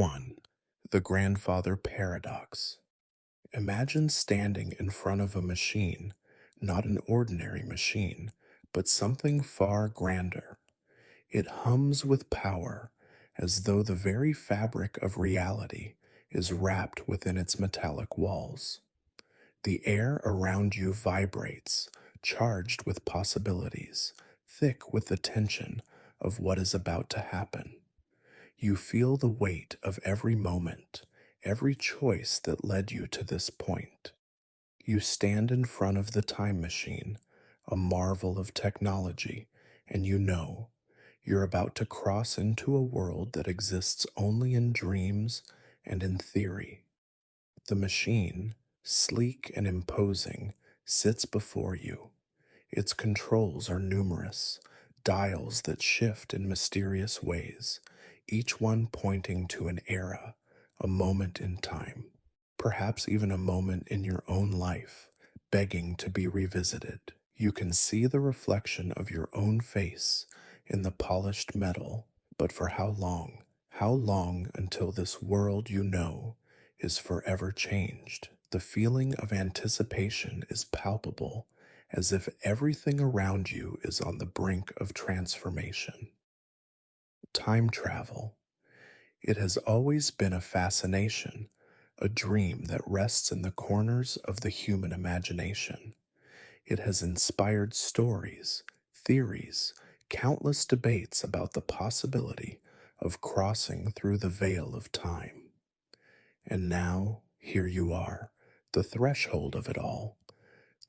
1. The Grandfather Paradox. Imagine standing in front of a machine, not an ordinary machine, but something far grander. It hums with power, as though the very fabric of reality is wrapped within its metallic walls. The air around you vibrates, charged with possibilities, thick with the tension of what is about to happen. You feel the weight of every moment, every choice that led you to this point. You stand in front of the time machine, a marvel of technology, and you know you're about to cross into a world that exists only in dreams and in theory. The machine, sleek and imposing, sits before you. Its controls are numerous, dials that shift in mysterious ways, each one pointing to an era, a moment in time, perhaps even a moment in your own life, begging to be revisited. You can see the reflection of your own face in the polished metal, but for how long? How long until this world you know is forever changed? The feeling of anticipation is palpable, as if everything around you is on the brink of transformation. Time travel. It has always been a fascination, a dream that rests in the corners of the human imagination. It has inspired stories, theories, countless debates about the possibility of crossing through the veil of time. And now, here you are, the threshold of it all.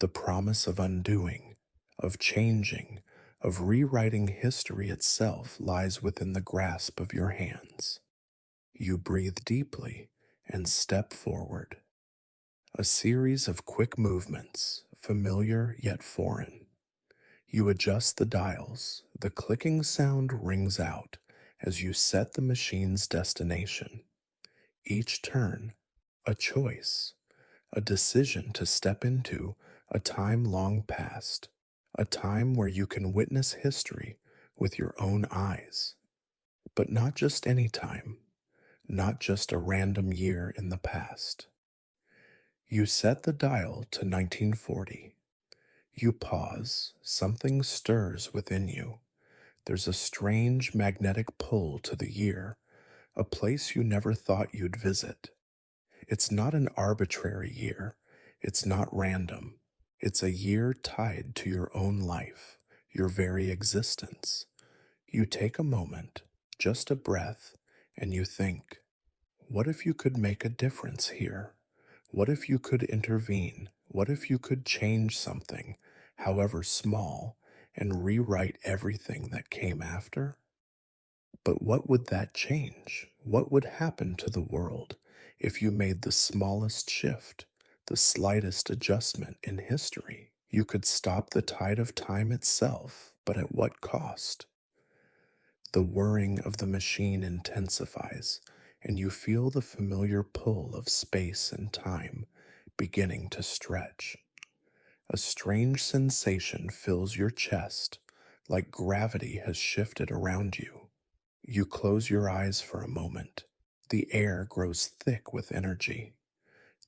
The promise of undoing, of changing, of rewriting history itself lies within the grasp of your hands. You breathe deeply and step forward. A series of quick movements, familiar yet foreign. You adjust the dials. The clicking sound rings out as you set the machine's destination. Each turn, a choice, a decision to step into a time long past, a time where you can witness history with your own eyes. But not just any time, not just a random year in the past. You set the dial to 1940. You pause, something stirs within you. There's a strange magnetic pull to the year, a place you never thought you'd visit. It's not an arbitrary year. It's not random. It's a year tied to your own life, your very existence. You take a moment, just a breath, and you think, what if you could make a difference here? What if you could intervene? What if you could change something, however small, and rewrite everything that came after? But what would that change? What would happen to the world if you made the smallest shift, the slightest adjustment in history? You could stop the tide of time itself, but at what cost? The whirring of the machine intensifies, and you feel the familiar pull of space and time beginning to stretch. A strange sensation fills your chest, like gravity has shifted around you. You close your eyes for a moment. The air grows thick with energy.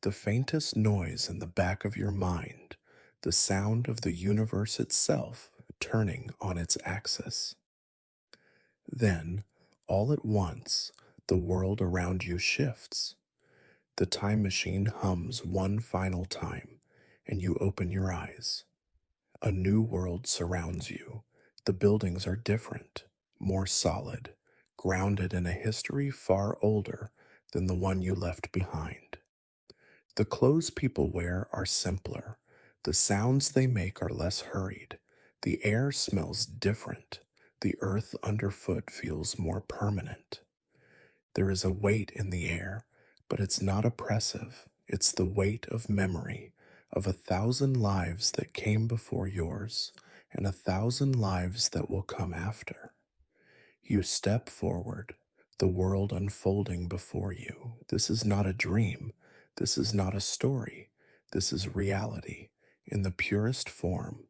The faintest noise in the back of your mind, the sound of the universe itself turning on its axis. Then, all at once, the world around you shifts. The time machine hums one final time, and you open your eyes. A new world surrounds you. The buildings are different, more solid, grounded in a history far older than the one you left behind. The clothes people wear are simpler. The sounds they make are less hurried. The air smells different. The earth underfoot feels more permanent. There is a weight in the air, but it's not oppressive. It's the weight of memory, of 1,000 lives that came before yours, and 1,000 lives that will come after. You step forward, the world unfolding before you. This is not a dream. This is not a story. This is reality, in the purest form,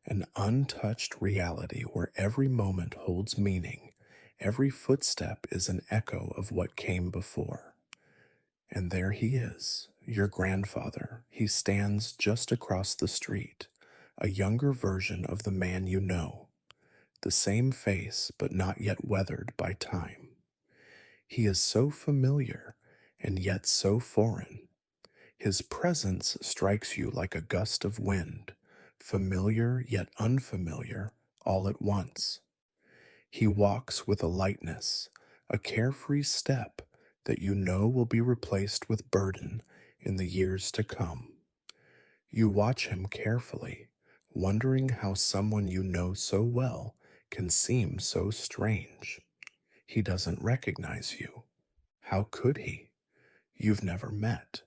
an untouched reality where every moment holds meaning Every footstep is an echo of what came before. And there he is, your grandfather. He stands just across the street, a younger version of the man you know, the same face but not yet weathered by time. He is so familiar and yet so foreign. His presence strikes you like a gust of wind, familiar yet unfamiliar all at once. He walks with a lightness, a carefree step that you know will be replaced with burden in the years to come. You watch him carefully, wondering how someone you know so well can seem so strange. He doesn't recognize you. How could he? You've never met.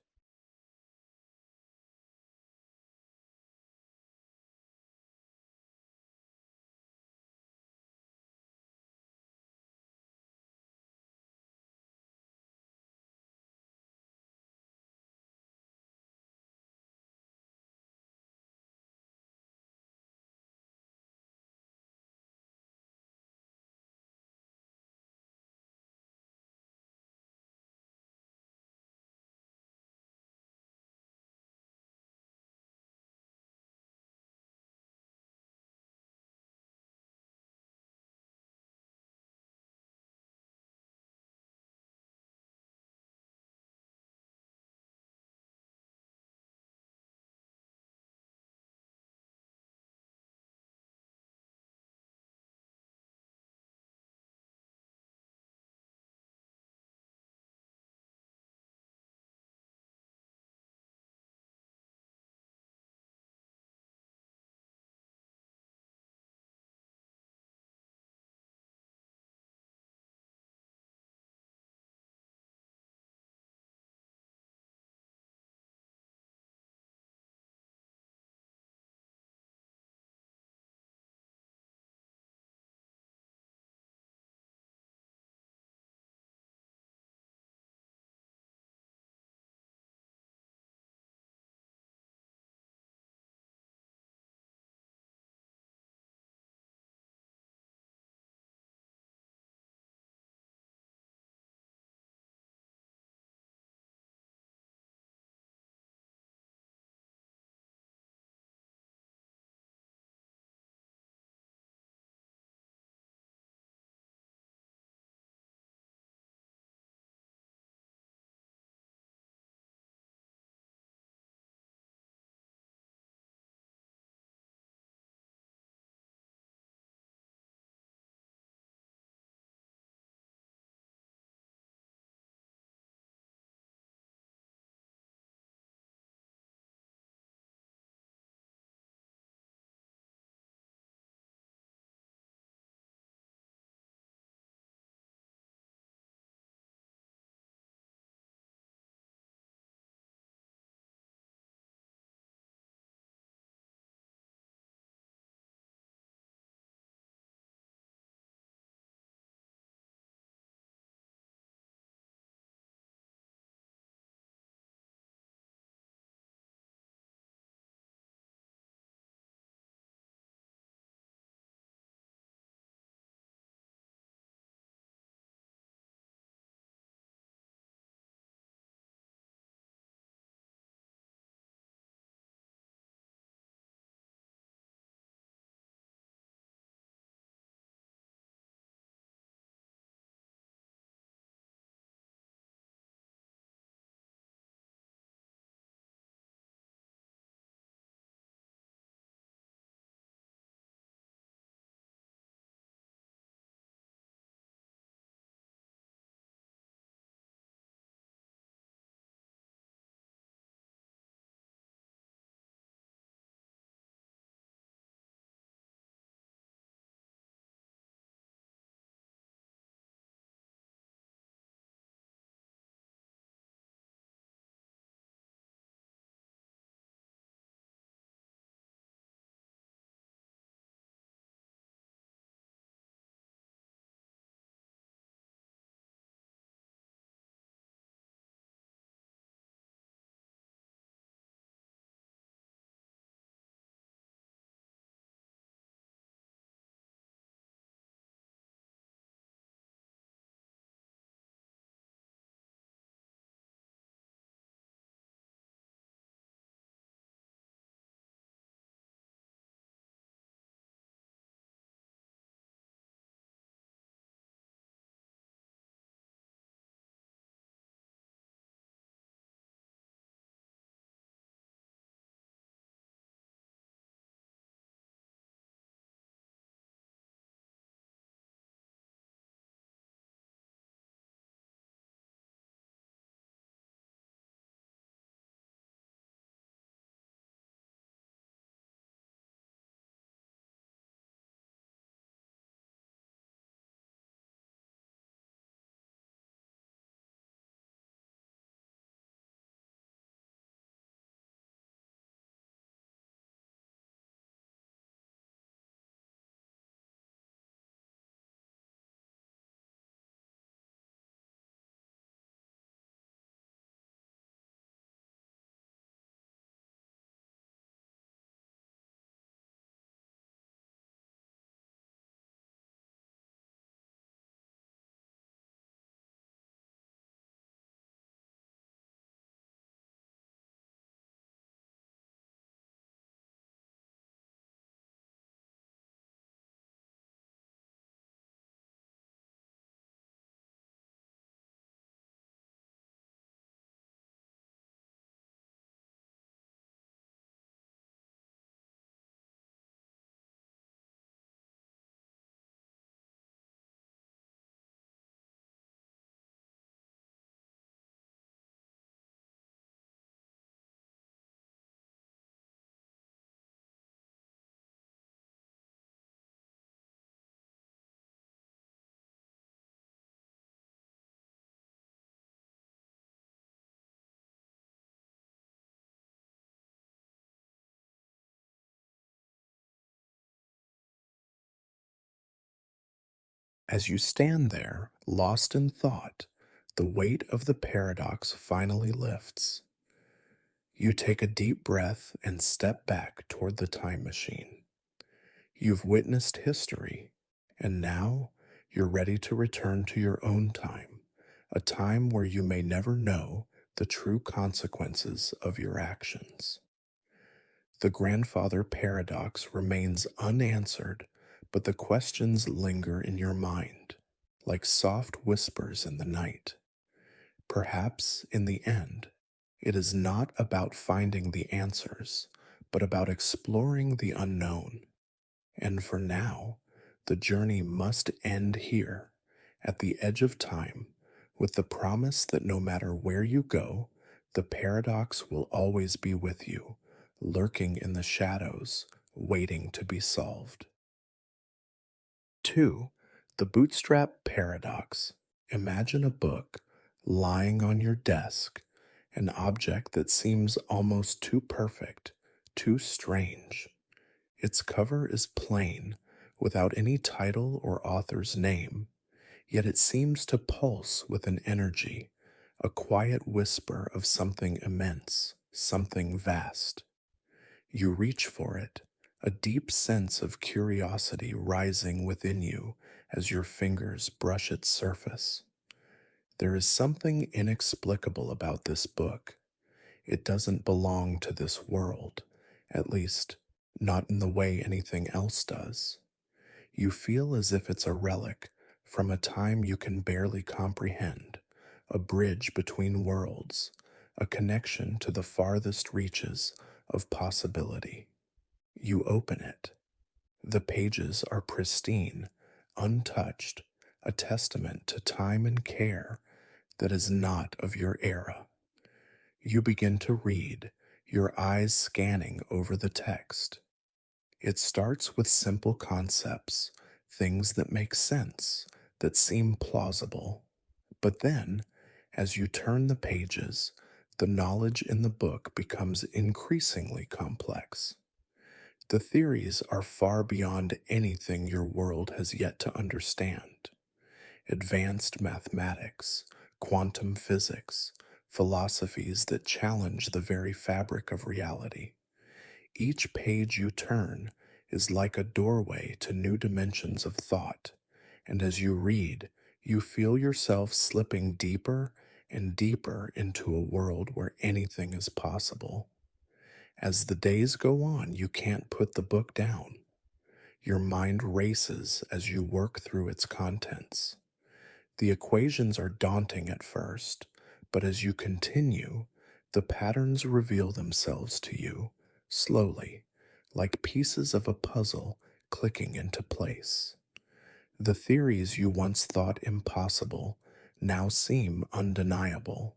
As you stand there, lost in thought, the weight of the paradox finally lifts. You take a deep breath and step back toward the time machine. You've witnessed history, and now you're ready to return to your own time, a time where you may never know the true consequences of your actions. The grandfather paradox remains unanswered, but the questions linger in your mind, like soft whispers in the night. Perhaps, in the end, it is not about finding the answers, but about exploring the unknown. And for now, the journey must end here, at the edge of time, with the promise that no matter where you go, the paradox will always be with you, lurking in the shadows, waiting to be solved. 2. The bootstrap paradox. Imagine a book lying on your desk, an object that seems almost too perfect, too strange. Its cover is plain, without any title or author's name, yet it seems to pulse with an energy, a quiet whisper of something immense, something vast. You reach for it, a deep sense of curiosity rising within you as your fingers brush its surface. There is something inexplicable about this book. It doesn't belong to this world, at least, not in the way anything else does. You feel as if it's a relic from a time you can barely comprehend, a bridge between worlds, a connection to the farthest reaches of possibility. You open it. The pages are pristine, untouched, a testament to time and care that is not of your era. You begin to read, your eyes scanning over the text. It starts with simple concepts, things that make sense, that seem plausible. But then, as you turn the pages, the knowledge in the book becomes increasingly complex. The theories are far beyond anything your world has yet to understand. Advanced mathematics, quantum physics, philosophies that challenge the very fabric of reality. Each page you turn is like a doorway to new dimensions of thought, and as you read, you feel yourself slipping deeper and deeper into a world where anything is possible. As the days go on, you can't put the book down. Your mind races as you work through its contents. The equations are daunting at first, but as you continue, the patterns reveal themselves to you, slowly, like pieces of a puzzle clicking into place. The theories you once thought impossible now seem undeniable.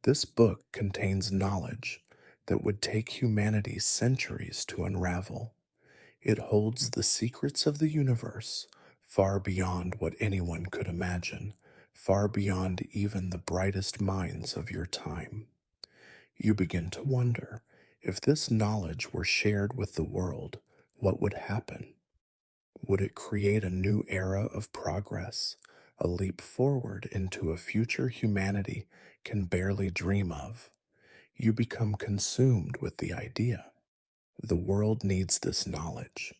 This book contains knowledge that would take humanity centuries to unravel. It holds the secrets of the universe far beyond what anyone could imagine, far beyond even the brightest minds of your time. You begin to wonder, if this knowledge were shared with the world, what would happen? Would it create a new era of progress, a leap forward into a future humanity can barely dream of? You become consumed with the idea. The world needs this knowledge.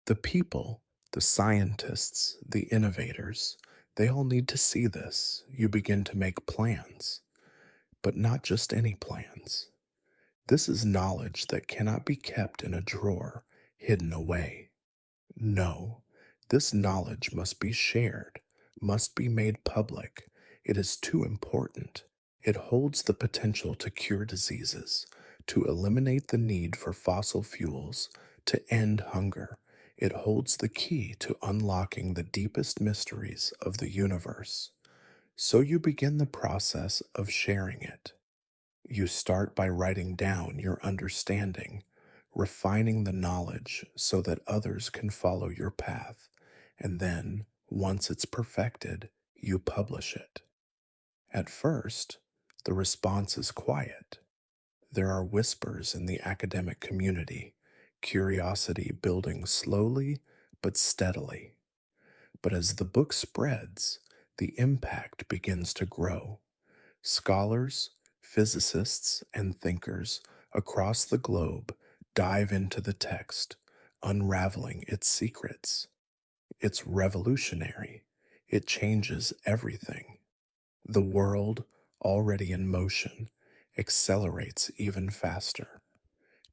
The people, the scientists, the innovators, they all need to see this. You begin to make plans, but not just any plans. This is knowledge that cannot be kept in a drawer, hidden away. No, this knowledge must be shared, must be made public. It is too important. It holds the potential to cure diseases, to eliminate the need for fossil fuels, to end hunger. It holds the key to unlocking the deepest mysteries of the universe. So you begin the process of sharing it. You start by writing down your understanding, refining the knowledge so that others can follow your path, and then, once it's perfected, you publish it. At first, the response is quiet. There are whispers in the academic community, curiosity building slowly but steadily. But as the book spreads, the impact begins to grow. Scholars, physicists, and thinkers across the globe dive into the text, unraveling its secrets. It's revolutionary. It changes everything. The world, already in motion, accelerates even faster.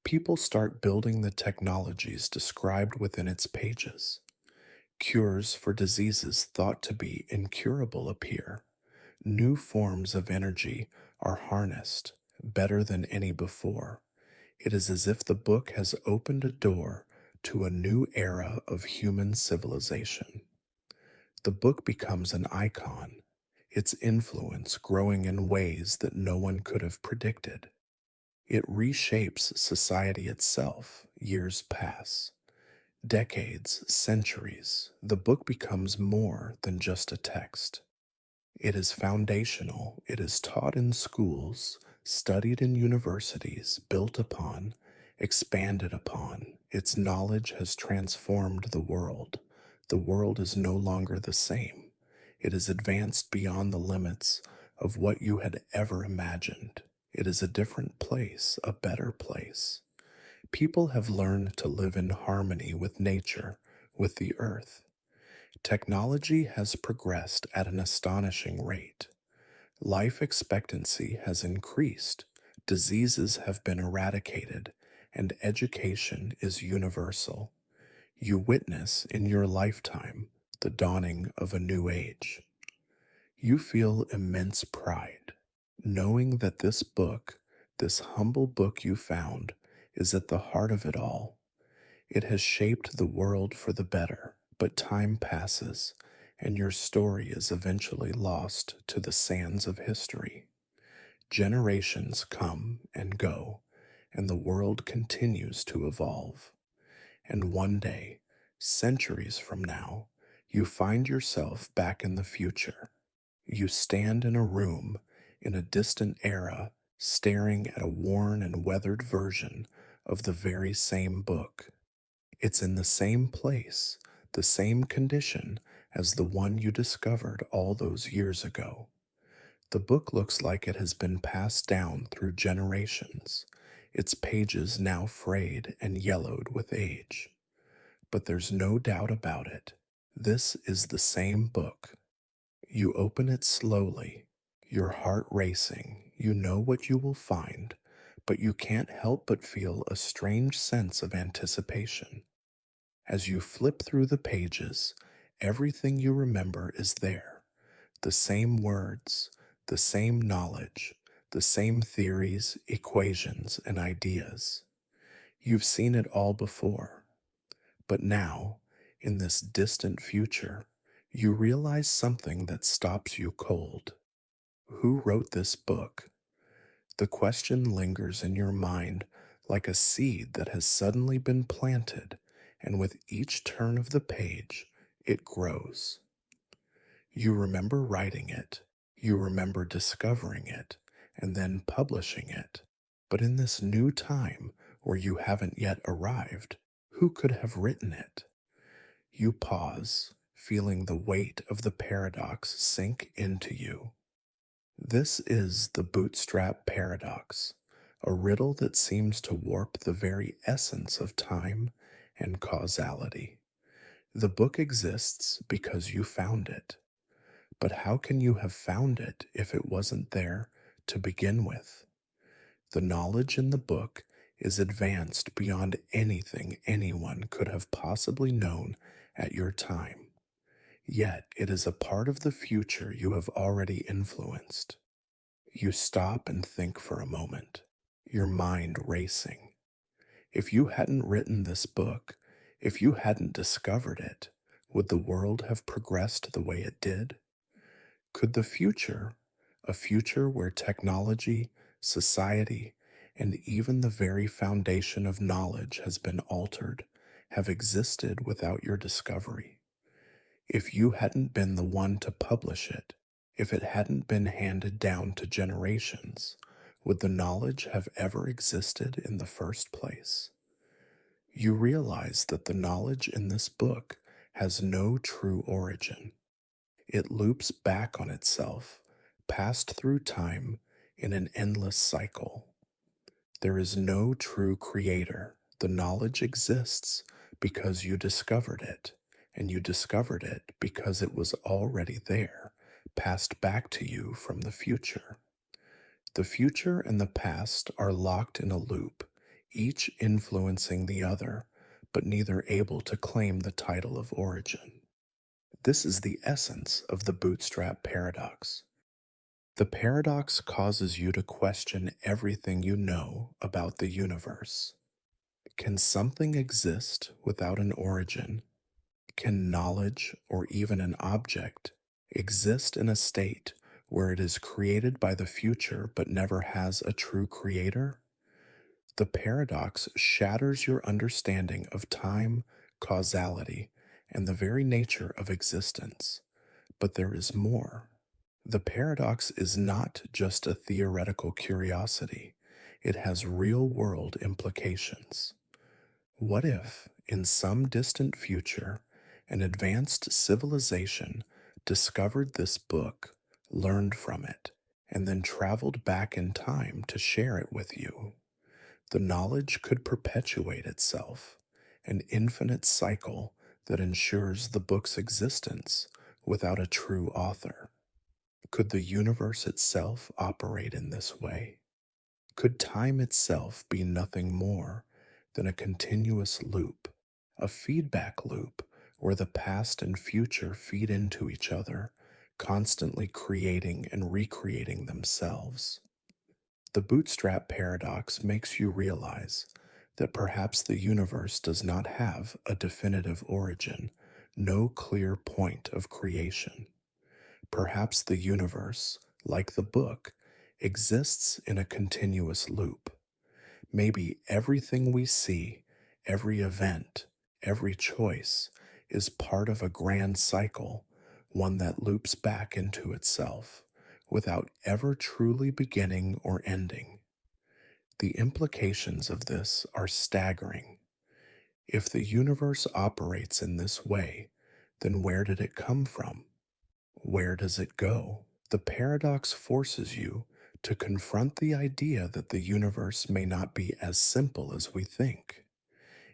People start building the technologies described within its pages. Cures for diseases thought to be incurable appear. New forms of energy are harnessed better than any before. It is as if the book has opened a door to a new era of human civilization. The book becomes an icon, its influence growing in ways that no one could have predicted. It reshapes society itself. Years pass. Decades, centuries, the book becomes more than just a text. It is foundational. It is taught in schools, studied in universities, built upon, expanded upon. Its knowledge has transformed the world. The world is no longer the same. It is advanced beyond the limits of what you had ever imagined. It is a different place, a better place. People have learned to live in harmony with nature, with the earth. Technology has progressed at an astonishing rate. Life expectancy has increased, diseases have been eradicated, and education is universal. You witness in your lifetime the dawning of a new age. You feel immense pride, knowing that this book, this humble book you found, is at the heart of it all. It has shaped the world for the better, but time passes, and your story is eventually lost to the sands of history. Generations come and go, and the world continues to evolve. And one day, centuries from now, you find yourself back in the future. You stand in a room in a distant era, staring at a worn and weathered version of the very same book. It's in the same place, the same condition as the one you discovered all those years ago. The book looks like it has been passed down through generations, its pages now frayed and yellowed with age. But there's no doubt about it. This is the same book. You open it slowly, your heart racing. You know what you will find, but you can't help but feel a strange sense of anticipation. As you flip through the pages, everything you remember is there. The same words, the same knowledge, the same theories, equations, and ideas. You've seen it all before. But now, in this distant future, you realize something that stops you cold. Who wrote this book? The question lingers in your mind like a seed that has suddenly been planted, and with each turn of the page, it grows. You remember writing it, you remember discovering it, and then publishing it. But in this new time where you haven't yet arrived, who could have written it? You pause, feeling the weight of the paradox sink into you. This is the bootstrap paradox, a riddle that seems to warp the very essence of time and causality. The book exists because you found it. But how can you have found it if it wasn't there to begin with? The knowledge in the book is advanced beyond anything anyone could have possibly known at your time. Yet it is a part of the future you have already influenced. You stop and think for a moment, your mind racing. If you hadn't written this book, if you hadn't discovered it, would the world have progressed the way it did? Could the future, a future where technology, society, and even the very foundation of knowledge has been altered, have existed without your discovery? If you hadn't been the one to publish it, if it hadn't been handed down to generations, would the knowledge have ever existed in the first place? You realize that the knowledge in this book has no true origin. It loops back on itself, passed through time in an endless cycle. There is no true creator. The knowledge exists because you discovered it, and you discovered it because it was already there, passed back to you from the future. The future and the past are locked in a loop, each influencing the other, but neither able to claim the title of origin. This is the essence of the bootstrap paradox. The paradox causes you to question everything you know about the universe. Can something exist without an origin? Can knowledge or even an object exist in a state where it is created by the future but never has a true creator? The paradox shatters your understanding of time, causality, and the very nature of existence. But there is more. The paradox is not just a theoretical curiosity, it has real world implications. What if, in some distant future, an advanced civilization discovered this book, learned from it, and then traveled back in time to share it with you? The knowledge could perpetuate itself, an infinite cycle that ensures the book's existence without a true author. Could the universe itself operate in this way? Could time itself be nothing more than a continuous loop, a feedback loop where the past and future feed into each other, constantly creating and recreating themselves? The bootstrap paradox makes you realize that perhaps the universe does not have a definitive origin, no clear point of creation. Perhaps the universe, like the book, exists in a continuous loop. Maybe everything we see, every event, every choice is part of a grand cycle, one that loops back into itself without ever truly beginning or ending. The implications of this are staggering. If the universe operates in this way, then where did it come from? Where does it go? The paradox forces you to confront the idea that the universe may not be as simple as we think.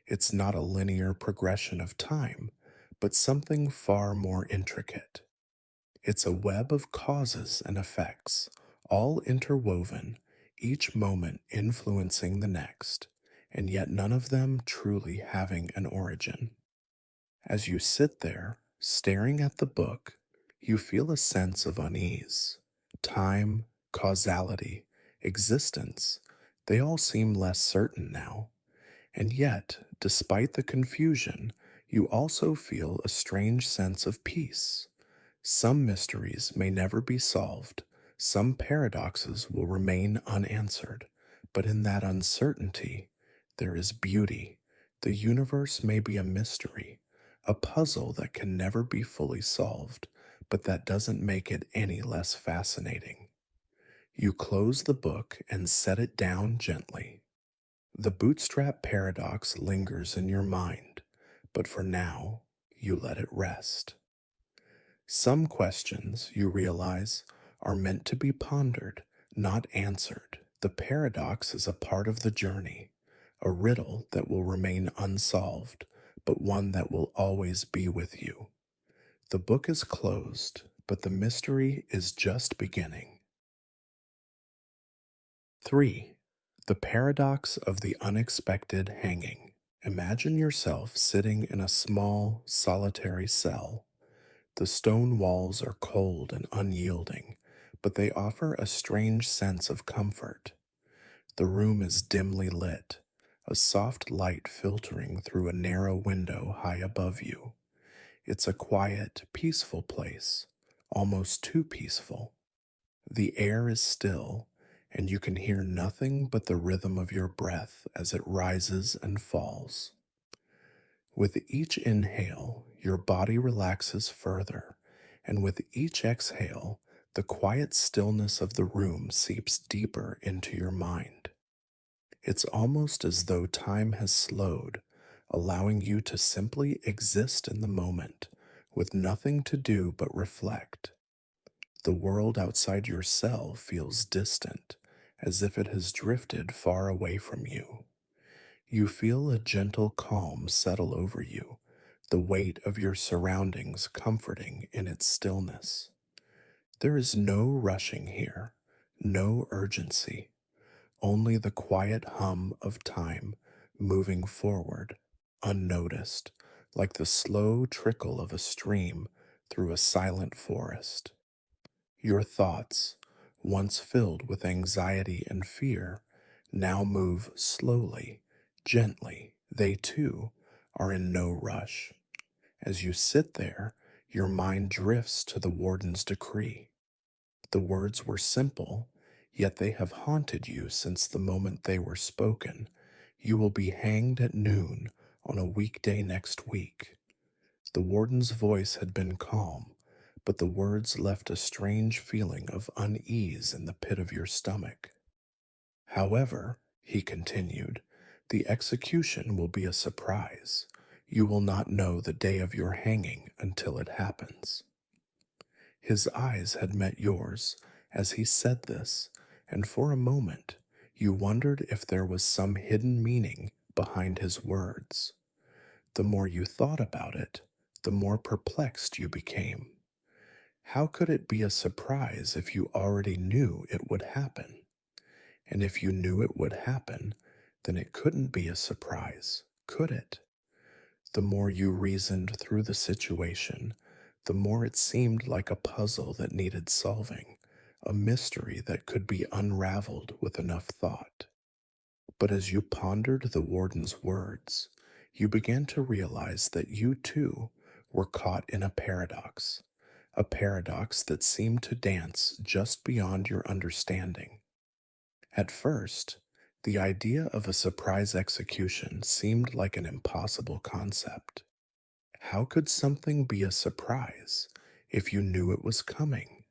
It's not a linear progression of time, but something far more intricate. It's a web of causes and effects, all interwoven, each moment influencing the next, and yet none of them truly having an origin. As you sit there, staring at the book, you feel a sense of unease. Time, causality, existence, they all seem less certain now. And yet, despite the confusion, you also feel a strange sense of peace. Some mysteries may never be solved, some paradoxes will remain unanswered, but in that uncertainty, there is beauty. The universe may be a mystery, a puzzle that can never be fully solved, but that doesn't make it any less fascinating. You close the book and set it down gently. The bootstrap paradox lingers in your mind, but for now, you let it rest. Some questions, you realize, are meant to be pondered, not answered. The paradox is a part of the journey, a riddle that will remain unsolved, but one that will always be with you. The book is closed, but the mystery is just beginning. 3. The paradox of the unexpected hanging. Imagine yourself sitting in a small, solitary cell. The stone walls are cold and unyielding, but they offer a strange sense of comfort. The room is dimly lit, a soft light filtering through a narrow window high above you. It's a quiet, peaceful place, almost too peaceful. The air is still, and you can hear nothing but the rhythm of your breath as it rises and falls. With each inhale, your body relaxes further, and with each exhale, the quiet stillness of the room seeps deeper into your mind. It's almost as though time has slowed, allowing you to simply exist in the moment with nothing to do but reflect. The world outside your cell feels distant, as if it has drifted far away from you. You feel a gentle calm settle over you, the weight of your surroundings comforting in its stillness. There is no rushing here, no urgency, only the quiet hum of time moving forward, unnoticed, like the slow trickle of a stream through a silent forest. Your thoughts, once filled with anxiety and fear, now move slowly, gently. They too are in no rush. As you sit there, your mind drifts to the warden's decree. The words were simple, yet they have haunted you since the moment they were spoken. You will be hanged at noon on a weekday next week. The warden's voice had been calm, but the words left a strange feeling of unease in the pit of your stomach. However, he continued, the execution will be a surprise. You will not know the day of your hanging until it happens. His eyes had met yours as he said this, and for a moment you wondered if there was some hidden meaning behind his words. The more you thought about it, the more perplexed you became. How could it be a surprise if you already knew it would happen? And if you knew it would happen, then it couldn't be a surprise, could it? The more you reasoned through the situation, the more it seemed like a puzzle that needed solving, a mystery that could be unraveled with enough thought. But as you pondered the warden's words, you began to realize that you too were caught in a paradox that seemed to dance just beyond your understanding. At first, the idea of a surprise execution seemed like an impossible concept. How could something be a surprise if you knew it was coming?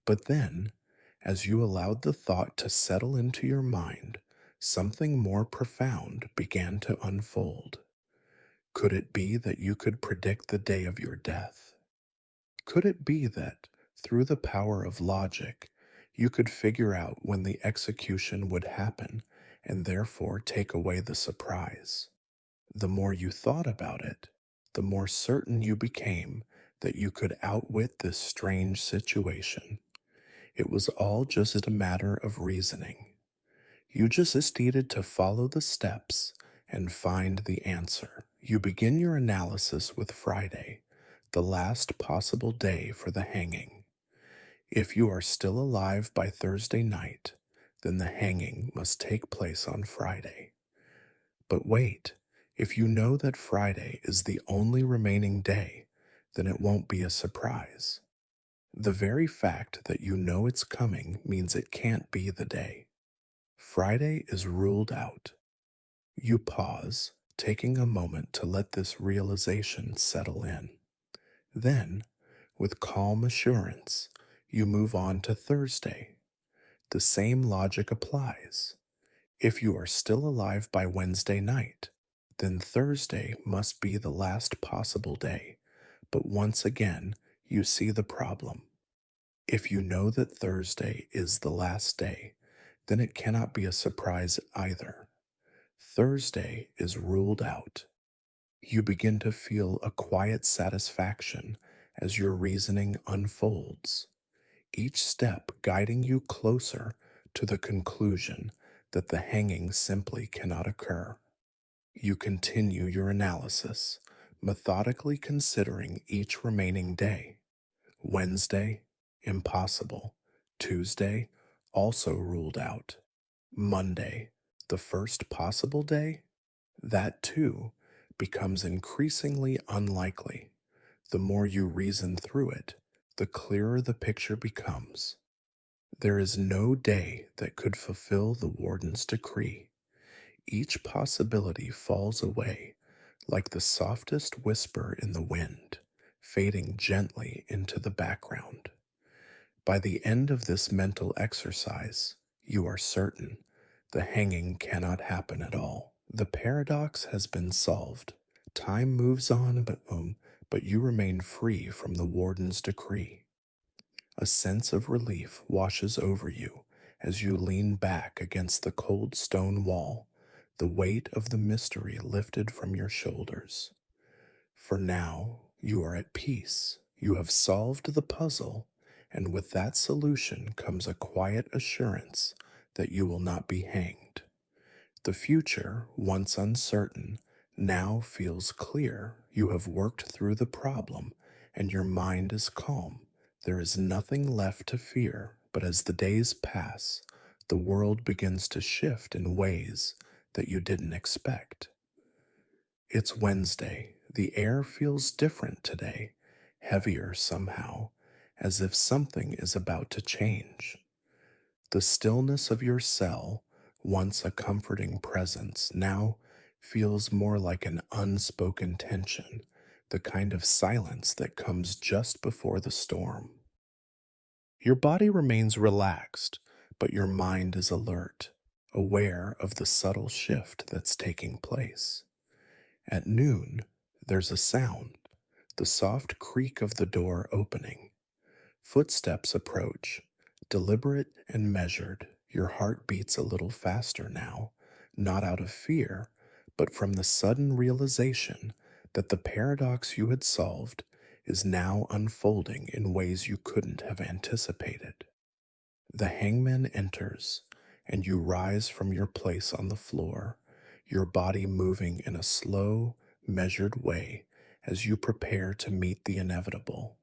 But then, as you allowed the thought to settle into your mind, something more profound began to unfold. Could it be that you could predict the day of your death? Could it be that, through the power of logic, you could figure out when the execution would happen and therefore take away the surprise? The more you thought about it, the more certain you became that you could outwit this strange situation. It was all just a matter of reasoning. You just needed to follow the steps and find the answer. You begin your analysis with Friday, the last possible day for the hanging. If you are still alive by Thursday night, then the hanging must take place on Friday. But wait, if you know that Friday is the only remaining day, then it won't be a surprise. The very fact that you know it's coming means it can't be the day. Friday is ruled out. You pause, taking a moment to let this realization settle in. Then, with calm assurance, you move on to Thursday. The same logic applies. If you are still alive by Wednesday night, then Thursday must be the last possible day. But once again, you see the problem. If you know that Thursday is the last day, then it cannot be a surprise either. Thursday is ruled out. You begin to feel a quiet satisfaction as your reasoning unfolds, each step guiding you closer to the conclusion that the hanging simply cannot occur. You continue your analysis, methodically considering each remaining day. Wednesday, impossible. Tuesday, also ruled out. Monday, the first possible day? That too becomes increasingly unlikely. The more you reason through it, the clearer the picture becomes. There is no day that could fulfill the warden's decree. Each possibility falls away like the softest whisper in the wind, fading gently into the background. By the end of this mental exercise, you are certain the hanging cannot happen at all. The paradox has been solved. Time moves on, but you remain free from the warden's decree. A sense of relief washes over you as you lean back against the cold stone wall, the weight of the mystery lifted from your shoulders. For now, you are at peace. You have solved the puzzle, and with that solution comes a quiet assurance that you will not be hanged. The future, once uncertain, now feels clear. You have worked through the problem, and your mind is calm. There is nothing left to fear, but as the days pass, the world begins to shift in ways that you didn't expect. It's Wednesday. The air feels different today, heavier somehow, as if something is about to change. The stillness of your cell, once a comforting presence, now feels more like an unspoken tension, the kind of silence that comes just before the storm. Your body remains relaxed, but your mind is alert, aware of the subtle shift that's taking place. At noon, there's a sound, the soft creak of the door opening. Footsteps approach, deliberate and measured. Your heart beats a little faster now, not out of fear, but from the sudden realization that the paradox you had solved is now unfolding in ways you couldn't have anticipated. The hangman enters, and you rise from your place on the floor, your body moving in a slow, measured way as you prepare to meet the inevitable.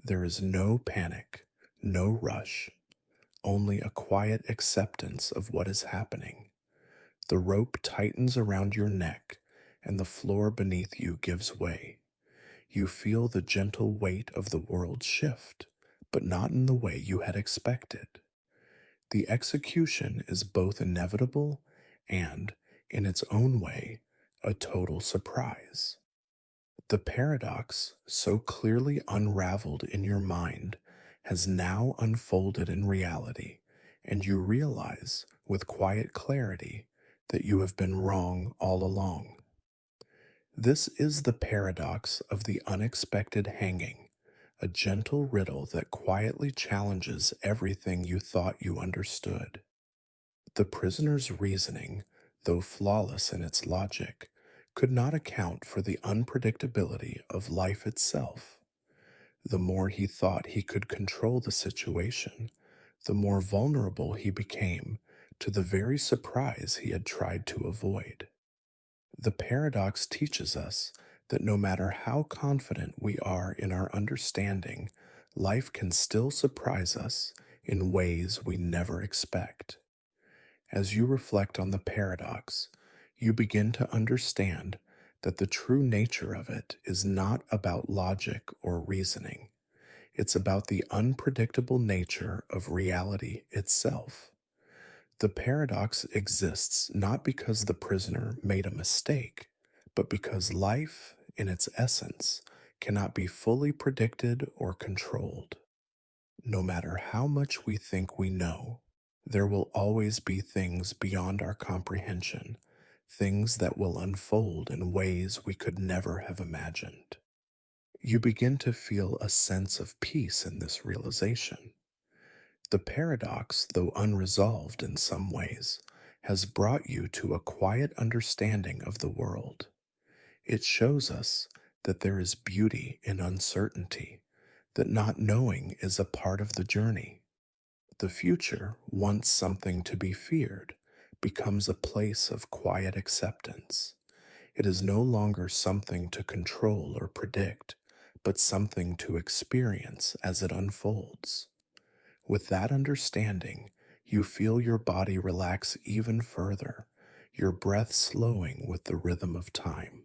There is no panic, no rush, only a quiet acceptance of what is happening. The rope tightens around your neck, and the floor beneath you gives way. You feel the gentle weight of the world shift, but not in the way you had expected. The execution is both inevitable and, in its own way, a total surprise. The paradox, so clearly unraveled in your mind, has now unfolded in reality, and you realize with quiet clarity that you have been wrong all along. This is the paradox of the unexpected hanging, a gentle riddle that quietly challenges everything you thought you understood. The prisoner's reasoning, though flawless in its logic, could not account for the unpredictability of life itself. The more he thought he could control the situation, the more vulnerable he became to the very surprise he had tried to avoid. The paradox teaches us that no matter how confident we are in our understanding, life can still surprise us in ways we never expect. As you reflect on the paradox, you begin to understand that the true nature of it is not about logic or reasoning. It's about the unpredictable nature of reality itself. The paradox exists not because the prisoner made a mistake, but because life, in its essence, cannot be fully predicted or controlled. No matter how much we think we know, there will always be things beyond our comprehension, things that will unfold in ways we could never have imagined. You begin to feel a sense of peace in this realization. The paradox, though unresolved in some ways, has brought you to a quiet understanding of the world. It shows us that there is beauty in uncertainty, that not knowing is a part of the journey. The future, once something to be feared, becomes a place of quiet acceptance. It is no longer something to control or predict, but something to experience as it unfolds. With that understanding, you feel your body relax even further, your breath slowing with the rhythm of time.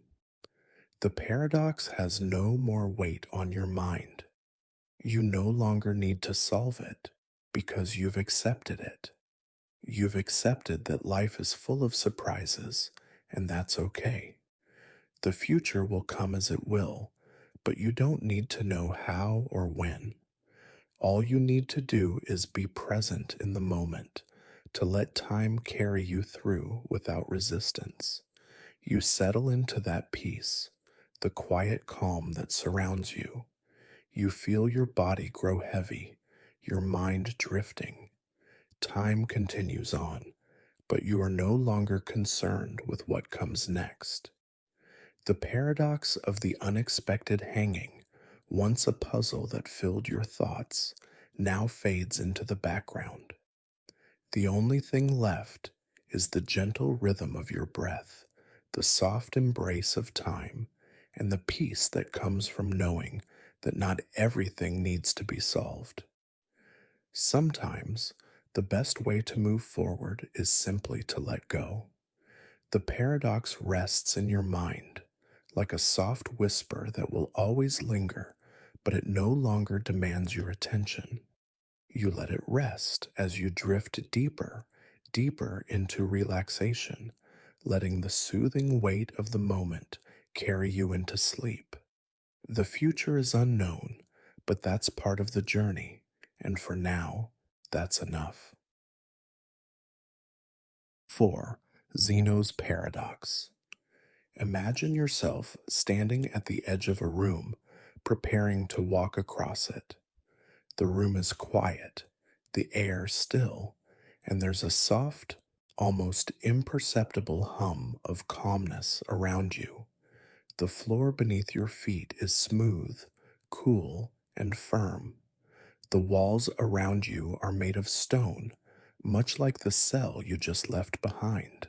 The paradox has no more weight on your mind. You no longer need to solve it because you've accepted it. You've accepted that life is full of surprises, and that's okay. The future will come as it will, but you don't need to know how or when. All you need to do is be present in the moment, to let time carry you through without resistance. You settle into that peace, the quiet calm that surrounds you. You feel your body grow heavy, your mind drifting. Time continues on, but you are no longer concerned with what comes next. The paradox of the unexpected hanging, once a puzzle that filled your thoughts, now fades into the background. The only thing left is the gentle rhythm of your breath, the soft embrace of time, and the peace that comes from knowing that not everything needs to be solved. Sometimes, the best way to move forward is simply to let go. The paradox rests in your mind, like a soft whisper that will always linger, but it no longer demands your attention. You let it rest as you drift deeper, deeper into relaxation, letting the soothing weight of the moment carry you into sleep. The future is unknown, but that's part of the journey, and for now, that's enough. 4. Zeno's Paradox. Imagine yourself standing at the edge of a room, preparing to walk across it. The room is quiet, the air still, and there's a soft, almost imperceptible hum of calmness around you. The floor beneath your feet is smooth, cool, and firm. The walls around you are made of stone, much like the cell you just left behind.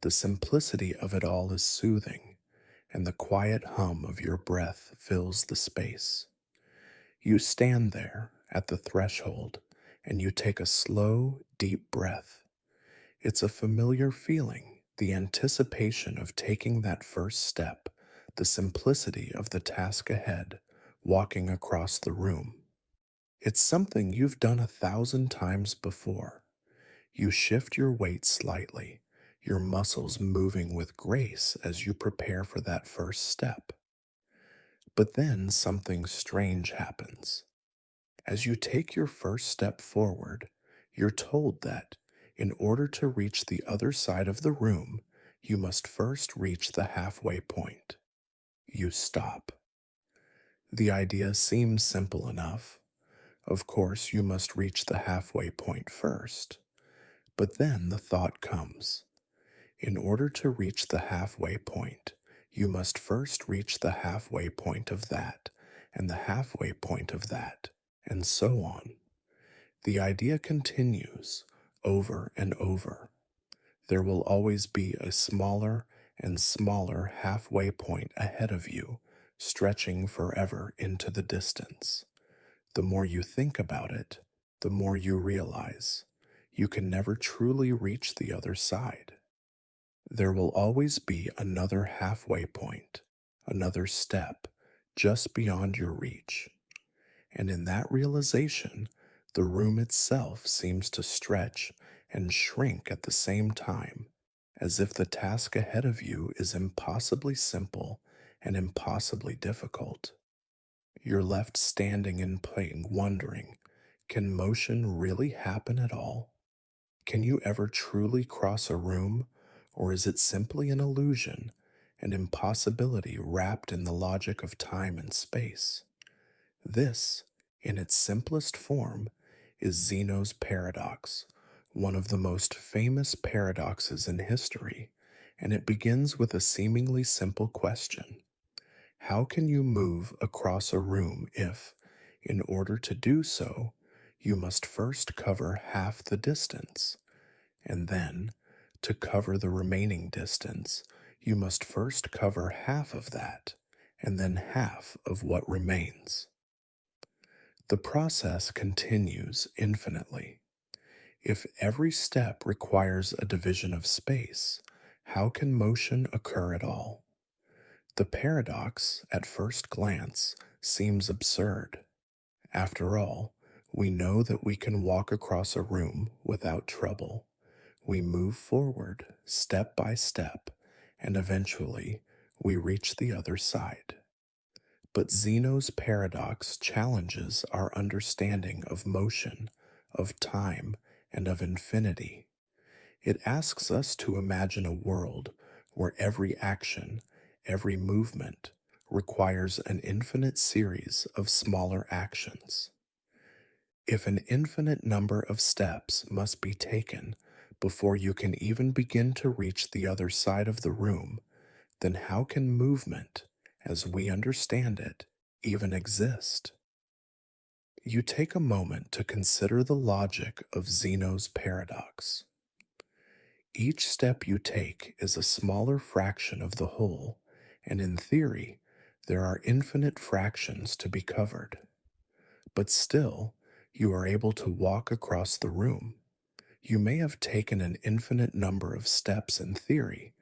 The simplicity of it all is soothing, and the quiet hum of your breath fills the space. You stand there at the threshold and you take a slow, deep breath. It's a familiar feeling, the anticipation of taking that first step, the simplicity of the task ahead, walking across the room. It's something you've done 1,000 times before. You shift your weight slightly, your muscles moving with grace as you prepare for that first step. But then something strange happens. As you take your first step forward, you're told that, in order to reach the other side of the room, you must first reach the halfway point. You stop. The idea seems simple enough. Of course, you must reach the halfway point first. But then the thought comes. In order to reach the halfway point, you must first reach the halfway point of that, and the halfway point of that, and so on. The idea continues over and over. There will always be a smaller and smaller halfway point ahead of you, stretching forever into the distance. The more you think about it, the more you realize you can never truly reach the other side. There will always be another halfway point, another step, just beyond your reach. And in that realization, the room itself seems to stretch and shrink at the same time, as if the task ahead of you is impossibly simple and impossibly difficult. You're left standing in pain, wondering, can motion really happen at all? Can you ever truly cross a room, or is it simply an illusion, an impossibility wrapped in the logic of time and space? This, in its simplest form, is Zeno's paradox, one of the most famous paradoxes in history, and it begins with a seemingly simple question. How can you move across a room if, in order to do so, you must first cover half the distance, and then, to cover the remaining distance, you must first cover half of that, and then half of what remains? The process continues infinitely. If every step requires a division of space, how can motion occur at all? The paradox, at first glance, seems absurd. After all, we know that we can walk across a room without trouble. We move forward, step by step, and eventually we reach the other side. But Zeno's paradox challenges our understanding of motion, of time, and of infinity. It asks us to imagine a world where every action, every movement, requires an infinite series of smaller actions. If an infinite number of steps must be taken before you can even begin to reach the other side of the room, then how can movement, as we understand it, even exist? You take a moment to consider the logic of Zeno's paradox. Each step you take is a smaller fraction of the whole, and in theory, there are infinite fractions to be covered. But still, you are able to walk across the room. You may have taken an infinite number of steps in theory,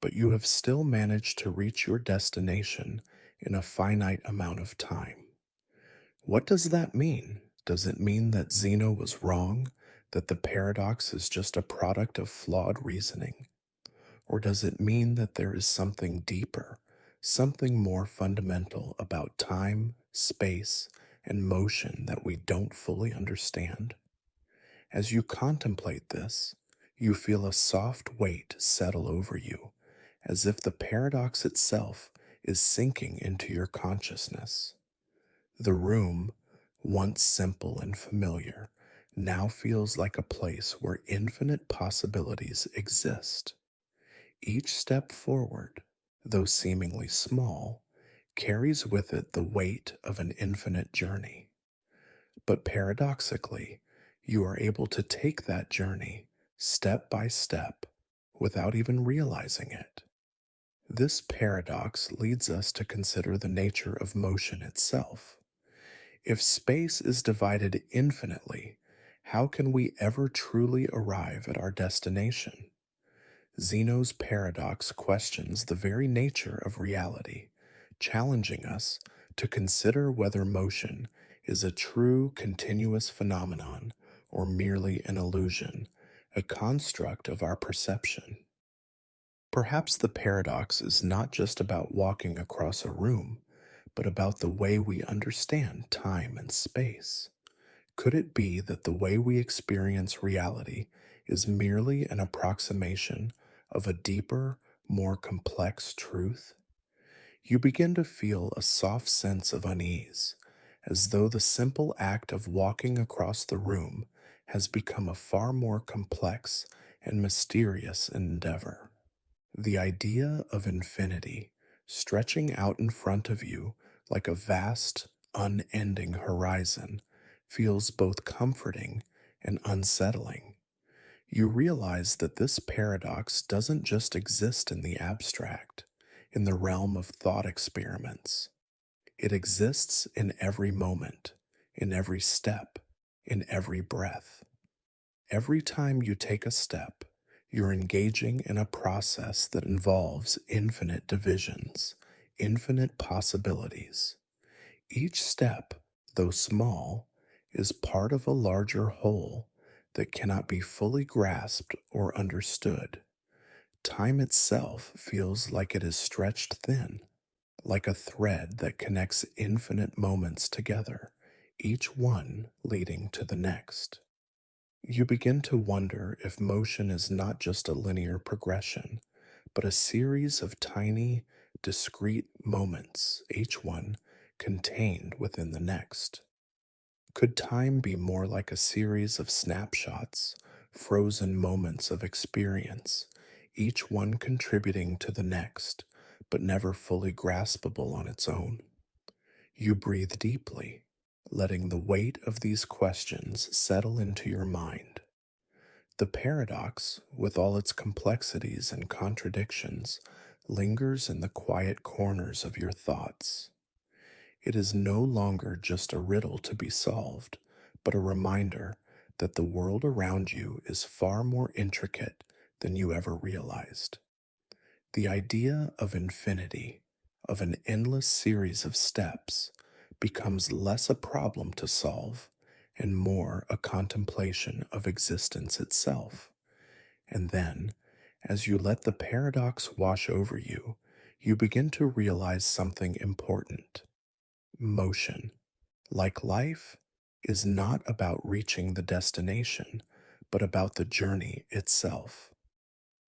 but you have still managed to reach your destination in a finite amount of time. What does that mean? Does it mean that Zeno was wrong, that the paradox is just a product of flawed reasoning? Or does it mean that there is something deeper, something more fundamental about time, space, and motion that we don't fully understand? As you contemplate this, you feel a soft weight settle over you, as if the paradox itself is sinking into your consciousness. The room, once simple and familiar, now feels like a place where infinite possibilities exist. Each step forward, though seemingly small, carries with it the weight of an infinite journey. But paradoxically, you are able to take that journey step by step without even realizing it. This paradox leads us to consider the nature of motion itself. If space is divided infinitely, how can we ever truly arrive at our destination? Zeno's paradox questions the very nature of reality, challenging us to consider whether motion is a true continuous phenomenon or merely an illusion, a construct of our perception. Perhaps the paradox is not just about walking across a room, but about the way we understand time and space. Could it be that the way we experience reality is merely an approximation of a deeper, more complex truth? You begin to feel a soft sense of unease, as though the simple act of walking across the room has become a far more complex and mysterious endeavor. The idea of infinity stretching out in front of you like a vast, unending horizon feels both comforting and unsettling. You realize that this paradox doesn't just exist in the abstract, in the realm of thought experiments. It exists in every moment, in every step, in every breath. Every time you take a step, you're engaging in a process that involves infinite divisions, infinite possibilities. Each step, though small, is part of a larger whole that cannot be fully grasped or understood. Time itself feels like it is stretched thin, like a thread that connects infinite moments together, each one leading to the next. You begin to wonder if motion is not just a linear progression, but a series of tiny, discrete moments, each one contained within the next. Could time be more like a series of snapshots, frozen moments of experience, each one contributing to the next, but never fully graspable on its own? You breathe deeply, letting the weight of these questions settle into your mind. The paradox, with all its complexities and contradictions, lingers in the quiet corners of your thoughts. It is no longer just a riddle to be solved, but a reminder that the world around you is far more intricate than you ever realized. The idea of infinity, of an endless series of steps, becomes less a problem to solve and more a contemplation of existence itself. And then, as you let the paradox wash over you, you begin to realize something important. Motion, like life, is not about reaching the destination, but about the journey itself.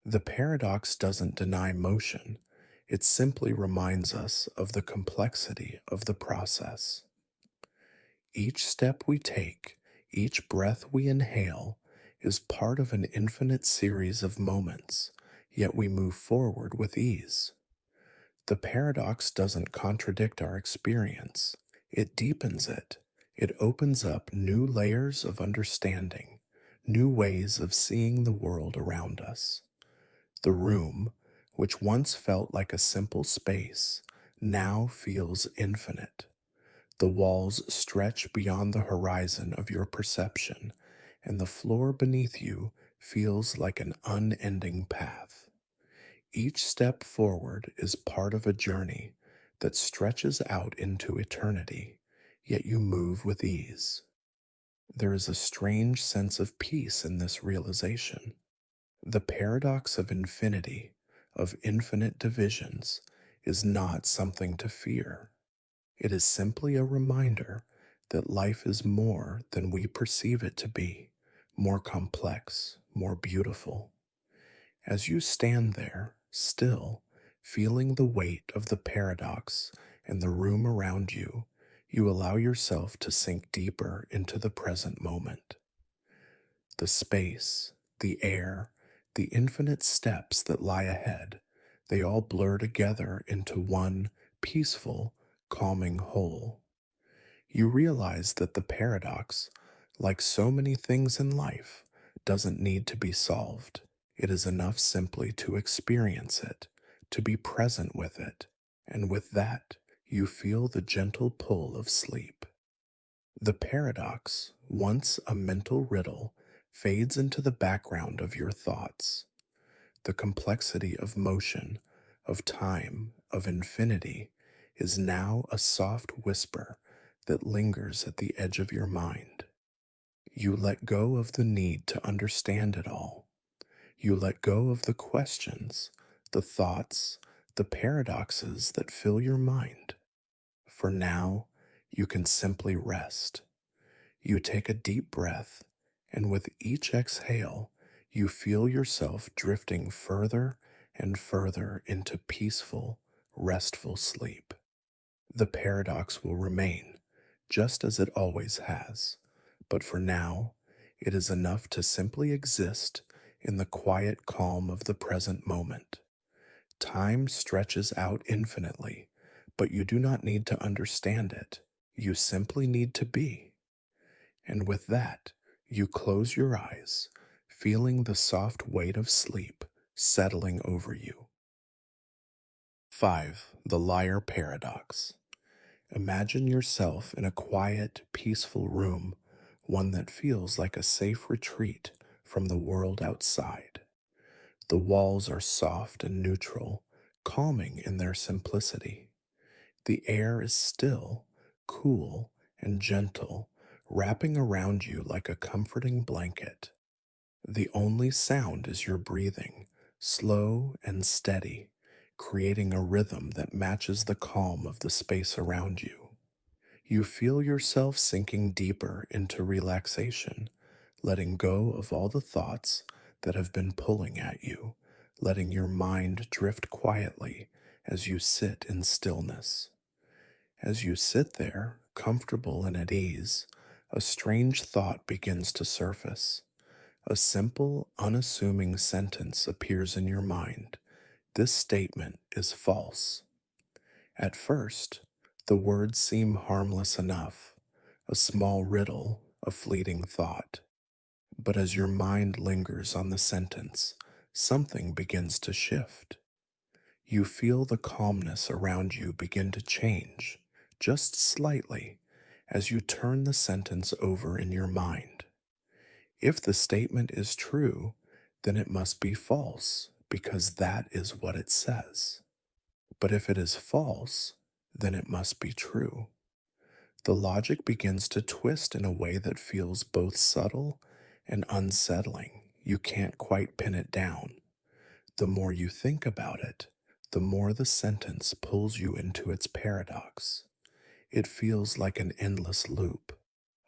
The paradox doesn't deny motion, it simply reminds us of the complexity of the process. Each step we take, each breath we inhale, is part of an infinite series of moments, yet we move forward with ease. The paradox doesn't contradict our experience, it deepens it. It opens up new layers of understanding, new ways of seeing the world around us. The room, which once felt like a simple space, now feels infinite. The walls stretch beyond the horizon of your perception, and the floor beneath you feels like an unending path. Each step forward is part of a journey that stretches out into eternity, yet you move with ease. There is a strange sense of peace in this realization. The paradox of infinity, of infinite divisions, is not something to fear. It is simply a reminder that life is more than we perceive it to be, more complex, more beautiful. As you stand there, still, feeling the weight of the paradox and the room around you, you allow yourself to sink deeper into the present moment. The space, the air, the infinite steps that lie ahead, they all blur together into one peaceful, calming whole. You realize that the paradox, like so many things in life, doesn't need to be solved. It is enough simply to experience it, to be present with it, and with that, you feel the gentle pull of sleep. The paradox, once a mental riddle, fades into the background of your thoughts. The complexity of motion, of time, of infinity is now a soft whisper that lingers at the edge of your mind. You let go of the need to understand it all. You let go of the questions, the thoughts, the paradoxes that fill your mind. For now, you can simply rest. You take a deep breath, and with each exhale, you feel yourself drifting further and further into peaceful, restful sleep. The paradox will remain, just as it always has, but for now, it is enough to simply exist in the quiet calm of the present moment. Time stretches out infinitely, but you do not need to understand it. You simply need to be. And with that, you close your eyes, feeling the soft weight of sleep settling over you. 5. The Liar Paradox. Imagine yourself in a quiet, peaceful room, one that feels like a safe retreat from the world outside. The walls are soft and neutral, calming in their simplicity. The air is still, cool, and gentle, wrapping around you like a comforting blanket. The only sound is your breathing, slow and steady, creating a rhythm that matches the calm of the space around you. You feel yourself sinking deeper into relaxation, letting go of all the thoughts that have been pulling at you, letting your mind drift quietly as you sit in stillness. As you sit there, comfortable and at ease, a strange thought begins to surface. A simple, unassuming sentence appears in your mind. This statement is false. At first, the words seem harmless enough, a small riddle, a fleeting thought. But as your mind lingers on the sentence, something begins to shift. You feel the calmness around you begin to change, just slightly, as you turn the sentence over in your mind. If the statement is true, then it must be false, because that is what it says. But if it is false, then it must be true. The logic begins to twist in a way that feels both subtle and unsettling. You can't quite pin it down. The more you think about it, the more the sentence pulls you into its paradox. It feels like an endless loop,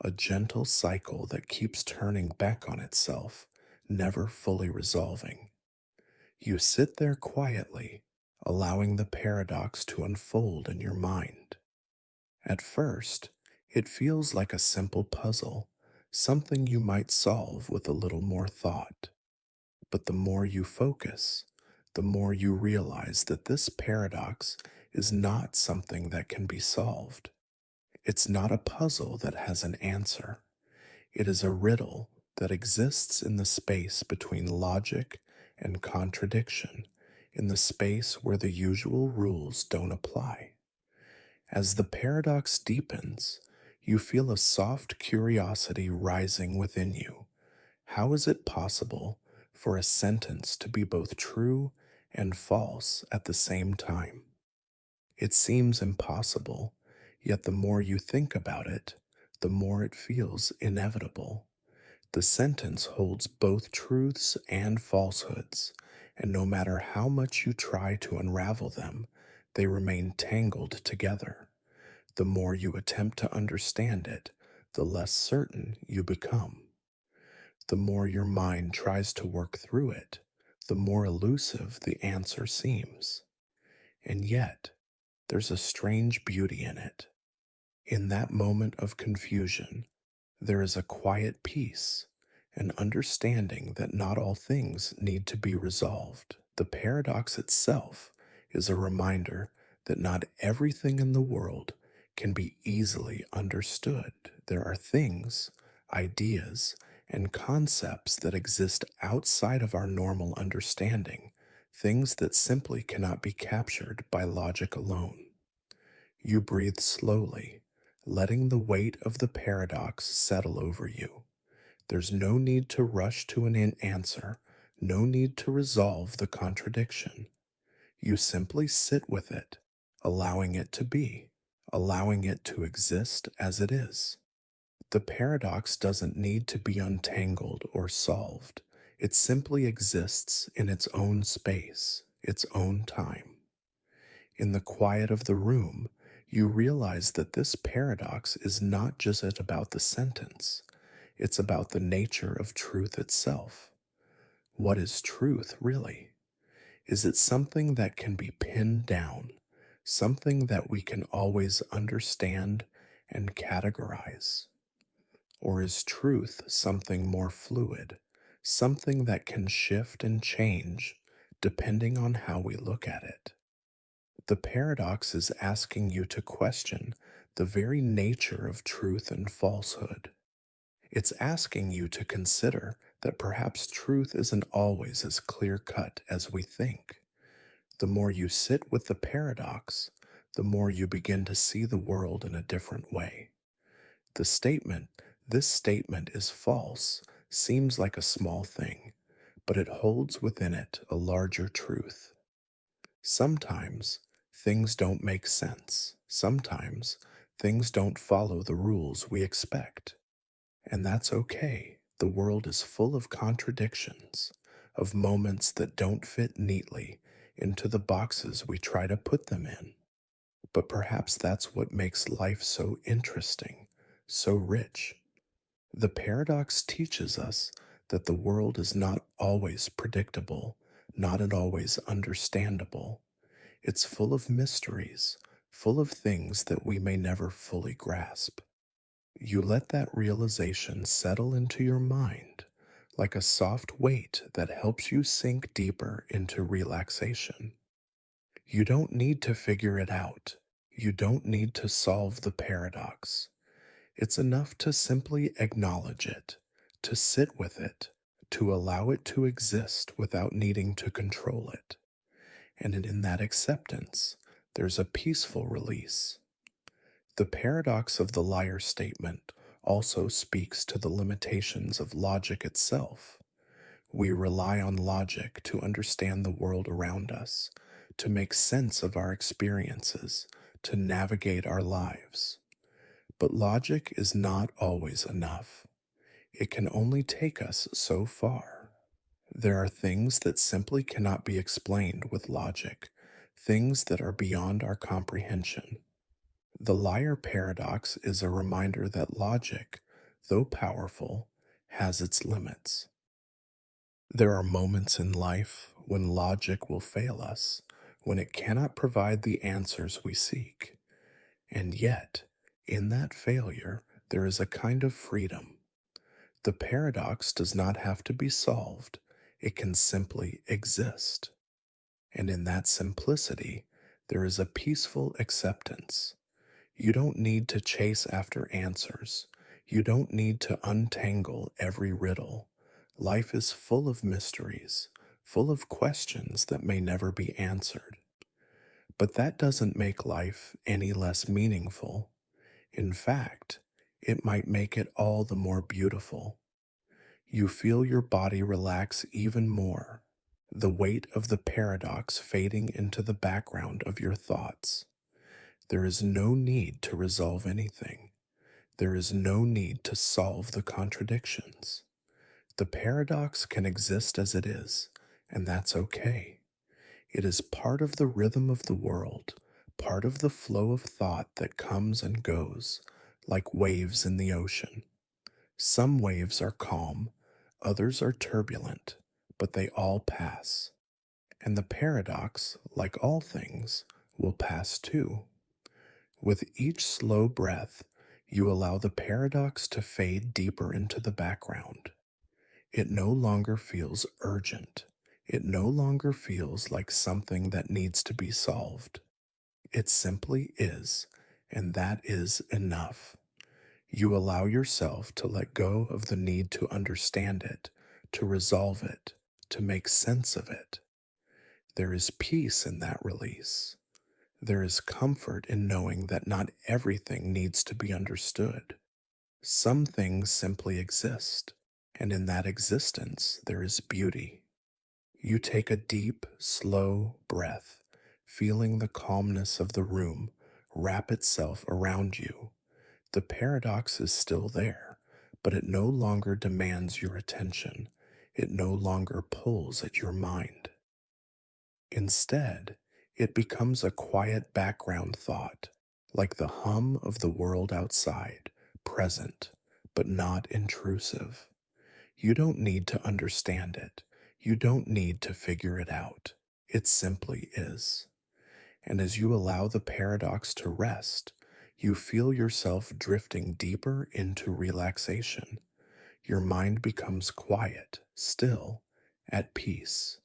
a gentle cycle that keeps turning back on itself, never fully resolving. You sit there quietly, allowing the paradox to unfold in your mind. At first, it feels like a simple puzzle, something you might solve with a little more thought. But the more you focus, the more you realize that this paradox is not something that can be solved. It's not a puzzle that has an answer. It is a riddle that exists in the space between logic and contradiction, in the space where the usual rules don't apply. As the paradox deepens, you feel a soft curiosity rising within you. How is it possible for a sentence to be both true and false at the same time? It seems impossible, yet the more you think about it, the more it feels inevitable. The sentence holds both truths and falsehoods, and no matter how much you try to unravel them, they remain tangled together. The more you attempt to understand it, the less certain you become. The more your mind tries to work through it, the more elusive the answer seems. And yet, there's a strange beauty in it. In that moment of confusion, there is a quiet peace, an understanding that not all things need to be resolved. The paradox itself is a reminder that not everything in the world can be easily understood. There are things, ideas, and concepts that exist outside of our normal understanding, things that simply cannot be captured by logic alone. You breathe slowly, letting the weight of the paradox settle over you. There's no need to rush to an answer, no need to resolve the contradiction. You simply sit with it, allowing it to be, allowing it to exist as it is. The paradox doesn't need to be untangled or solved. It simply exists in its own space, its own time. In the quiet of the room, you realize that this paradox is not just about the sentence, it's about the nature of truth itself. What is truth, really? Is it something that can be pinned down, something that we can always understand and categorize? Or is truth something more fluid, something that can shift and change depending on how we look at it? The paradox is asking you to question the very nature of truth and falsehood. It's asking you to consider that perhaps truth isn't always as clear cut as we think. The more you sit with the paradox, the more you begin to see the world in a different way. The statement, this statement is false, seems like a small thing, but it holds within it a larger truth. Sometimes things don't make sense. Sometimes things don't follow the rules we expect. And that's okay. The world is full of contradictions, of moments that don't fit neatly into the boxes we try to put them in. But perhaps that's what makes life so interesting, so rich. The paradox teaches us that the world is not always predictable, not at always understandable. It's full of mysteries, full of things that we may never fully grasp. You let that realization settle into your mind like a soft weight that helps you sink deeper into relaxation. You don't need to figure it out. You don't need to solve the paradox. It's enough to simply acknowledge it, to sit with it, to allow it to exist without needing to control it. And in that acceptance, there's a peaceful release. The paradox of the liar statement also speaks to the limitations of logic itself. We rely on logic to understand the world around us, to make sense of our experiences, to navigate our lives. But logic is not always enough. It can only take us so far. There are things that simply cannot be explained with logic, things that are beyond our comprehension. The liar paradox is a reminder that logic, though powerful, has its limits. There are moments in life when logic will fail us, when it cannot provide the answers we seek. And yet, in that failure, there is a kind of freedom. The paradox does not have to be solved, it can simply exist. And in that simplicity, there is a peaceful acceptance. You don't need to chase after answers. You don't need to untangle every riddle. Life is full of mysteries, full of questions that may never be answered. But that doesn't make life any less meaningful. In fact, it might make it all the more beautiful. You feel your body relax even more, the weight of the paradox fading into the background of your thoughts. There is no need to resolve anything. There is no need to solve the contradictions. The paradox can exist as it is, and that's okay. It is part of the rhythm of the world, part of the flow of thought that comes and goes, like waves in the ocean. Some waves are calm, others are turbulent, but they all pass. And the paradox, like all things, will pass too. With each slow breath, you allow the paradox to fade deeper into the background. It no longer feels urgent. It no longer feels like something that needs to be solved. It simply is, and that is enough. You allow yourself to let go of the need to understand it, to resolve it, to make sense of it. There is peace in that release. There is comfort in knowing that not everything needs to be understood. Some things simply exist, and in that existence there is beauty. You take a deep, slow breath, feeling the calmness of the room wrap itself around you. The paradox is still there, but it no longer demands your attention. It no longer pulls at your mind. Instead, it becomes a quiet background thought, like the hum of the world outside, present, but not intrusive. You don't need to understand it. You don't need to figure it out. It simply is. And as you allow the paradox to rest, you feel yourself drifting deeper into relaxation. Your mind becomes quiet, still, at peace.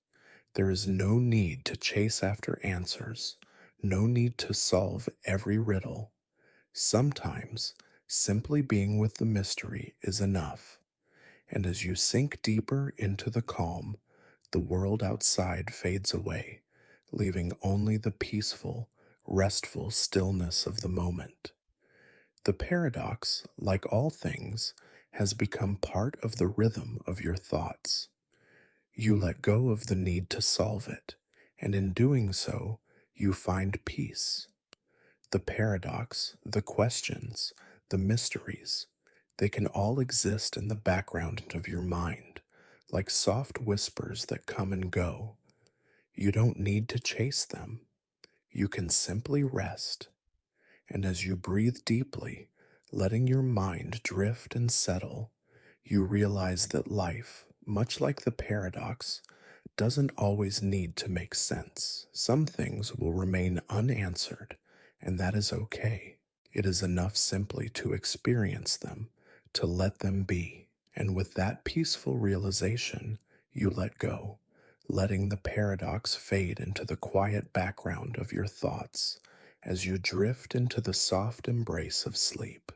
There is no need to chase after answers, no need to solve every riddle. Sometimes, simply being with the mystery is enough. And as you sink deeper into the calm, the world outside fades away, leaving only the peaceful, restful stillness of the moment. The paradox, like all things, has become part of the rhythm of your thoughts. You let go of the need to solve it, and in doing so, you find peace. The paradox, the questions, the mysteries, they can all exist in the background of your mind, like soft whispers that come and go. You don't need to chase them. You can simply rest. And as you breathe deeply, letting your mind drift and settle, you realize that life, much like the paradox, doesn't always need to make sense. Some things will remain unanswered, and that is okay. It is enough simply to experience them, to let them be. And with that peaceful realization, you let go, letting the paradox fade into the quiet background of your thoughts as you drift into the soft embrace of sleep.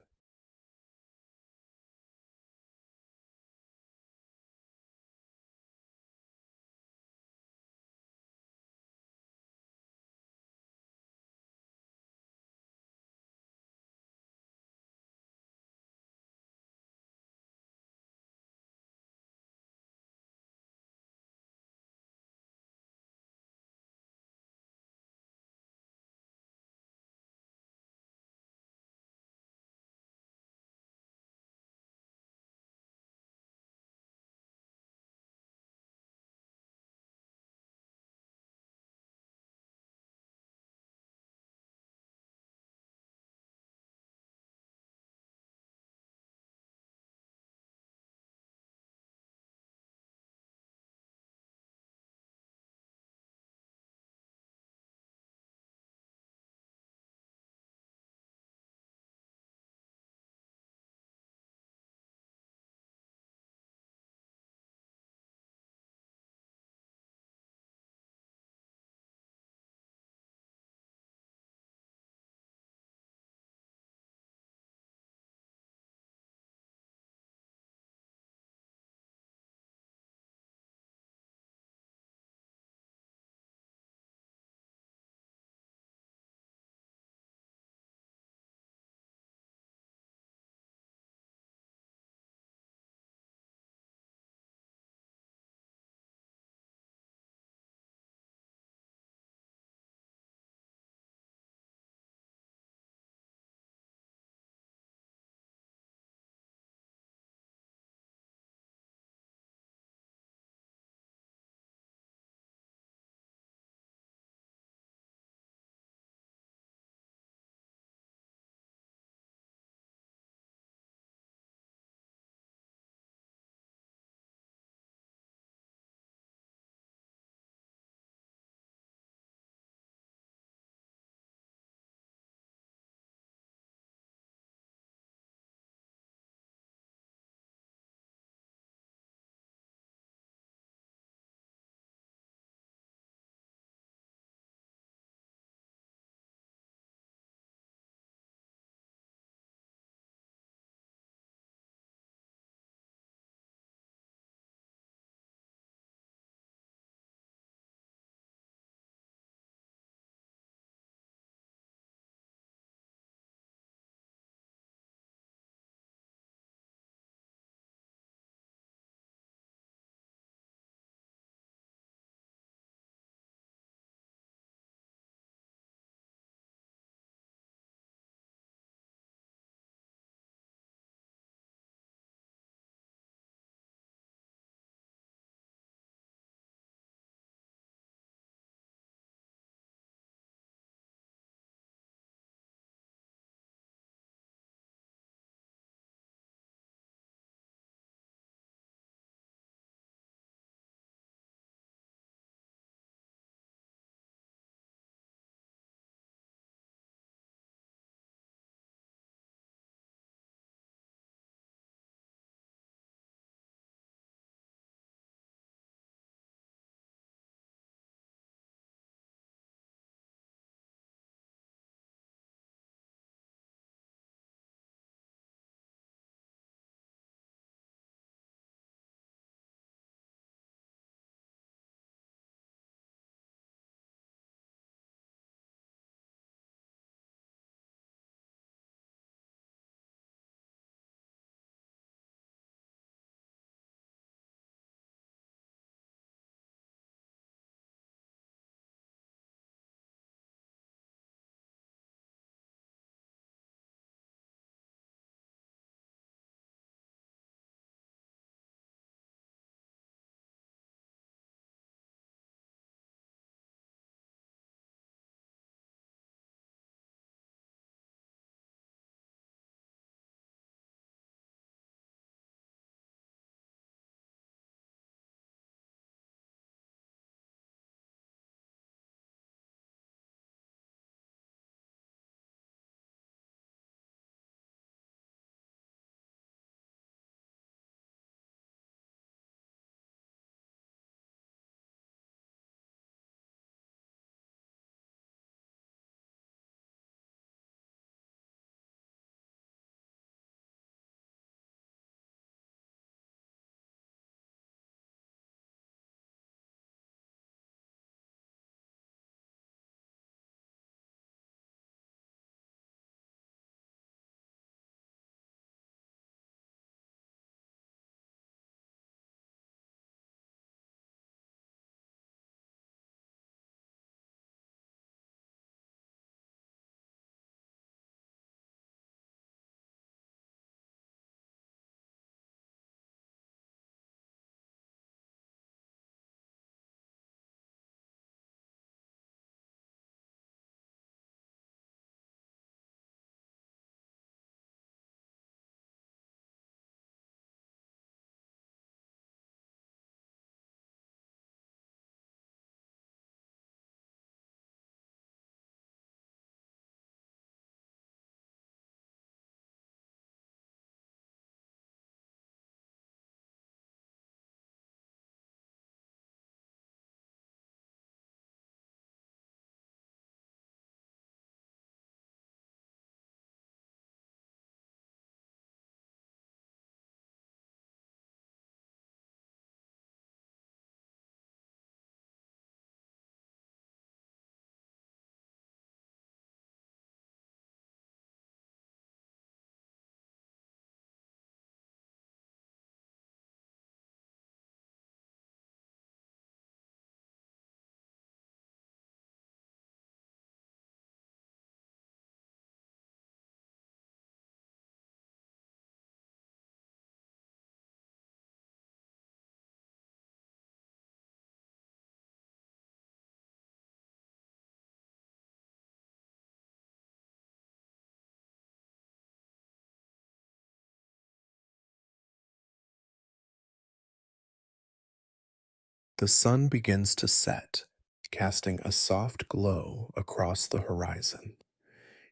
The sun begins to set, casting a soft glow across the horizon.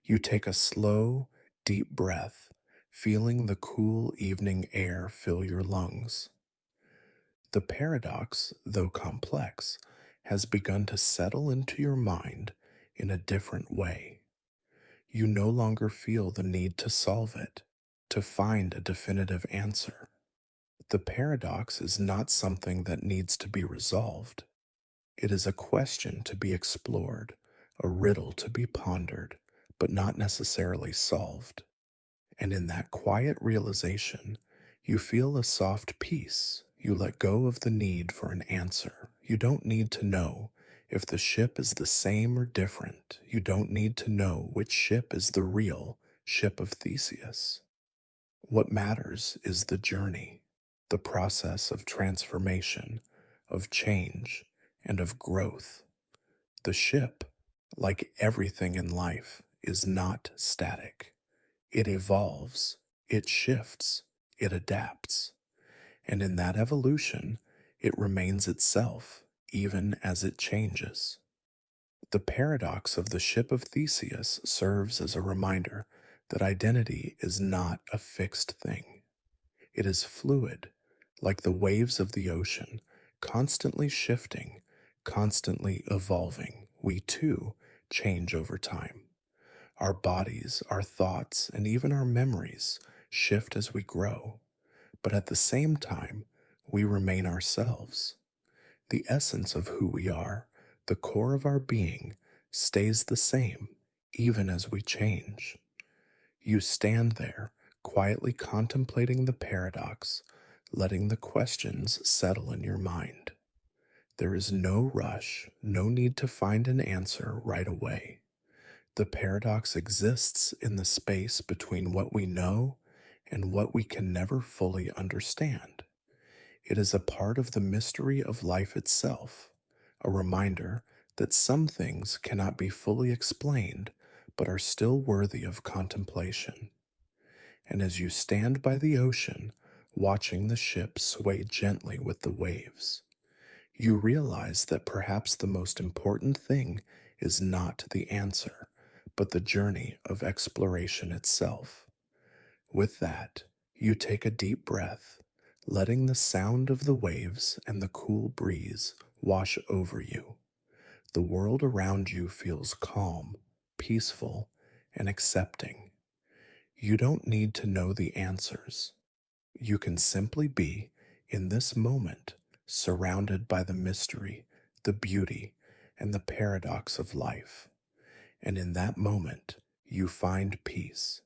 You take a slow, deep breath, feeling the cool evening air fill your lungs. The paradox, though complex, has begun to settle into your mind in a different way. You no longer feel the need to solve it, to find a definitive answer. The paradox is not something that needs to be resolved. It is a question to be explored, a riddle to be pondered, but not necessarily solved. And in that quiet realization, you feel a soft peace. You let go of the need for an answer. You don't need to know if the ship is the same or different. You don't need to know which ship is the real ship of Theseus. What matters is the journey, the process of transformation, of change, and of growth. The ship, like everything in life, is not static. It evolves, it shifts, it adapts. And in that evolution, it remains itself, even as it changes. The paradox of the ship of Theseus serves as a reminder that identity is not a fixed thing. It is fluid, like the waves of the ocean, constantly shifting, constantly evolving. We too change over time. Our bodies, our thoughts, and even our memories shift as we grow. But at the same time, we remain ourselves. The essence of who we are, the core of our being, stays the same, even as we change. You stand there, quietly contemplating the paradox, letting the questions settle in your mind. There is no rush, no need to find an answer right away. The paradox exists in the space between what we know and what we can never fully understand. It is a part of the mystery of life itself, a reminder that some things cannot be fully explained but are still worthy of contemplation. And as you stand by the ocean, watching the ship sway gently with the waves, you realize that perhaps the most important thing is not the answer, but the journey of exploration itself. With that, you take a deep breath, letting the sound of the waves and the cool breeze wash over you. The world around you feels calm, peaceful, and accepting. You don't need to know the answers. You can simply be, in this moment, surrounded by the mystery, the beauty, and the paradox of life. And in that moment, you find peace.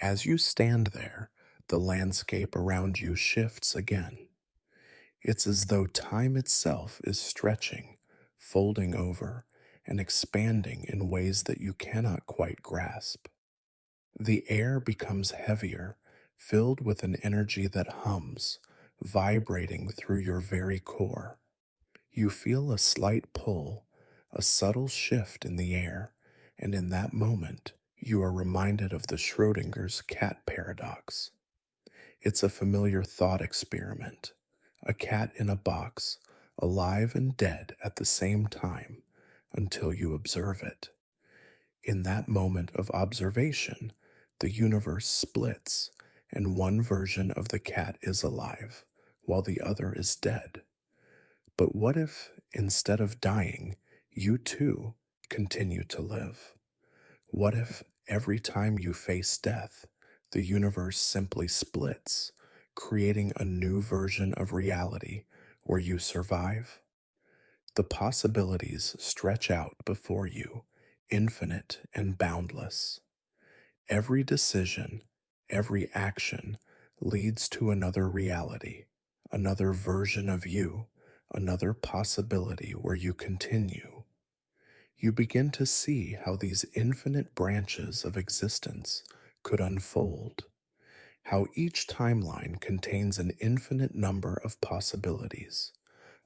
As you stand there, the landscape around you shifts again. It's as though time itself is stretching, folding over, and expanding in ways that you cannot quite grasp. The air becomes heavier, filled with an energy that hums, vibrating through your very core. You feel a slight pull, a subtle shift in the air, and in that moment, you are reminded of the Schrodinger's cat paradox. It's a familiar thought experiment. A cat in a box, alive and dead at the same time, until you observe it. In that moment of observation, the universe splits, and one version of the cat is alive, while the other is dead. But what if, instead of dying, you too continue to live? What if every time you face death, the universe simply splits, creating a new version of reality where you survive? The possibilities stretch out before you, infinite and boundless. Every decision, every action leads to another reality, another version of you, another possibility where you continue. You begin to see how these infinite branches of existence could unfold, how each timeline contains an infinite number of possibilities,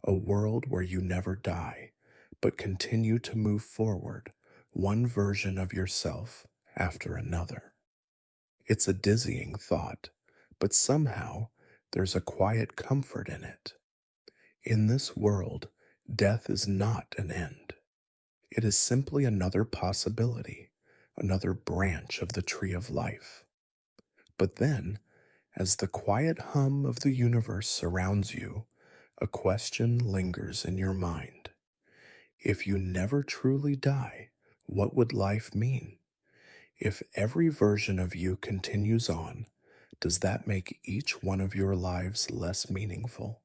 a world where you never die, but continue to move forward, one version of yourself after another. It's a dizzying thought, but somehow there's a quiet comfort in it. In this world, death is not an end. It is simply another possibility, another branch of the tree of life. But then, as the quiet hum of the universe surrounds you, a question lingers in your mind. If you never truly die, what would life mean? If every version of you continues on, does that make each one of your lives less meaningful?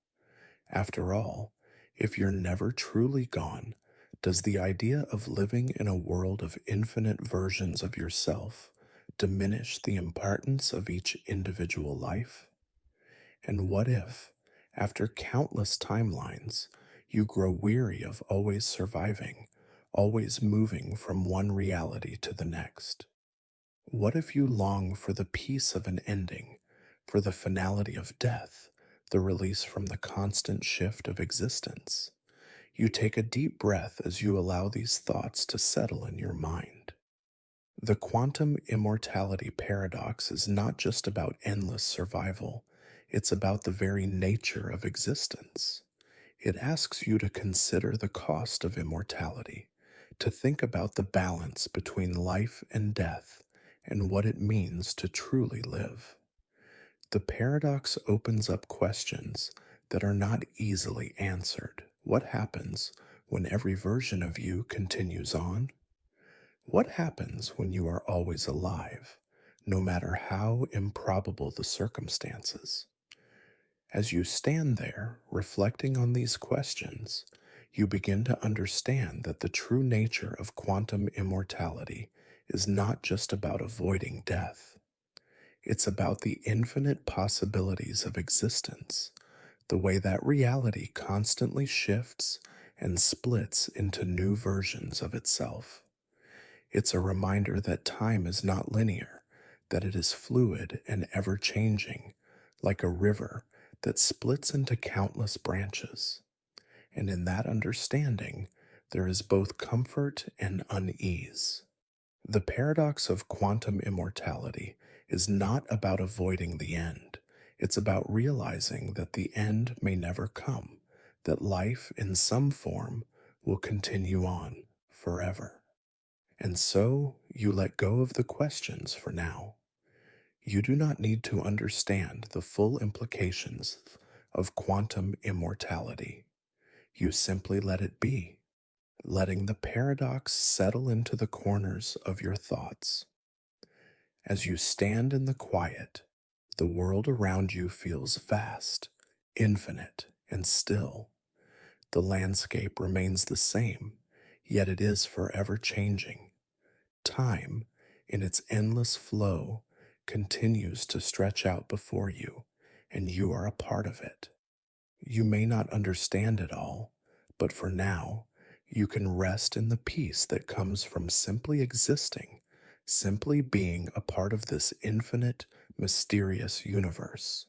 After all, if you're never truly gone, does the idea of living in a world of infinite versions of yourself diminish the importance of each individual life? And what if, after countless timelines, you grow weary of always surviving, always moving from one reality to the next? What if you long for the peace of an ending, for the finality of death, the release from the constant shift of existence? You take a deep breath as you allow these thoughts to settle in your mind. The quantum immortality paradox is not just about endless survival, it's about the very nature of existence. It asks you to consider the cost of immortality, to think about the balance between life and death, and what it means to truly live. The paradox opens up questions that are not easily answered. What happens when every version of you continues on? What happens when you are always alive, no matter how improbable the circumstances? As you stand there reflecting on these questions, you begin to understand that the true nature of quantum immortality is not just about avoiding death. It's about the infinite possibilities of existence, the way that reality constantly shifts and splits into new versions of itself. It's a reminder that time is not linear, that it is fluid and ever changing, like a river that splits into countless branches. And in that understanding, there is both comfort and unease. The paradox of quantum immortality is not about avoiding the end. It's about realizing that the end may never come, that life in some form will continue on forever. And so you let go of the questions for now. You do not need to understand the full implications of quantum immortality. You simply let it be, letting the paradox settle into the corners of your thoughts. As you stand in the quiet, the world around you feels vast, infinite, and still. The landscape remains the same, yet it is forever changing. Time, in its endless flow, continues to stretch out before you, and you are a part of it. You may not understand it all, but for now, you can rest in the peace that comes from simply existing, simply being a part of this infinite, mysterious universe.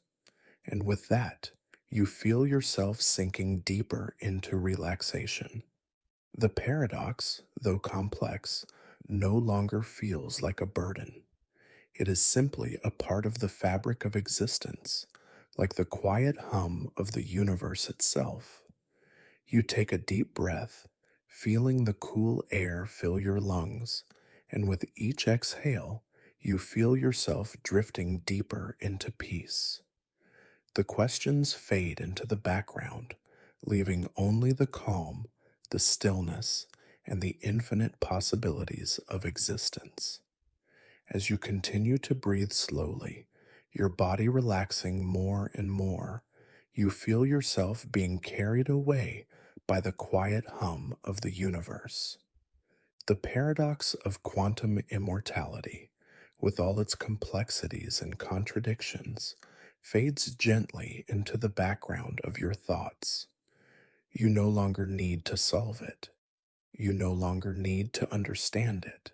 And with that, you feel yourself sinking deeper into relaxation. The paradox, though complex, no longer feels like a burden. It is simply a part of the fabric of existence, like the quiet hum of the universe itself. You take a deep breath, feeling the cool air fill your lungs, and with each exhale, you feel yourself drifting deeper into peace. The questions fade into the background, leaving only the calm, the stillness, and the infinite possibilities of existence. As you continue to breathe slowly, your body relaxing more and more, you feel yourself being carried away by the quiet hum of the universe. The paradox of quantum immortality, with all its complexities and contradictions, fades gently into the background of your thoughts. You no longer need to solve it. You no longer need to understand it.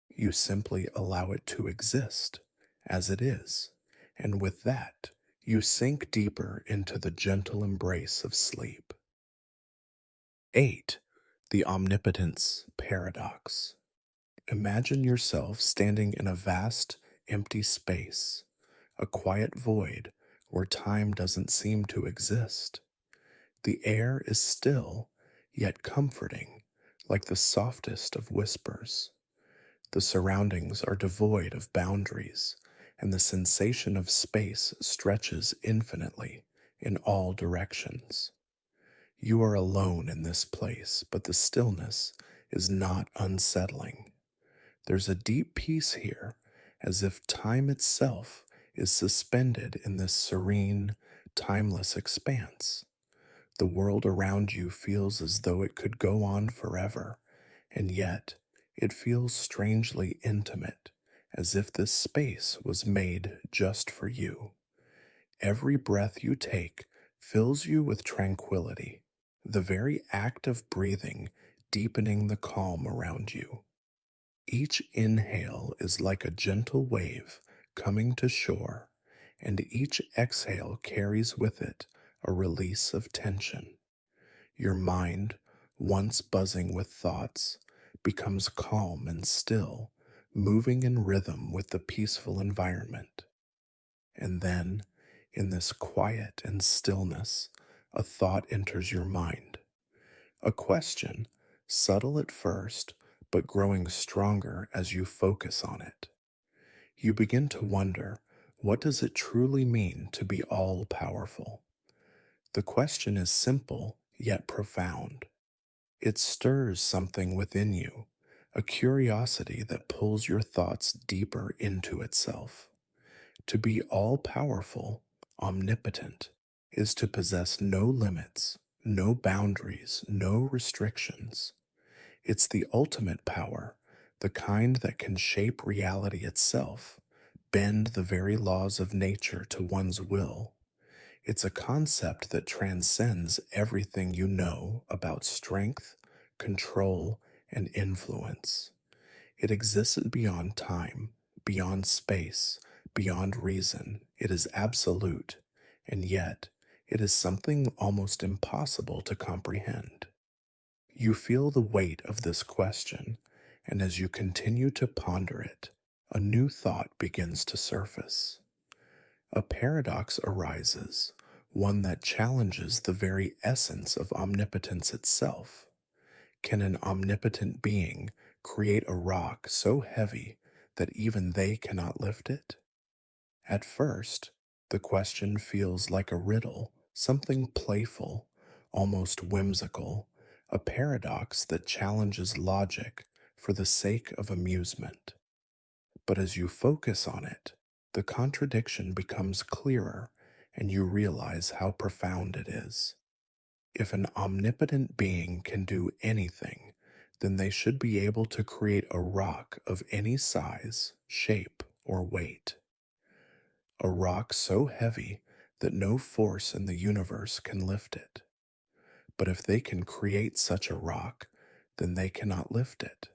You simply allow it to exist as it is, and with that, you sink deeper into the gentle embrace of sleep. 8. The Omnipotence Paradox. Imagine yourself standing in a vast, empty space, a quiet void where time doesn't seem to exist. The air is still, yet comforting, like the softest of whispers. The surroundings are devoid of boundaries, and the sensation of space stretches infinitely in all directions. You are alone in this place, but the stillness is not unsettling. There's a deep peace here, as if time itself is suspended in this serene, timeless expanse. The world around you feels as though it could go on forever, and yet it feels strangely intimate, as if this space was made just for you. Every breath you take fills you with tranquility, the very act of breathing deepening the calm around you. Each inhale is like a gentle wave coming to shore, and each exhale carries with it a release of tension. Your mind, once buzzing with thoughts, becomes calm and still, moving in rhythm with the peaceful environment. And then, in this quiet and stillness, a thought enters your mind. A question, subtle at first, but growing stronger as you focus on it. You begin to wonder, what does it truly mean to be all powerful? The question is simple, yet profound. It stirs something within you, a curiosity that pulls your thoughts deeper into itself. To be all powerful, omnipotent, is to possess no limits, no boundaries, no restrictions. It's the ultimate power, the kind that can shape reality itself, bend the very laws of nature to one's will. It's a concept that transcends everything you know about strength, control, and influence. It exists beyond time, beyond space, beyond reason. It is absolute, and yet it is something almost impossible to comprehend. You feel the weight of this question, and as you continue to ponder it, a new thought begins to surface. A paradox arises, one that challenges the very essence of omnipotence itself. Can an omnipotent being create a rock so heavy that even they cannot lift it? At first, the question feels like a riddle, something playful, almost whimsical, a paradox that challenges logic for the sake of amusement. But as you focus on it, the contradiction becomes clearer and you realize how profound it is. If an omnipotent being can do anything, then they should be able to create a rock of any size, shape, or weight. a rock so heavy that no force in the universe can lift it. But if they can create such a rock, then they cannot lift it.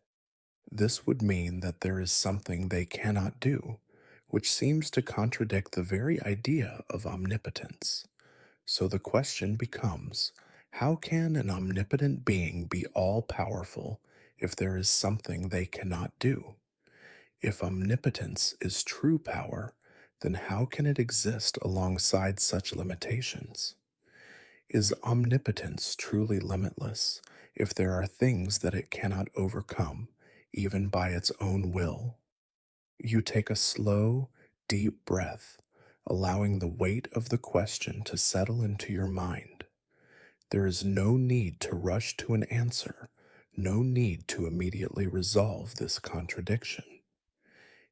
This would mean that there is something they cannot do, which seems to contradict the very idea of omnipotence. So the question becomes, how can an omnipotent being be all powerful if there is something they cannot do? If omnipotence is true power, then how can it exist alongside such limitations? Is omnipotence truly limitless if there are things that it cannot overcome, even by its own will? You take a slow, deep breath, allowing the weight of the question to settle into your mind. There is no need to rush to an answer, no need to immediately resolve this contradiction.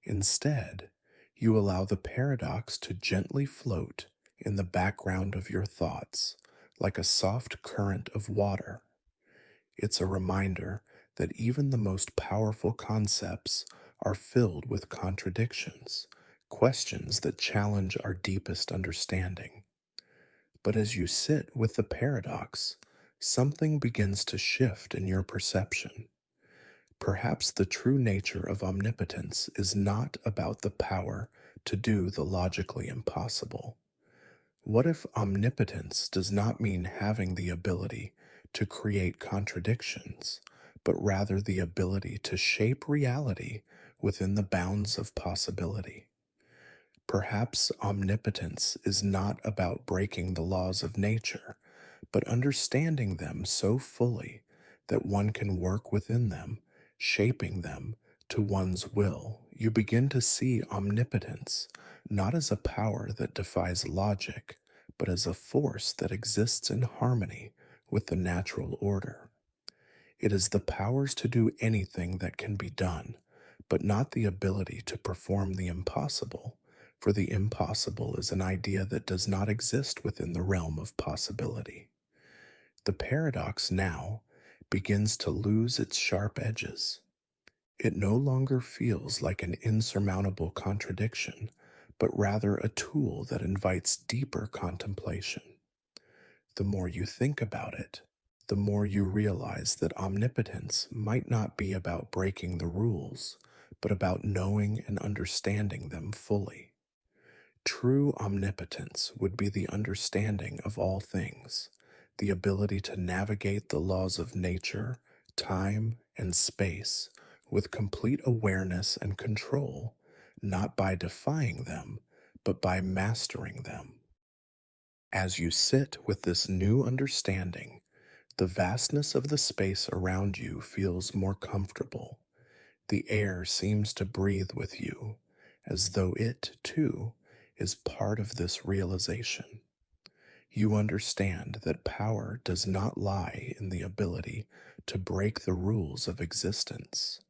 Instead, you allow the paradox to gently float in the background of your thoughts, like a soft current of water. It's a reminder that even the most powerful concepts are filled with contradictions, questions that challenge our deepest understanding. But as you sit with the paradox, something begins to shift in your perception. Perhaps the true nature of omnipotence is not about the power to do the logically impossible. What if omnipotence does not mean having the ability to create contradictions, but rather the ability to shape reality within the bounds of possibility? Perhaps omnipotence is not about breaking the laws of nature, but understanding them so fully that one can work within them, shaping them to one's will. You begin to see omnipotence not as a power that defies logic, but as a force that exists in harmony with the natural order. It is the powers to do anything that can be done, but not the ability to perform the impossible, for the impossible is an idea that does not exist within the realm of possibility. The paradox now begins to lose its sharp edges. It no longer feels like an insurmountable contradiction, but rather a tool that invites deeper contemplation. The more you think about it, the more you realize that omnipotence might not be about breaking the rules, but about knowing and understanding them fully. True omnipotence would be the understanding of all things, the ability to navigate the laws of nature, time, and space with complete awareness and control, not by defying them, but by mastering them. As you sit with this new understanding, the vastness of the space around you feels more comfortable. The air seems to breathe with you, as though it, too, is part of this realization. You understand that power does not lie in the ability to break the rules of existence.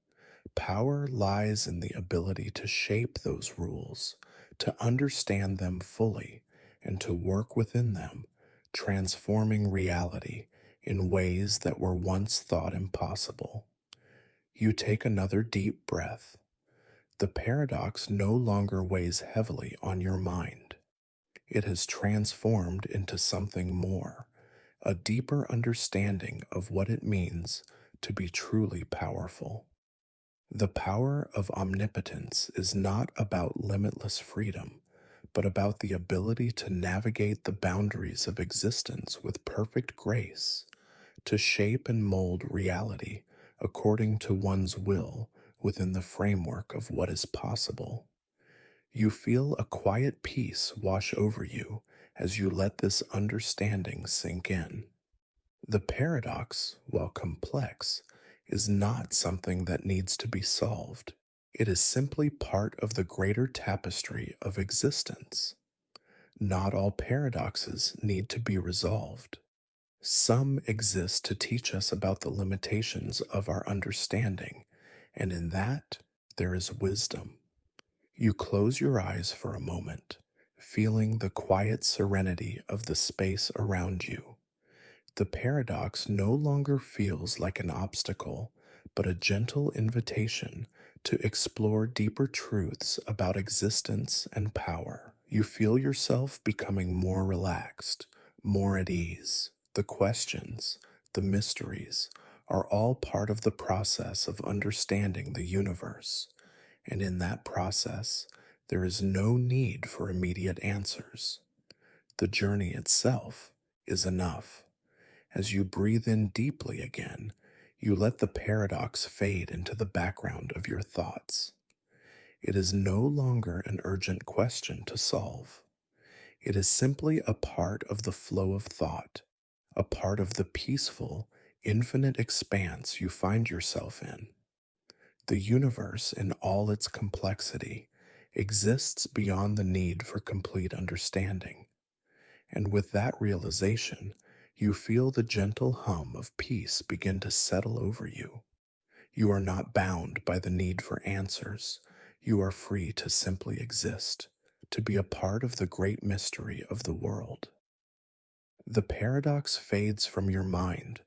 Power lies in the ability to shape those rules, to understand them fully, and to work within them, transforming reality in ways that were once thought impossible. You take another deep breath. The paradox no longer weighs heavily on your mind. It has transformed into something more, a deeper understanding of what it means to be truly powerful. The power of omnipotence is not about limitless freedom, but about the ability to navigate the boundaries of existence with perfect grace, to shape and mold reality according to one's will within the framework of what is possible. You feel a quiet peace wash over you as you let this understanding sink in. The paradox, while complex, is not something that needs to be solved. It is simply part of the greater tapestry of existence. Not all paradoxes need to be resolved. Some exist to teach us about the limitations of our understanding, and in that there is wisdom. You close your eyes for a moment, feeling the quiet serenity of the space around you. The paradox no longer feels like an obstacle, but a gentle invitation to explore deeper truths about existence and power. You feel yourself becoming more relaxed, more at ease. The questions, the mysteries, are all part of the process of understanding the universe, and in that process, there is no need for immediate answers. The journey itself is enough. As you breathe in deeply again, you let the paradox fade into the background of your thoughts. It is no longer an urgent question to solve. It is simply a part of the flow of thought, a part of the peaceful, infinite expanse you find yourself in. The universe, in all its complexity, exists beyond the need for complete understanding. And with that realization, you feel the gentle hum of peace begin to settle over you. You are not bound by the need for answers. You are free to simply exist, to be a part of the great mystery of the world. The paradox fades from your mind,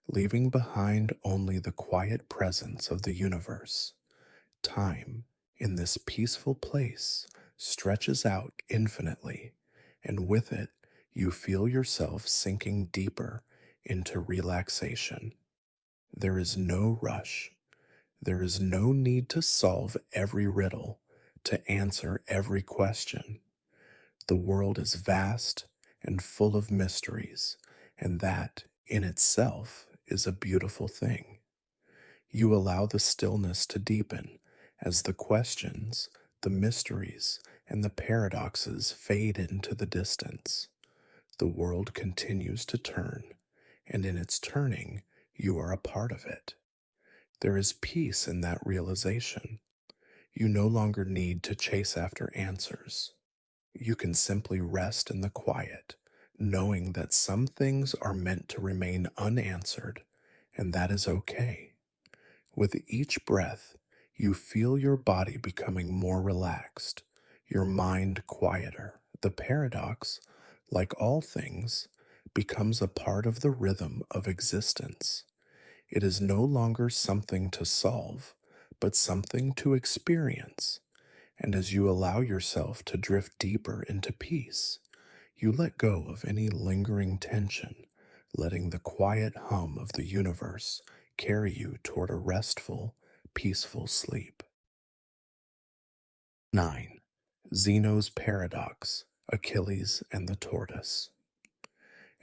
leaving behind only the quiet presence of the universe. Time, in this peaceful place, stretches out infinitely, and with it, you feel yourself sinking deeper into relaxation. There is no rush. There is no need to solve every riddle, to answer every question. The world is vast and full of mysteries, and that, in itself, is a beautiful thing. You allow the stillness to deepen as the questions, the mysteries, and the paradoxes fade into the distance. The world continues to turn, and in its turning, you are a part of it. There is peace in that realization. You no longer need to chase after answers. You can simply rest in the quiet, knowing that some things are meant to remain unanswered, and that is okay. With each breath, you feel your body becoming more relaxed, your mind quieter. The paradox, like all things, becomes a part of the rhythm of existence. It is no longer something to solve, but something to experience. And as you allow yourself to drift deeper into peace, you let go of any lingering tension, letting the quiet hum of the universe carry you toward a restful, peaceful sleep. 9. Zeno's Paradox, Achilles and the Tortoise.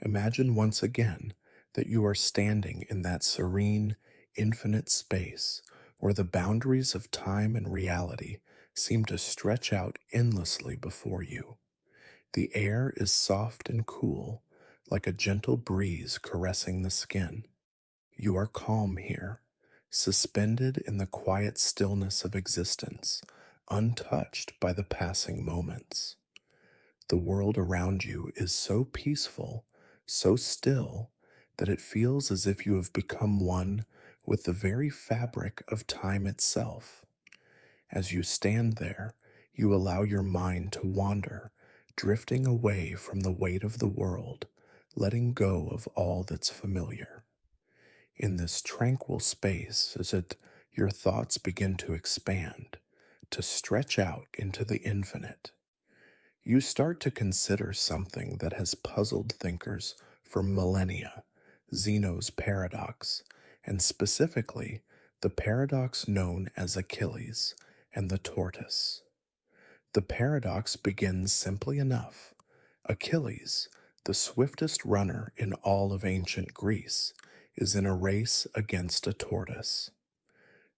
Imagine once again that you are standing in that serene, infinite space where the boundaries of time and reality seem to stretch out endlessly before you. The air is soft and cool, like a gentle breeze caressing the skin. You are calm here, suspended in the quiet stillness of existence, untouched by the passing moments. The world around you is so peaceful, so still, that it feels as if you have become one with the very fabric of time itself. As you stand there, you allow your mind to wander, drifting away from the weight of the world, letting go of all that's familiar. In this tranquil space is it your thoughts begin to expand, to stretch out into the infinite. You start to consider something that has puzzled thinkers for millennia, Zeno's paradox, and specifically the paradox known as Achilles and the tortoise. The paradox begins simply enough. Achilles, the swiftest runner in all of ancient Greece, is in a race against a tortoise.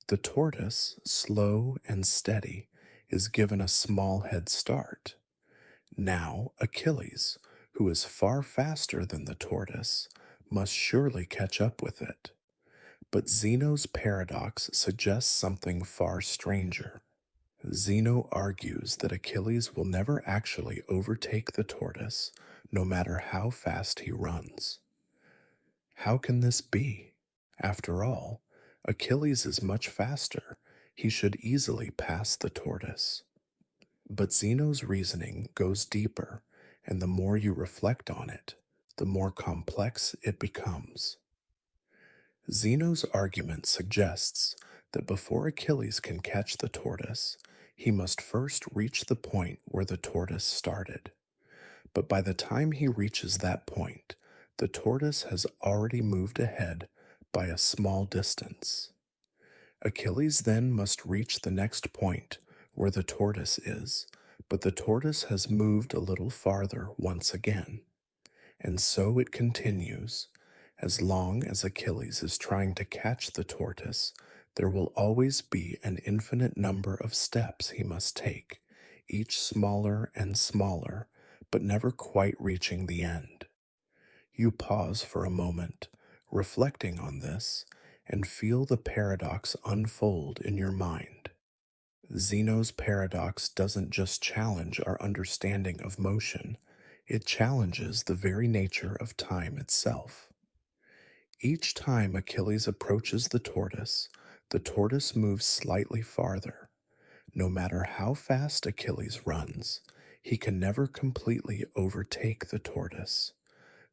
The tortoise, slow and steady, is given a small head start. Now Achilles, who is far faster than the tortoise, must surely catch up with it. But Zeno's paradox suggests something far stranger. Zeno argues that Achilles will never actually overtake the tortoise, no matter how fast he runs. How can this be? After all, Achilles is much faster. He should easily pass the tortoise. But Zeno's reasoning goes deeper, and the more you reflect on it, the more complex it becomes. Zeno's argument suggests that before Achilles can catch the tortoise, He must first reach the point where the tortoise started. But by the time he reaches that point, the tortoise has already moved ahead by a small distance. Achilles then must reach the next point where the tortoise is, but the tortoise has moved a little farther once again. And so it continues. As long as Achilles is trying to catch the tortoise, there will always be an infinite number of steps he must take, each smaller and smaller, but never quite reaching the end. You pause for a moment, reflecting on this, and feel the paradox unfold in your mind. Zeno's paradox doesn't just challenge our understanding of motion, it challenges the very nature of time itself. Each time Achilles approaches the tortoise moves slightly farther. No matter how fast Achilles runs, he can never completely overtake the tortoise.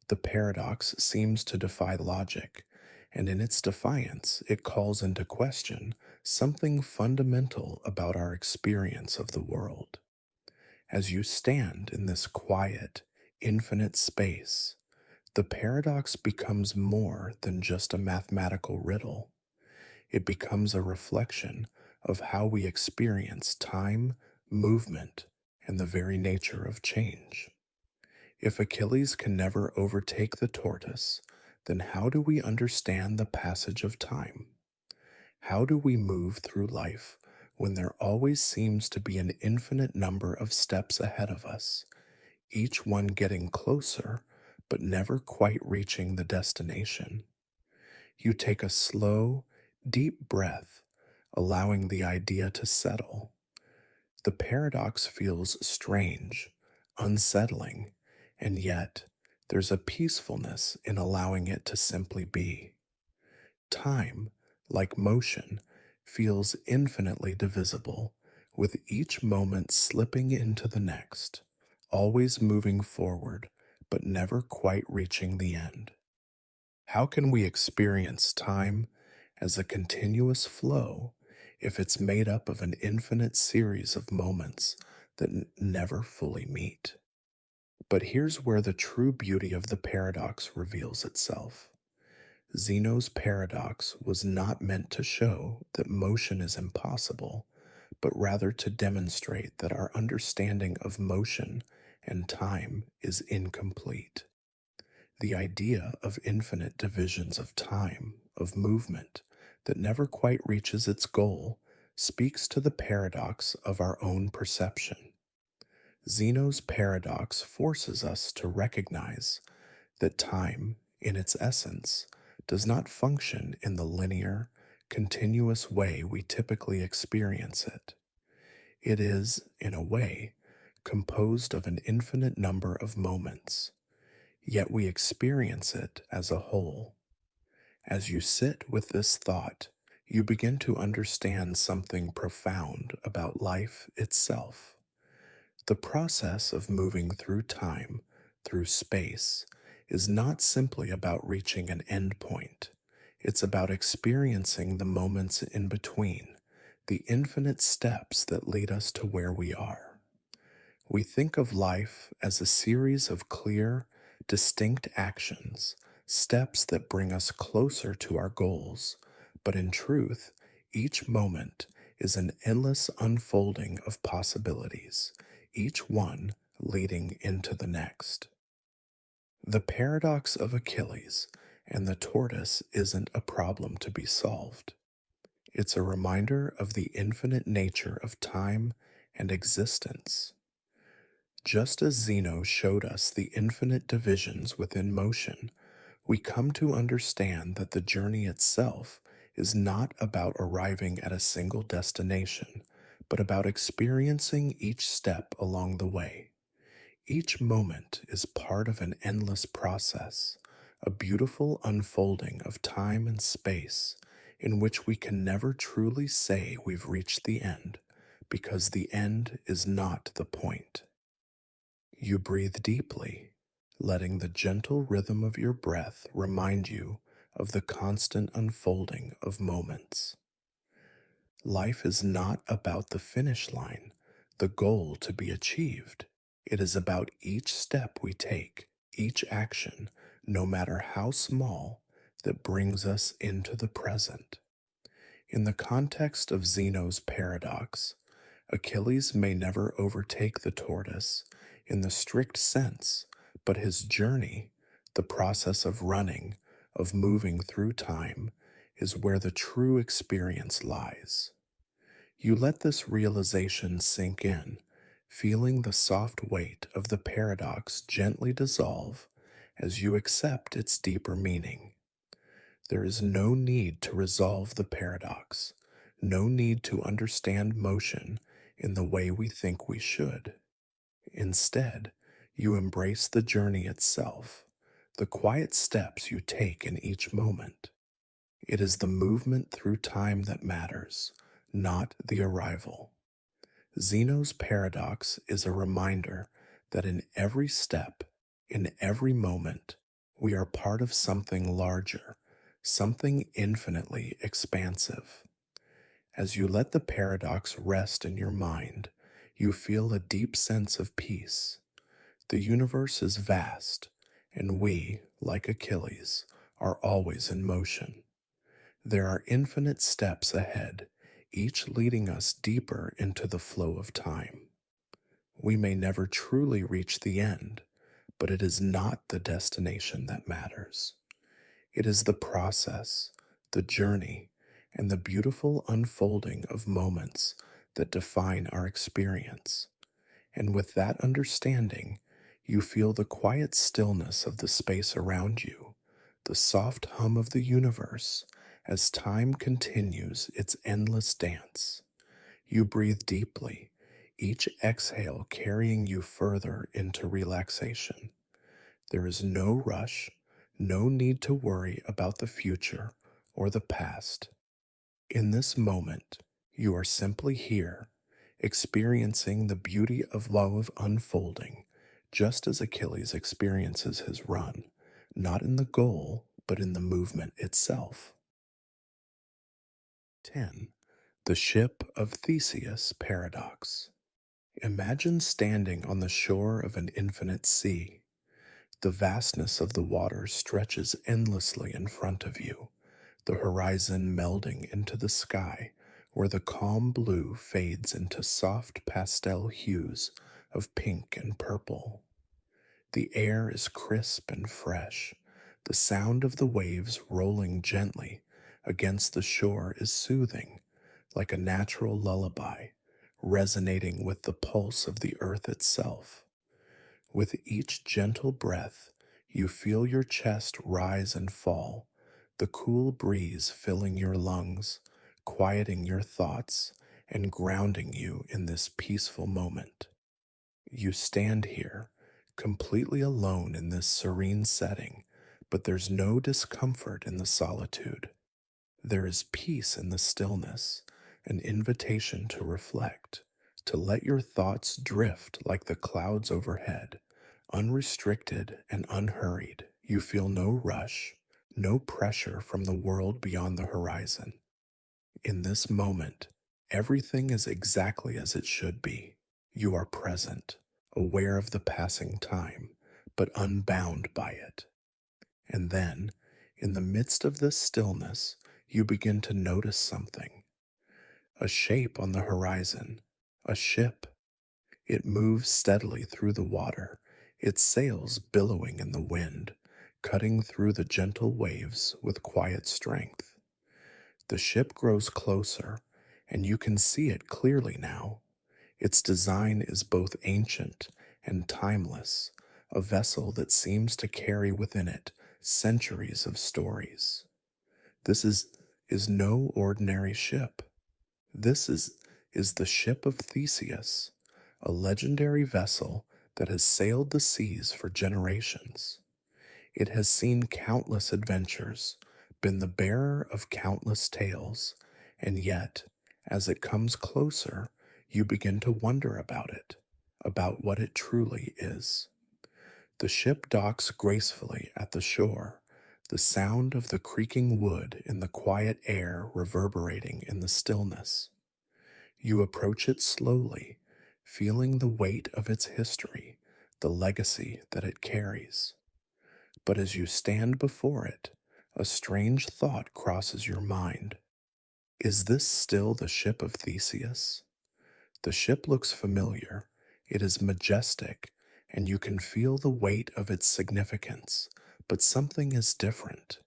The paradox seems to defy logic, and in its defiance, it calls into question something fundamental about our experience of the world. As you stand in this quiet, infinite space, the paradox becomes more than just a mathematical riddle. It becomes a reflection of how we experience time, movement, and the very nature of change. If Achilles can never overtake the tortoise, then how do we understand the passage of time? How do we move through life when there always seems to be an infinite number of steps ahead of us, each one getting closer, but never quite reaching the destination? You take a slow, deep breath, allowing the idea to settle. The paradox feels strange, unsettling, and yet there's a peacefulness in allowing it to simply be. Time, like motion, feels infinitely divisible, with each moment slipping into the next, always moving forward, but never quite reaching the end. How can we experience time as a continuous flow if it's made up of an infinite series of moments that never fully meet? But here's where the true beauty of the paradox reveals itself. Zeno's paradox was not meant to show that motion is impossible, but rather to demonstrate that our understanding of motion and time is incomplete. The idea of infinite divisions of time, of movement, that never quite reaches its goal, speaks to the paradox of our own perception. Zeno's paradox forces us to recognize that time, in its essence, does not function in the linear, continuous way we typically experience it. It is, in a way, composed of an infinite number of moments, yet we experience it as a whole. As you sit with this thought, you begin to understand something profound about life itself. The process of moving through time, through space, is not simply about reaching an endpoint. It's about experiencing the moments in between, the infinite steps that lead us to where we are. We think of life as a series of clear, distinct actions, steps that bring us closer to our goals, but in truth, each moment is an endless unfolding of possibilities, each one leading into the next. The paradox of Achilles and the tortoise isn't a problem to be solved. It's a reminder of the infinite nature of time and existence. Just as Zeno showed us the infinite divisions within motion, we come to understand that the journey itself is not about arriving at a single destination, but about experiencing each step along the way. Each moment is part of an endless process, a beautiful unfolding of time and space, in which we can never truly say we've reached the end, because the end is not the point. You breathe deeply, letting the gentle rhythm of your breath remind you of the constant unfolding of moments. Life is not about the finish line, the goal to be achieved. It is about each step we take, each action, no matter how small, that brings us into the present. In the context of Zeno's paradox, Achilles may never overtake the tortoise in the strict sense, but his journey, the process of running, of moving through time, is where the true experience lies. You let this realization sink in, feeling the soft weight of the paradox gently dissolve as you accept its deeper meaning. There is no need to resolve the paradox, no need to understand motion in the way we think we should. Instead, you embrace the journey itself, the quiet steps you take in each moment. It is the movement through time that matters, not the arrival. Zeno's paradox is a reminder that in every step, in every moment, we are part of something larger, something infinitely expansive. As you let the paradox rest in your mind, you feel a deep sense of peace. The universe is vast, and we, like Achilles, are always in motion. There are infinite steps ahead, each leading us deeper into the flow of time. We may never truly reach the end, but it is not the destination that matters. It is the process, the journey, and the beautiful unfolding of moments that define our experience. And with that understanding, you feel the quiet stillness of the space around you, the soft hum of the universe as time continues its endless dance. You breathe deeply, each exhale carrying you further into relaxation. There is no rush, no need to worry about the future or the past. In this moment, you are simply here, experiencing the beauty of love unfolding, just as Achilles experiences his run, not in the goal, but in the movement itself. 10. The Ship of Theseus Paradox. Imagine standing on the shore of an infinite sea. The vastness of the water stretches endlessly in front of you, the horizon melding into the sky, where the calm blue fades into soft pastel hues of pink and purple. The air is crisp and fresh. The sound of the waves rolling gently against the shore is soothing, like a natural lullaby, resonating with the pulse of the earth itself. With each gentle breath, you feel your chest rise and fall, the cool breeze filling your lungs, quieting your thoughts, and grounding you in this peaceful moment. You stand here, completely alone in this serene setting, but there's no discomfort in the solitude. There is peace in the stillness, an invitation to reflect, to let your thoughts drift like the clouds overhead, unrestricted and unhurried. You feel no rush, no pressure from the world beyond the horizon. In this moment, everything is exactly as it should be. You are present, aware of the passing time, but unbound by it. And then, in the midst of this stillness, you begin to notice something. A shape on the horizon, a ship. It moves steadily through the water, its sails billowing in the wind, cutting through the gentle waves with quiet strength. The ship grows closer, and you can see it clearly now. Its design is both ancient and timeless, a vessel that seems to carry within it centuries of stories. This is no ordinary ship. This is the ship of Theseus, a legendary vessel that has sailed the seas for generations. It has seen countless adventures, been the bearer of countless tales, and yet, as it comes closer, you begin to wonder about it, about what it truly is. The ship docks gracefully at the shore, the sound of the creaking wood in the quiet air reverberating in the stillness. You approach it slowly, feeling the weight of its history, the legacy that it carries. But as you stand before it, a strange thought crosses your mind. Is this still the ship of Theseus? The ship looks familiar. It is majestic, and you can feel the weight of its significance, but something is different.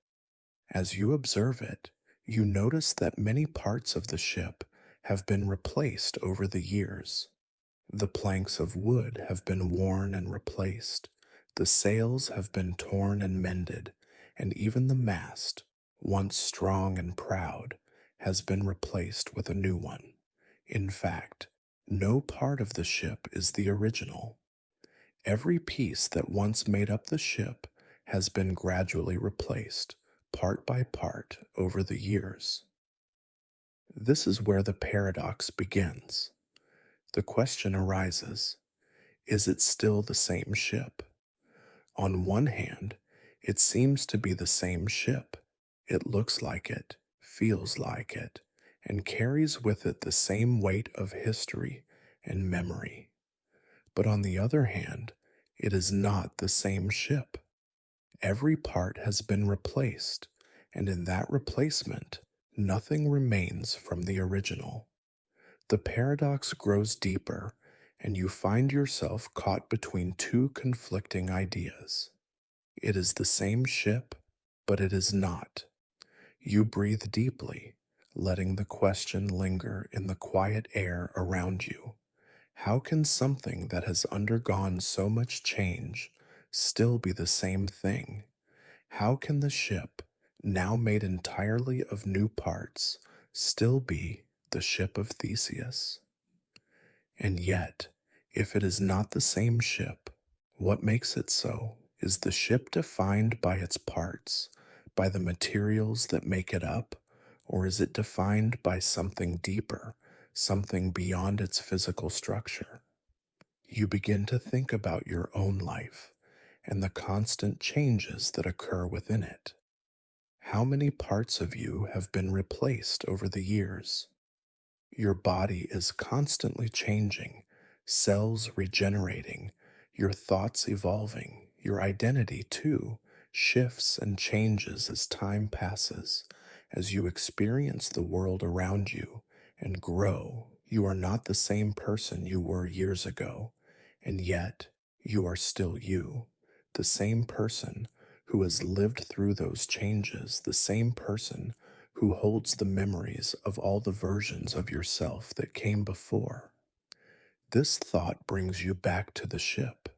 As you observe it, you notice that many parts of the ship have been replaced over the years. The planks of wood have been worn and replaced, the sails have been torn and mended, and even the mast, once strong and proud, has been replaced with a new one. In fact, no part of the ship is the original. Every piece that once made up the ship has been gradually replaced, part by part, over the years. This is where the paradox begins. The question arises, is it still the same ship? On one hand, it seems to be the same ship. It looks like it, feels like it, and carries with it the same weight of history and memory. But on the other hand, it is not the same ship. Every part has been replaced, and in that replacement, nothing remains from the original. The paradox grows deeper, and you find yourself caught between two conflicting ideas. It is the same ship, but it is not. You breathe deeply, letting the question linger in the quiet air around you. How can something that has undergone so much change still be the same thing? How can the ship, now made entirely of new parts, still be the ship of Theseus? And yet, if it is not the same ship, what makes it so? Is the ship defined by its parts, by the materials that make it up, or is it defined by something deeper, something beyond its physical structure? You begin to think about your own life and the constant changes that occur within it. How many parts of you have been replaced over the years? Your body is constantly changing, cells regenerating, your thoughts evolving, your identity too shifts and changes as time passes. As you experience the world around you and grow, you are not the same person you were years ago, and yet you are still you, the same person who has lived through those changes, the same person who holds the memories of all the versions of yourself that came before. This thought brings you back to the ship.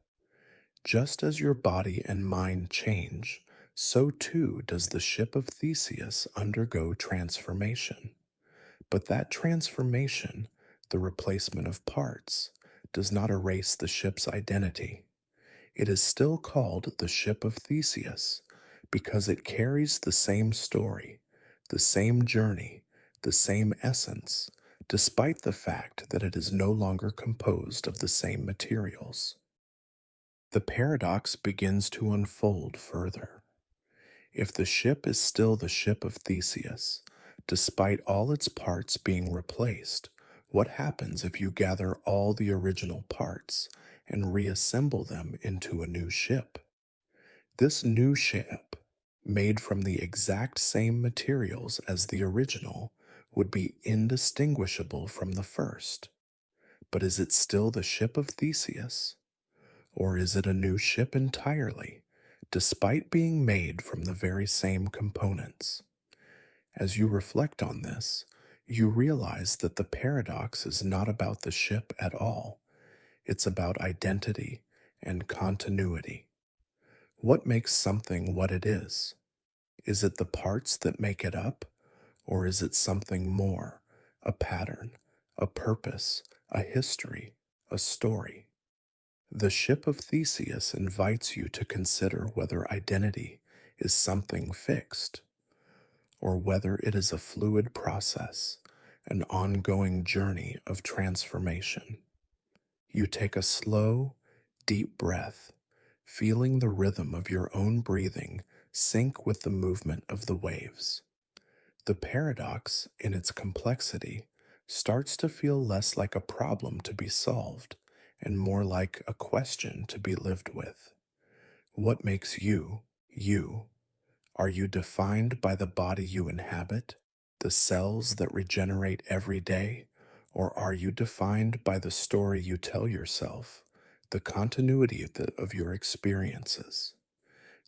Just as your body and mind change, so too does the ship of Theseus undergo transformation. But that transformation, the replacement of parts, does not erase the ship's identity. It is still called the ship of Theseus because it carries the same story, the same journey, the same essence, despite the fact that it is no longer composed of the same materials. The paradox begins to unfold further. If the ship is still the ship of Theseus, despite all its parts being replaced, what happens if you gather all the original parts and reassemble them into a new ship? This new ship, made from the exact same materials as the original, would be indistinguishable from the first. But is it still the ship of Theseus? Or is it a new ship entirely, despite being made from the very same components? As you reflect on this, you realize that the paradox is not about the ship at all. It's about identity and continuity. What makes something what it is? Is it the parts that make it up, or is it something more, a pattern, a purpose, a history, a story? The ship of Theseus invites you to consider whether identity is something fixed, or whether it is a fluid process, an ongoing journey of transformation. You take a slow, deep breath, feeling the rhythm of your own breathing sync with the movement of the waves. The paradox, in its complexity, starts to feel less like a problem to be solved and more like a question to be lived with. What makes you, you? Are you defined by the body you inhabit, the cells that regenerate every day, or are you defined by the story you tell yourself, the continuity of your experiences?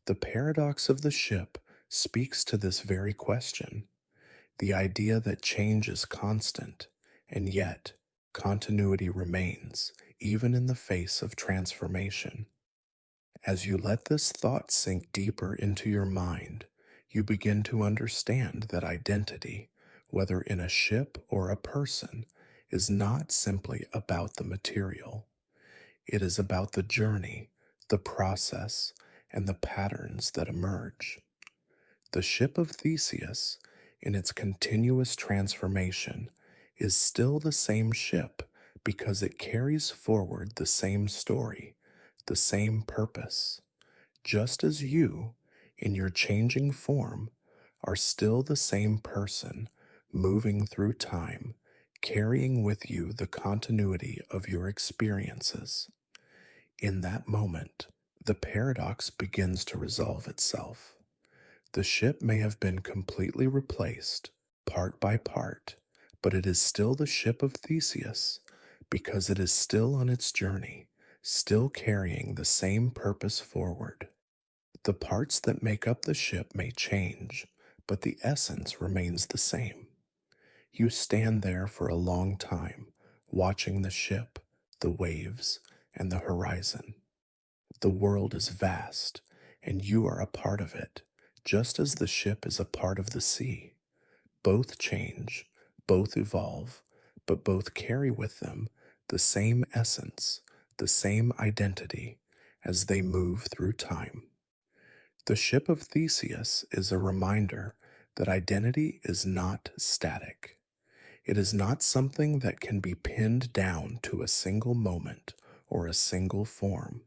The paradox of the ship speaks to this very question, the idea that change is constant, and yet continuity remains, even in the face of transformation. As you let this thought sink deeper into your mind, you begin to understand that identity, whether in a ship or a person, is not simply about the material. It is about the journey, the process, and the patterns that emerge. The ship of Theseus, in its continuous transformation, is still the same ship because it carries forward the same story, the same purpose, just as you, in your changing form, are still the same person, moving through time, carrying with you the continuity of your experiences. In that moment, the paradox begins to resolve itself. The ship may have been completely replaced, part by part, but it is still the ship of Theseus because it is still on its journey, still carrying the same purpose forward. The parts that make up the ship may change, but the essence remains the same. You stand there for a long time, watching the ship, the waves, and the horizon. The world is vast, and you are a part of it, just as the ship is a part of the sea. Both change, both evolve, but both carry with them the same essence, the same identity, as they move through time. The ship of Theseus is a reminder that identity is not static. It is not something that can be pinned down to a single moment or a single form.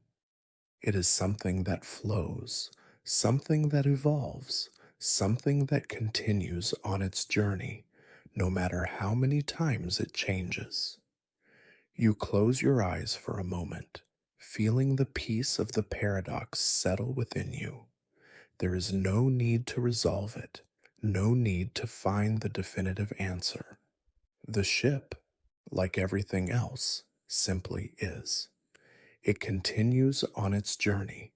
It is something that flows, something that evolves, something that continues on its journey, no matter how many times it changes. You close your eyes for a moment, feeling the peace of the paradox settle within you. There is no need to resolve it, no need to find the definitive answer. The ship, like everything else, simply is. It continues on its journey,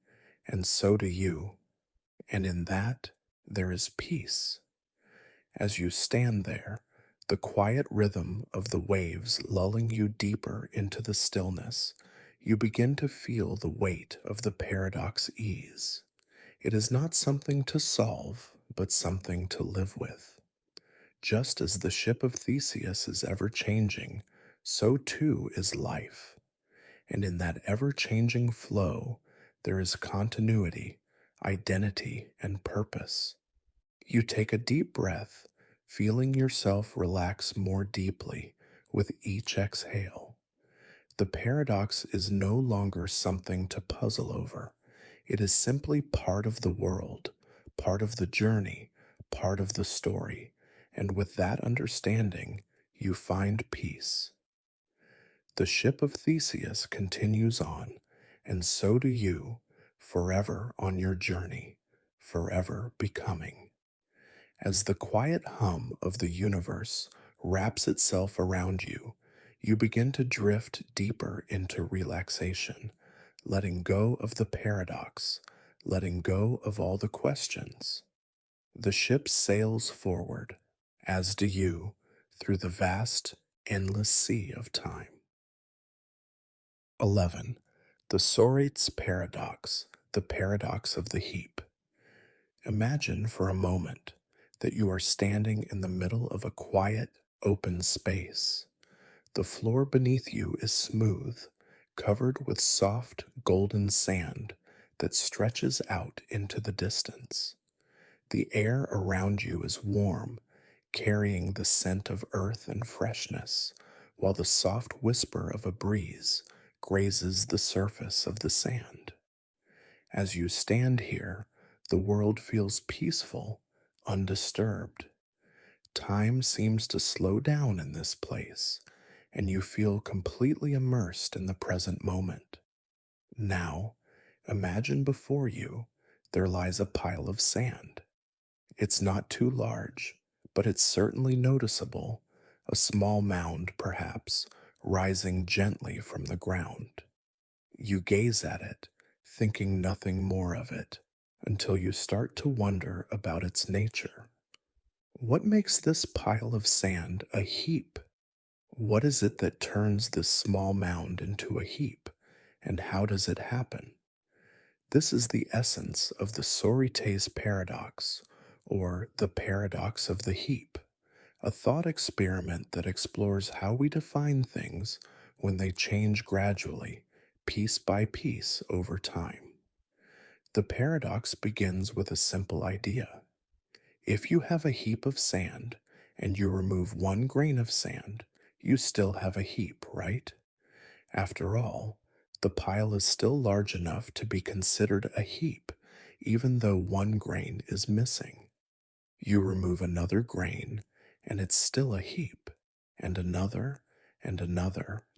and so do you, and in that there is peace. As you stand there, the quiet rhythm of the waves lulling you deeper into the stillness, you begin to feel the weight of the paradox ease. It is not something to solve, but something to live with. Just as the ship of Theseus is ever changing, so too is life. And in that ever changing flow, there is continuity, identity, and purpose. You take a deep breath, feeling yourself relax more deeply with each exhale. The paradox is no longer something to puzzle over. It is simply part of the world, part of the journey, part of the story, and with that understanding, you find peace. The ship of Theseus continues on, and so do you, forever on your journey, forever becoming. As the quiet hum of the universe wraps itself around you, you begin to drift deeper into relaxation, letting go of the paradox, letting go of all the questions. The ship sails forward, as do you, through the vast, endless sea of time. 11. The Sorate's paradox, the paradox of the heap. Imagine for a moment that you are standing in the middle of a quiet, open space. The floor beneath you is smooth, covered with soft, golden sand that stretches out into the distance. The air around you is warm, carrying the scent of earth and freshness, while the soft whisper of a breeze grazes the surface of the sand. As you stand here, The world feels peaceful, undisturbed. Time seems to slow down in this place, and you feel completely immersed in the present moment. Now, imagine before you there lies a pile of sand. It's not too large, but it's certainly noticeable, a small mound perhaps, rising gently from the ground. You gaze at it, thinking nothing more of it, until you start to wonder about its nature. What makes this pile of sand a heap? What is it that turns this small mound into a heap, and how does it happen? This is the essence of the Sorites paradox, or the paradox of the heap, a thought experiment that explores how we define things when they change gradually, piece by piece over time. The paradox begins with a simple idea. If you have a heap of sand and you remove one grain of sand, you still have a heap, right? After all, the pile is still large enough to be considered a heap, even though one grain is missing. You remove another grain, and it's still a heap, and another,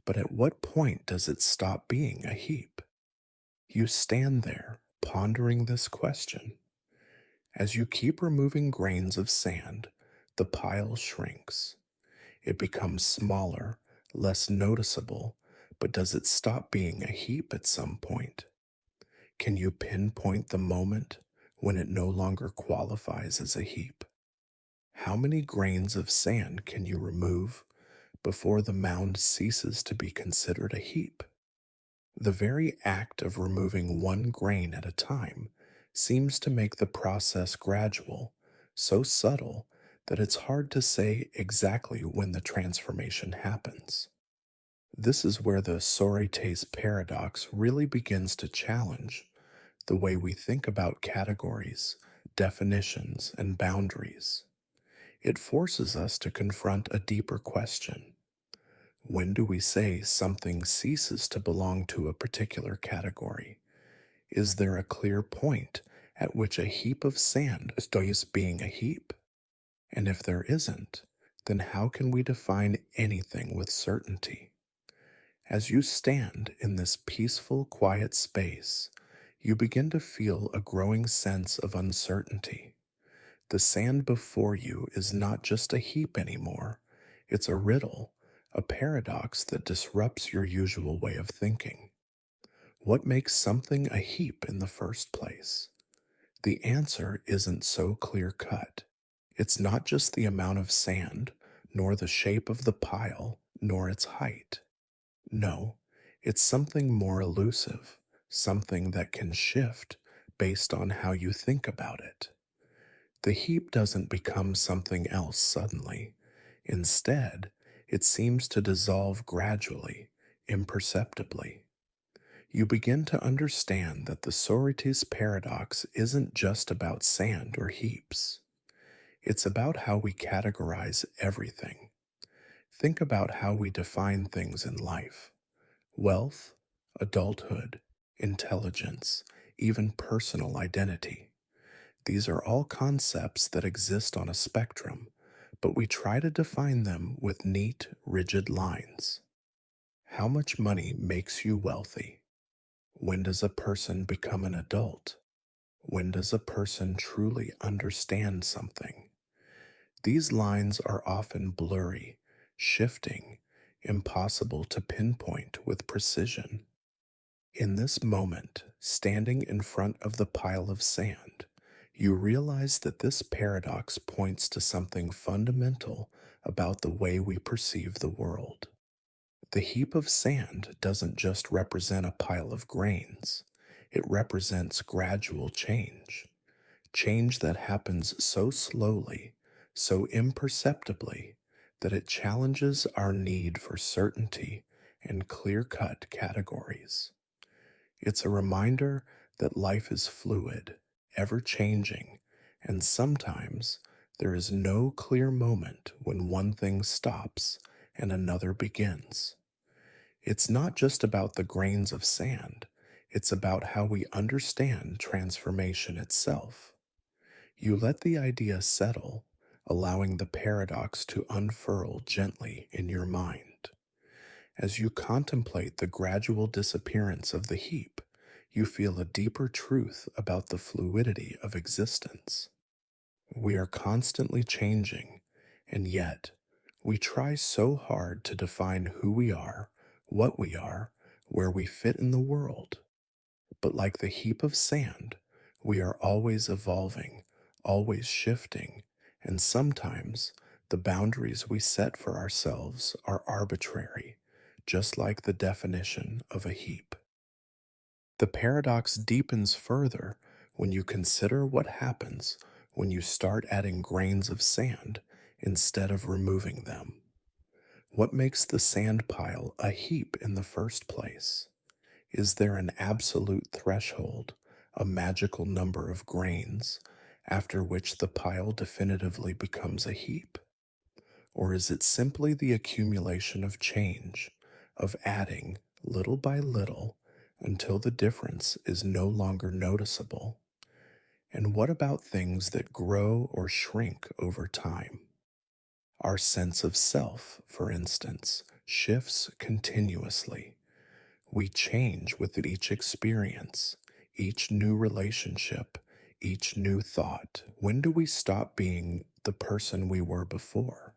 but at what point does it stop being a heap? You stand there, pondering this question. As you keep removing grains of sand, the pile shrinks. It becomes smaller, less noticeable, but does it stop being a heap at some point? Can you pinpoint the moment when it no longer qualifies as a heap? How many grains of sand can you remove before the mound ceases to be considered a heap? The very act of removing one grain at a time seems to make the process gradual, so subtle that it's hard to say exactly when the transformation happens. This is where the Sorites paradox really begins to challenge the way we think about categories, definitions, and boundaries. It forces us to confront a deeper question. When do we say something ceases to belong to a particular category? Is there a clear point at which a heap of sand stops being a heap? And if there isn't, then how can we define anything with certainty? As you stand in this peaceful, quiet space, you begin to feel a growing sense of uncertainty. The sand before you is not just a heap anymore, it's a riddle, a paradox that disrupts your usual way of thinking. What makes something a heap in the first place? The answer isn't so clear cut. It's not just the amount of sand, nor the shape of the pile, nor its height. No, it's something more elusive, something that can shift based on how you think about it. The heap doesn't become something else suddenly. Instead, it seems to dissolve gradually, imperceptibly. You begin to understand that the Sorites paradox isn't just about sand or heaps. It's about how we categorize everything. Think about how we define things in life: wealth, adulthood, intelligence, even personal identity. These are all concepts that exist on a spectrum, but we try to define them with neat, rigid lines. How much money makes you wealthy? When does a person become an adult? When does a person truly understand something? These lines are often blurry, shifting, impossible to pinpoint with precision. In this moment, standing in front of the pile of sand, you realize that this paradox points to something fundamental about the way we perceive the world. The heap of sand doesn't just represent a pile of grains, it represents gradual change. Change that happens so slowly, so imperceptibly, that it challenges our need for certainty and clear cut categories. It's a reminder that life is fluid, ever changing, and sometimes there is no clear moment when one thing stops and another begins. It's not just about the grains of sand, It's about how we understand transformation itself. You let the idea settle, allowing the paradox to unfurl gently in your mind. As you contemplate the gradual disappearance of the heap, you feel a deeper truth about the fluidity of existence. We are constantly changing, and yet we try so hard to define who we are, what we are, where we fit in the world. But like the heap of sand, we are always evolving, always shifting, and sometimes the boundaries we set for ourselves are arbitrary, just like the definition of a heap. The paradox deepens further when you consider what happens when you start adding grains of sand instead of removing them. What makes the sand pile a heap in the first place? Is there an absolute threshold, a magical number of grains, after which the pile definitively becomes a heap? Or is it simply the accumulation of change, of adding little by little until the difference is no longer noticeable? And what about things that grow or shrink over time? Our sense of self, for instance, shifts continuously. We change with each experience, each new relationship, each new thought. When do we stop being the person we were before?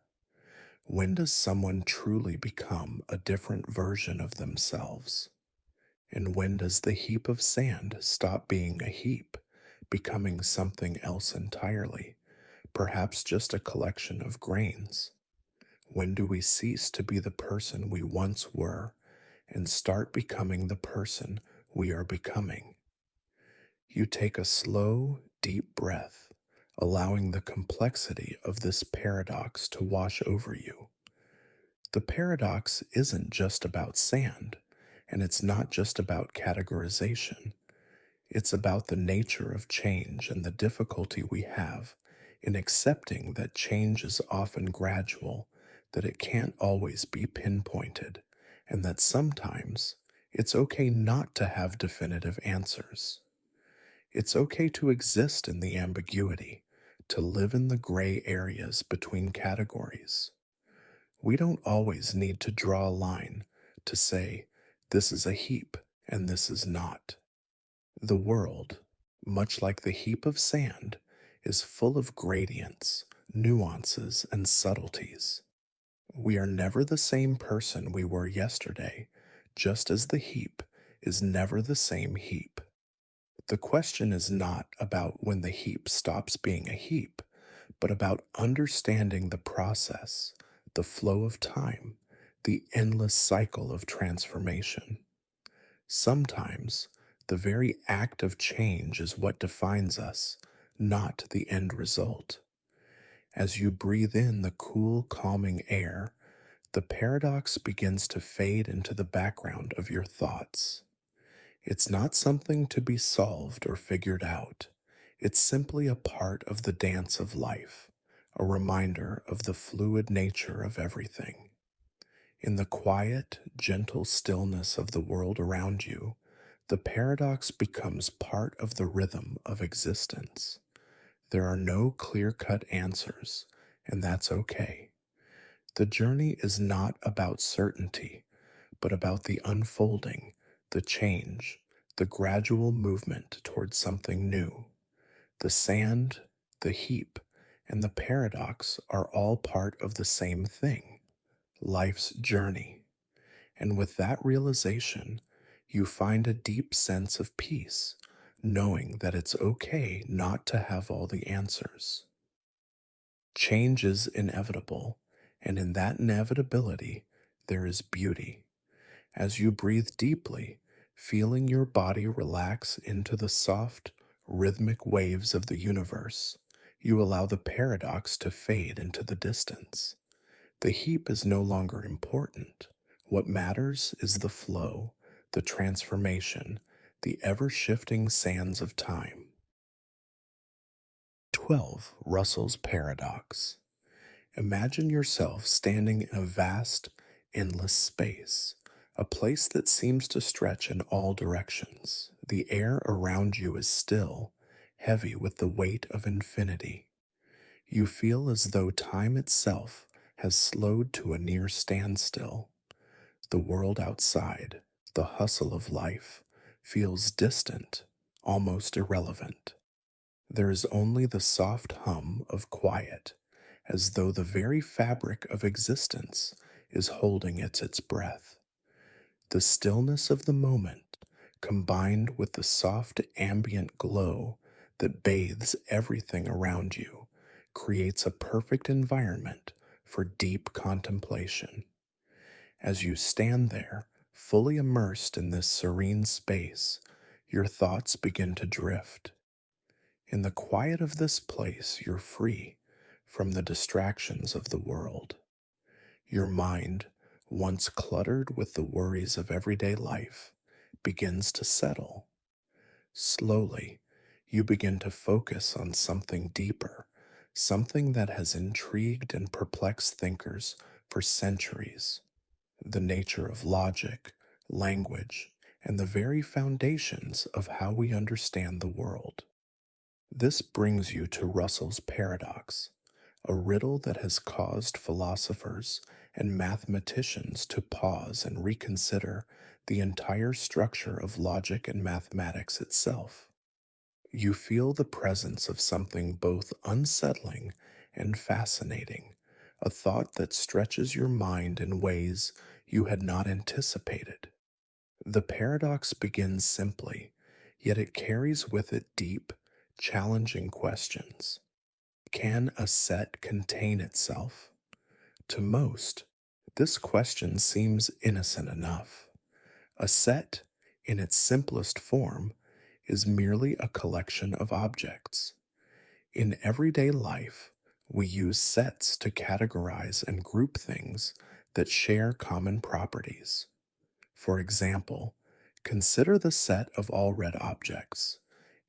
When does someone truly become a different version of themselves? And when does the heap of sand stop being a heap, becoming something else entirely, perhaps just a collection of grains? When do we cease to be the person we once were and start becoming the person we are becoming? You take a slow, deep breath, allowing the complexity of this paradox to wash over you. The paradox isn't just about sand, and it's not just about categorization. It's about the nature of change and the difficulty we have in accepting that change is often gradual, that it can't always be pinpointed, and that sometimes it's okay not to have definitive answers. It's okay to exist in the ambiguity, to live in the gray areas between categories. We don't always need to draw a line to say, this is a heap and this is not. The world, much like the heap of sand, is full of gradients, nuances, and subtleties. We are never the same person we were yesterday, just as the heap is never the same heap. The question is not about when the heap stops being a heap, but about understanding the process, the flow of time, the endless cycle of transformation. Sometimes the very act of change is what defines us, not the end result. As you breathe in the cool, calming air, the paradox begins to fade into the background of your thoughts. It's not something to be solved or figured out. It's simply a part of the dance of life, a reminder of the fluid nature of everything. In the quiet, gentle stillness of the world around you, the paradox becomes part of the rhythm of existence. There are no clear-cut answers, and that's okay. The journey is not about certainty, but about the unfolding, the change, the gradual movement towards something new. The sand, the heap, and the paradox are all part of the same thing, life's journey. And with that realization, you find a deep sense of peace, knowing that it's okay not to have all the answers. Change is inevitable, and in that inevitability, there is beauty. As you breathe deeply, feeling your body relax into the soft, rhythmic waves of the universe, you allow the paradox to fade into the distance. The heap is no longer important. What matters is the flow, the transformation, the ever shifting sands of time. 12. Russell's Paradox. Imagine yourself standing in a vast, endless space, a place that seems to stretch in all directions. The air around you is still, heavy with the weight of infinity. You feel as though time itself has slowed to a near standstill. The world outside, the hustle of life, feels distant, almost irrelevant. There is only the soft hum of quiet, as though the very fabric of existence is holding its breath. The stillness of the moment, combined with the soft ambient glow that bathes everything around you, creates a perfect environment for deep contemplation. As you stand there, fully immersed in this serene space, your thoughts begin to drift. In the quiet of this place, you're free from the distractions of the world. Your mind, once cluttered with the worries of everyday life, begins to settle. Slowly, you begin to focus on something deeper, something that has intrigued and perplexed thinkers for centuries: the nature of logic, language, and the very foundations of how we understand the world. This brings you to Russell's paradox, a riddle that has caused philosophers and mathematicians to pause and reconsider the entire structure of logic and mathematics itself. You feel the presence of something both unsettling and fascinating, a thought that stretches your mind in ways you had not anticipated. The paradox begins simply, yet it carries with it deep, challenging questions. Can a set contain itself? To most, this question seems innocent enough. A set, in its simplest form, is merely a collection of objects. In everyday life, we use sets to categorize and group things that share common properties. For example, consider the set of all red objects.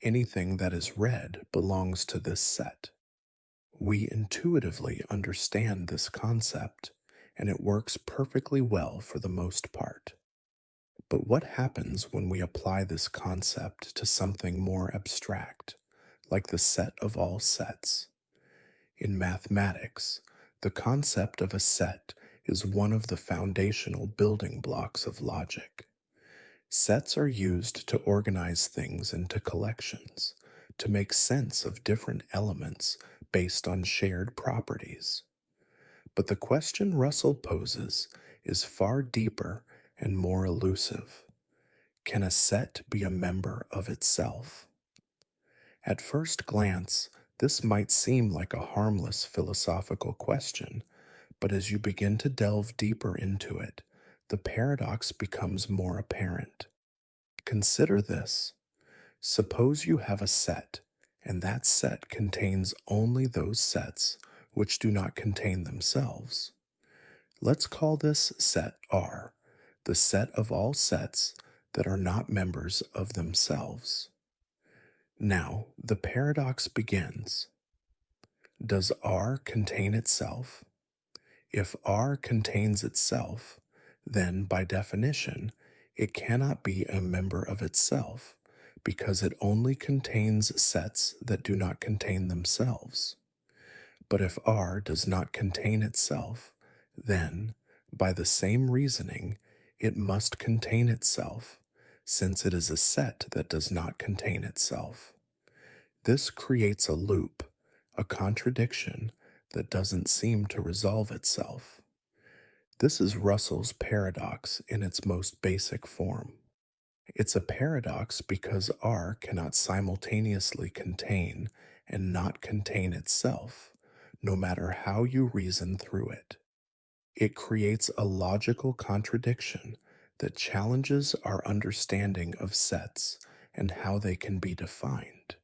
Anything that is red belongs to this set. We intuitively understand this concept, and it works perfectly well for the most part. But what happens when we apply this concept to something more abstract, like the set of all sets? In mathematics, the concept of a set is one of the foundational building blocks of logic. Sets are used to organize things into collections, to make sense of different elements based on shared properties. But the question Russell poses is far deeper and more elusive. Can a set be a member of itself? At first glance, this might seem like a harmless philosophical question, but as you begin to delve deeper into it, the paradox becomes more apparent. Consider this. Suppose you have a set, and that set contains only those sets which do not contain themselves. Let's call this set R, the set of all sets that are not members of themselves. Now, the paradox begins. Does R contain itself? If R contains itself, then by definition, it cannot be a member of itself, because it only contains sets that do not contain themselves. But if R does not contain itself, then, by the same reasoning, it must contain itself, since it is a set that does not contain itself. This creates a loop, a contradiction that doesn't seem to resolve itself. This is Russell's paradox in its most basic form. It's a paradox because R cannot simultaneously contain and not contain itself, no matter how you reason through it. It creates a logical contradiction that challenges our understanding of sets and how they can be defined.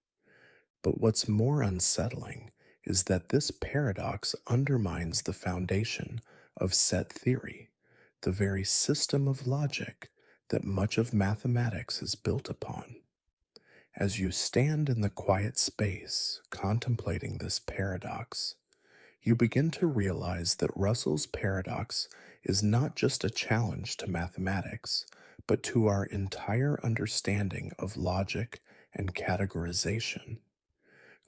But what's more unsettling is that this paradox undermines the foundation of set theory, the very system of logic that much of mathematics is built upon. As you stand in the quiet space contemplating this paradox, you begin to realize that Russell's paradox is not just a challenge to mathematics, but to our entire understanding of logic and categorization.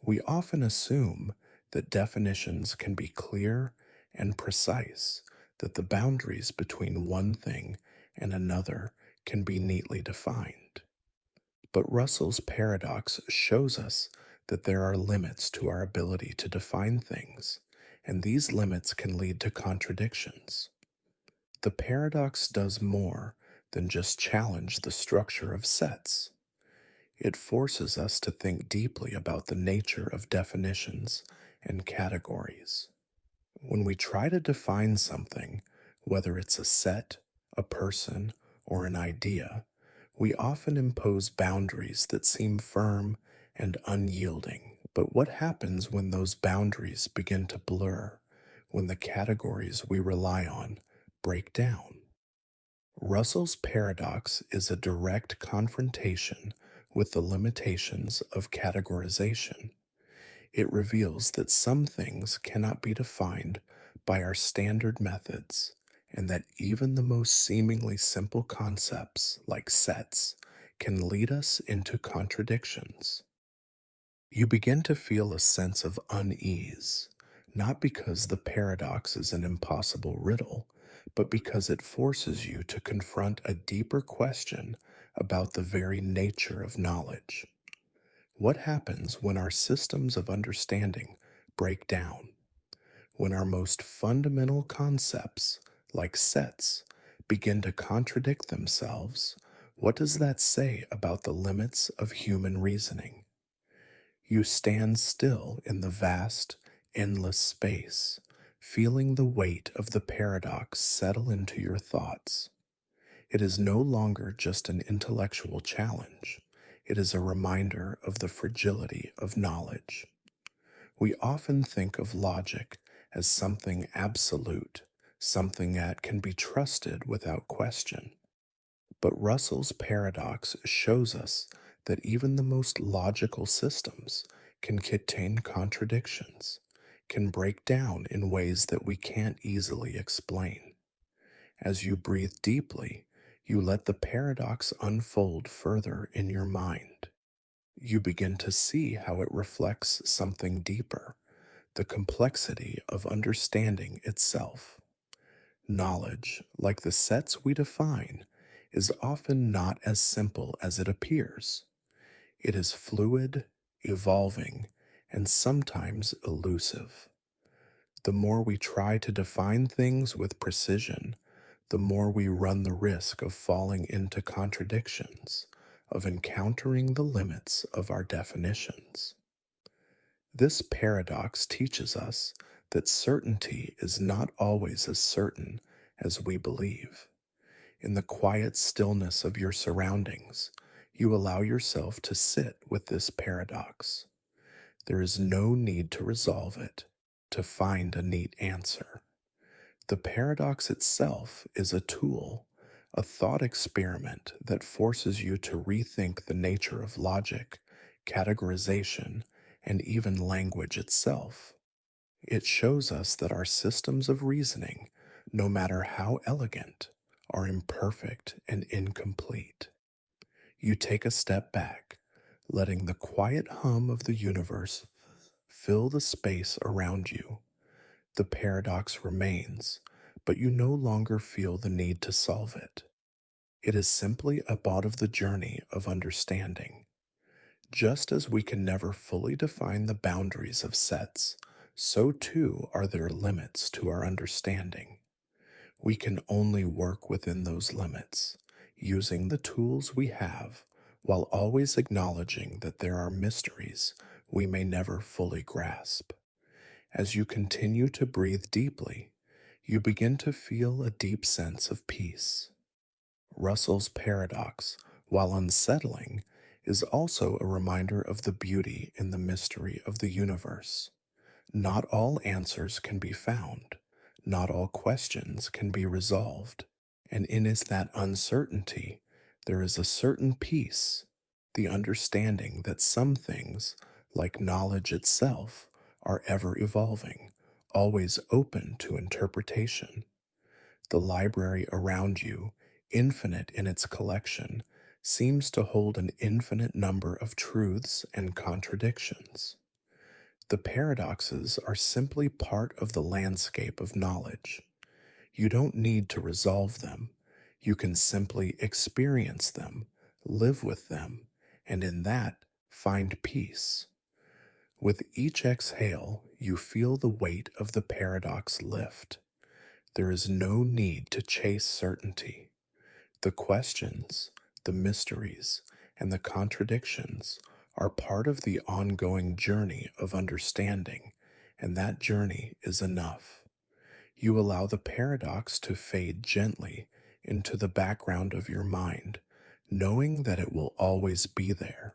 We often assume that definitions can be clear and precise, that the boundaries between one thing and another can be neatly defined. But Russell's paradox shows us that there are limits to our ability to define things, and these limits can lead to contradictions. The paradox does more than just challenge the structure of sets. It forces us to think deeply about the nature of definitions and categories. When we try to define something, whether it's a set, a person, or an idea, we often impose boundaries that seem firm and unyielding. But what happens when those boundaries begin to blur, when the categories we rely on break down? Russell's paradox is a direct confrontation with the limitations of categorization. It reveals that some things cannot be defined by our standard methods, and that even the most seemingly simple concepts, like sets, can lead us into contradictions. You begin to feel a sense of unease, not because the paradox is an impossible riddle, but because it forces you to confront a deeper question about the very nature of knowledge. What happens when our systems of understanding break down? When our most fundamental concepts, like sets, begin to contradict themselves, what does that say about the limits of human reasoning? You stand still in the vast, endless space, feeling the weight of the paradox settle into your thoughts. It is no longer just an intellectual challenge, it is a reminder of the fragility of knowledge. We often think of logic as something absolute, something that can be trusted without question. But Russell's paradox shows us that even the most logical systems can contain contradictions, can break down in ways that we can't easily explain. As you breathe deeply, you let the paradox unfold further in your mind. You begin to see how it reflects something deeper, the complexity of understanding itself. Knowledge, like the sets we define, is often not as simple as it appears. It is fluid, evolving, and sometimes elusive. The more we try to define things with precision, the more we run the risk of falling into contradictions, of encountering the limits of our definitions. This paradox teaches us that certainty is not always as certain as we believe. In the quiet stillness of your surroundings, you allow yourself to sit with this paradox. There is no need to resolve it, to find a neat answer. The paradox itself is a tool, a thought experiment that forces you to rethink the nature of logic, categorization, and even language itself. It shows us that our systems of reasoning, no matter how elegant, are imperfect and incomplete. You take a step back, letting the quiet hum of the universe fill the space around you. The paradox remains, but you no longer feel the need to solve it. It is simply a part of the journey of understanding. Just as we can never fully define the boundaries of sets, so too are there limits to our understanding. We can only work within those limits, using the tools we have, while always acknowledging that there are mysteries we may never fully grasp. As you continue to breathe deeply, you begin to feel a deep sense of peace. Russell's paradox, while unsettling, is also a reminder of the beauty in the mystery of the universe. Not all answers can be found, not all questions can be resolved, and in is that uncertainty, there is a certain peace, the understanding that some things, like knowledge itself, are ever evolving, always open to interpretation. The library around you, infinite in its collection, seems to hold an infinite number of truths and contradictions. The paradoxes are simply part of the landscape of knowledge. You don't need to resolve them. You can simply experience them, live with them, and in that, find peace. With each exhale, you feel the weight of the paradox lift. There is no need to chase certainty. The questions, the mysteries, and the contradictions are part of the ongoing journey of understanding, and that journey is enough. You allow the paradox to fade gently into the background of your mind, knowing that it will always be there,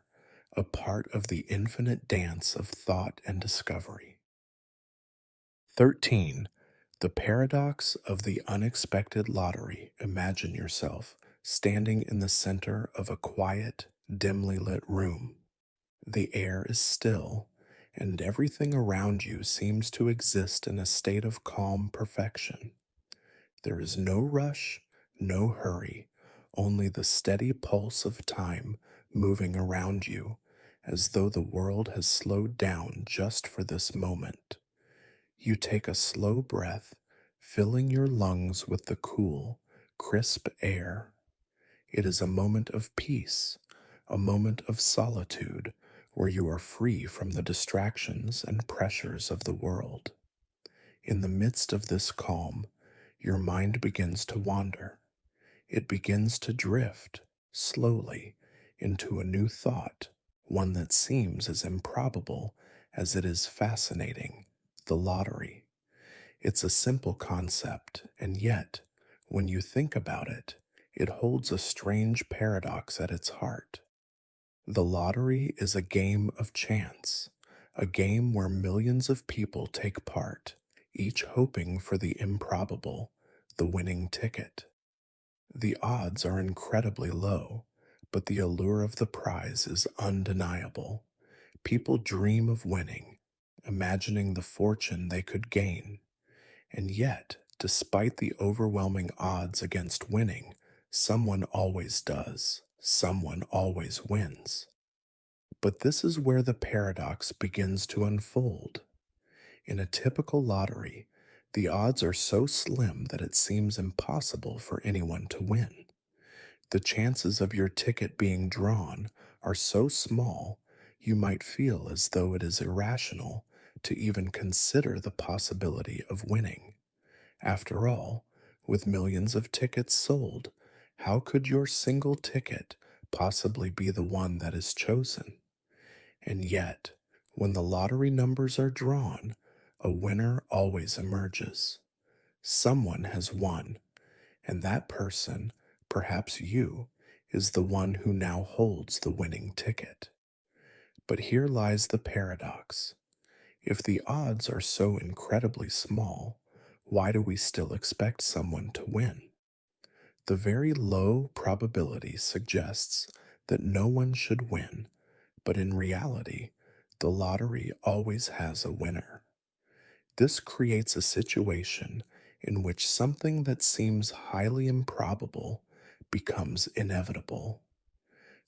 a part of the infinite dance of thought and discovery. 13. The paradox of the unexpected lottery. Imagine yourself standing in the center of a quiet, dimly lit room. The air is still, and everything around you seems to exist in a state of calm perfection. There is no rush, no hurry, only the steady pulse of time moving around you, as though the world has slowed down just for this moment. You take a slow breath, filling your lungs with the cool, crisp air. It is a moment of peace, a moment of solitude, where you are free from the distractions and pressures of the world. In the midst of this calm, your mind begins to wander. It begins to drift, slowly, into a new thought, one that seems as improbable as it is fascinating: the lottery. It's a simple concept, and yet, when you think about it, it holds a strange paradox at its heart. The lottery is a game of chance, a game where millions of people take part, each hoping for the improbable, the winning ticket. The odds are incredibly low, but the allure of the prize is undeniable. People dream of winning, imagining the fortune they could gain. And yet, despite the overwhelming odds against winning, someone always does. Someone always wins. But this is where the paradox begins to unfold. In a typical lottery, the odds are so slim that it seems impossible for anyone to win. The chances of your ticket being drawn are so small, you might feel as though it is irrational to even consider the possibility of winning. After all, with millions of tickets sold, how could your single ticket possibly be the one that is chosen? And yet, when the lottery numbers are drawn, a winner always emerges. Someone has won, and that person, perhaps you, is the one who now holds the winning ticket. But here lies the paradox. If the odds are so incredibly small, why do we still expect someone to win? The very low probability suggests that no one should win, but in reality, the lottery always has a winner. This creates a situation in which something that seems highly improbable becomes inevitable.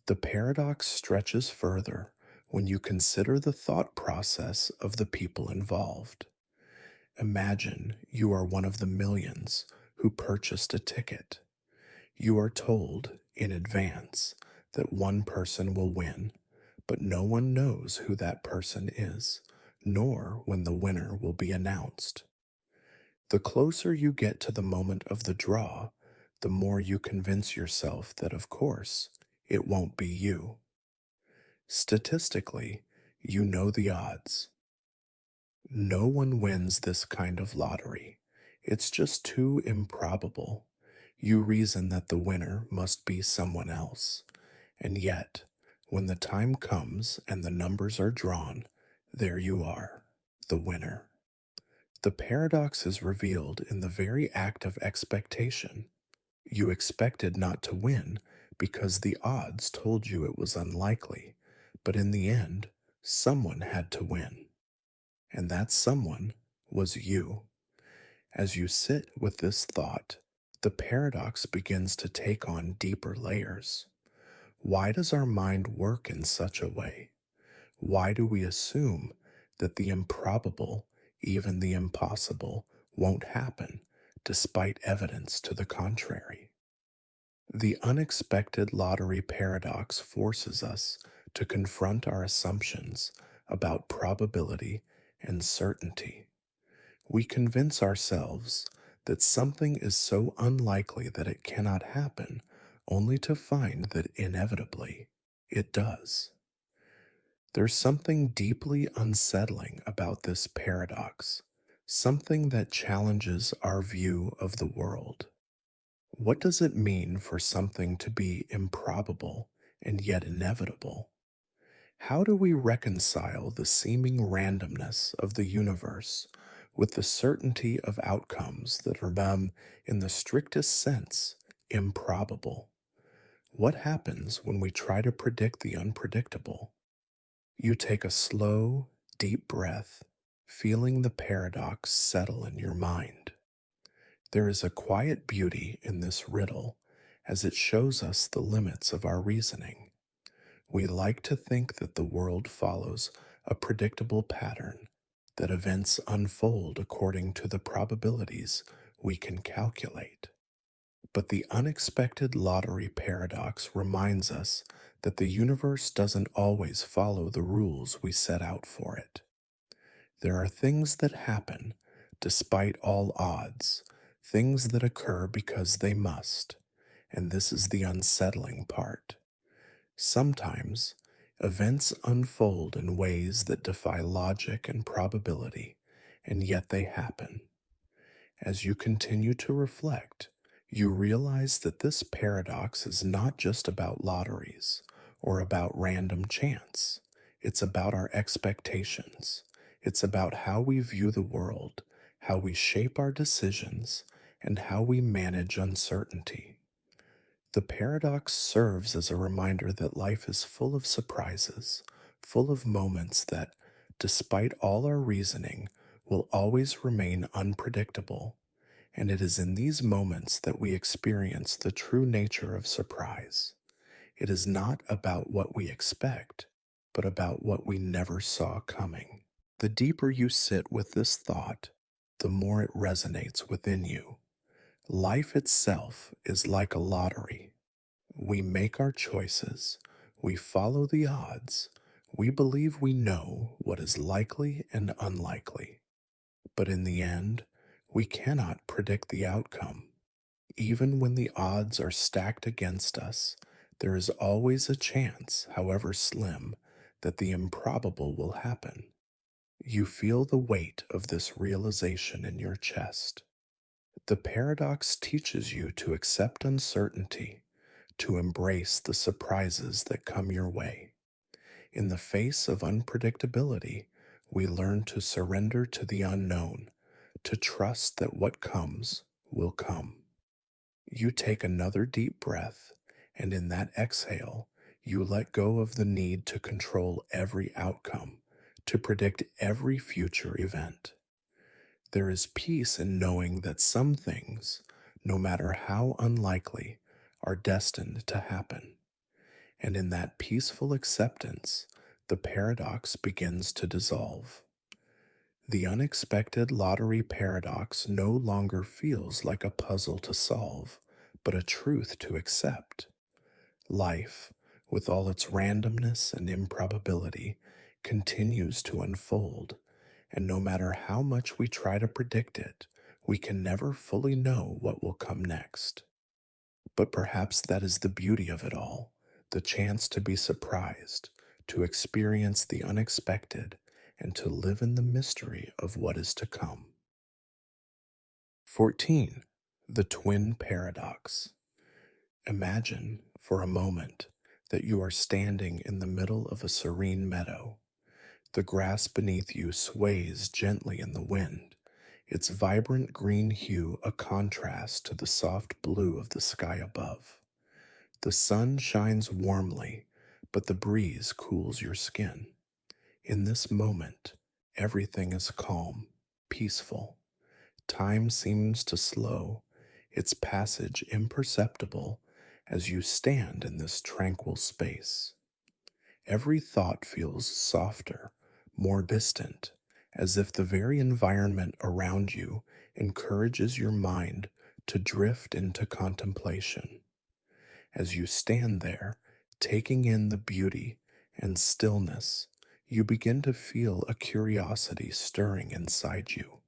The paradox stretches further when you consider the thought process of the people involved. Imagine you are one of the millions who purchased a ticket. You are told in advance that one person will win, but no one knows who that person is, nor when the winner will be announced. The closer you get to the moment of the draw, the more you convince yourself that, of course, it won't be you. Statistically, you know the odds. No one wins this kind of lottery. It's just too improbable. You reason that the winner must be someone else. And yet, when the time comes and the numbers are drawn, there you are, the winner. The paradox is revealed in the very act of expectation. You expected not to win because the odds told you it was unlikely, but in the end, someone had to win. And that someone was you. As you sit with this thought, the paradox begins to take on deeper layers. Why does our mind work in such a way? Why do we assume that the improbable, even the impossible, won't happen, despite evidence to the contrary? The unexpected lottery paradox forces us to confront our assumptions about probability and certainty. We convince ourselves that something is so unlikely that it cannot happen, only to find that inevitably it does. There's something deeply unsettling about this paradox, something that challenges our view of the world. What does it mean for something to be improbable and yet inevitable? How do we reconcile the seeming randomness of the universe with the certainty of outcomes that are, in the strictest sense, improbable? What happens when we try to predict the unpredictable? You take a slow, deep breath, feeling the paradox settle in your mind. There is a quiet beauty in this riddle as it shows us the limits of our reasoning. We like to think that the world follows a predictable pattern, that events unfold according to the probabilities we can calculate. But the unexpected lottery paradox reminds us that the universe doesn't always follow the rules we set out for it. There are things that happen despite all odds, things that occur because they must, and this is the unsettling part. Sometimes, events unfold in ways that defy logic and probability, and yet they happen. As you continue to reflect, you realize that this paradox is not just about lotteries or about random chance. It's about our expectations. It's about how we view the world, how we shape our decisions, and how we manage uncertainty. The paradox serves as a reminder that life is full of surprises, full of moments that, despite all our reasoning, will always remain unpredictable. And it is in these moments that we experience the true nature of surprise. It is not about what we expect, but about what we never saw coming. The deeper you sit with this thought, the more it resonates within you. Life itself is like a lottery. We make our choices, we follow the odds, we believe we know what is likely and unlikely. But in the end, we cannot predict the outcome. Even when the odds are stacked against us, there is always a chance, however slim, that the improbable will happen. You feel the weight of this realization in your chest. The paradox teaches you to accept uncertainty, to embrace the surprises that come your way. In the face of unpredictability, we learn to surrender to the unknown, to trust that what comes will come. You take another deep breath, and in that exhale, you let go of the need to control every outcome, to predict every future event. There is peace in knowing that some things, no matter how unlikely, are destined to happen. And in that peaceful acceptance, the paradox begins to dissolve. The unexpected lottery paradox no longer feels like a puzzle to solve, but a truth to accept. Life, with all its randomness and improbability, continues to unfold, and no matter how much we try to predict it, we can never fully know what will come next. But perhaps that is the beauty of it all, the chance to be surprised, to experience the unexpected, and to live in the mystery of what is to come. 14. The Twin Paradox. Imagine, for a moment, that you are standing in the middle of a serene meadow. The grass beneath you sways gently in the wind, its vibrant green hue a contrast to the soft blue of the sky above. The sun shines warmly, but the breeze cools your skin. In this moment, everything is calm. peaceful. Time seems to slow, its passage imperceptible as you stand in this tranquil space. Every thought feels softer, more distant, as if the very environment around you encourages your mind to drift into contemplation. As you stand there, taking in the beauty and stillness, you begin to feel a curiosity stirring inside you.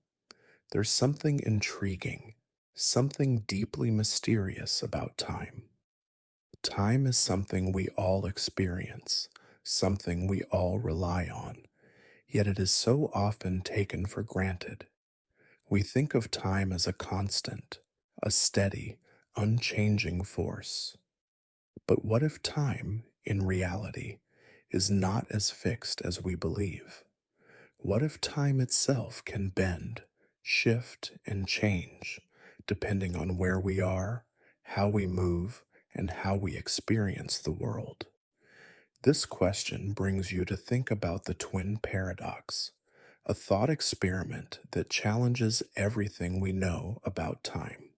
There's something intriguing, something deeply mysterious about time. Time is something we all experience, something we all rely on, yet it is so often taken for granted. We think of time as a constant, a steady, unchanging force. But what if time, in reality, is not as fixed as we believe? What if time itself can bend, shift, and change, depending on where we are, how we move, and how we experience the world? This question brings you to think about the twin paradox, a thought experiment that challenges everything we know about time.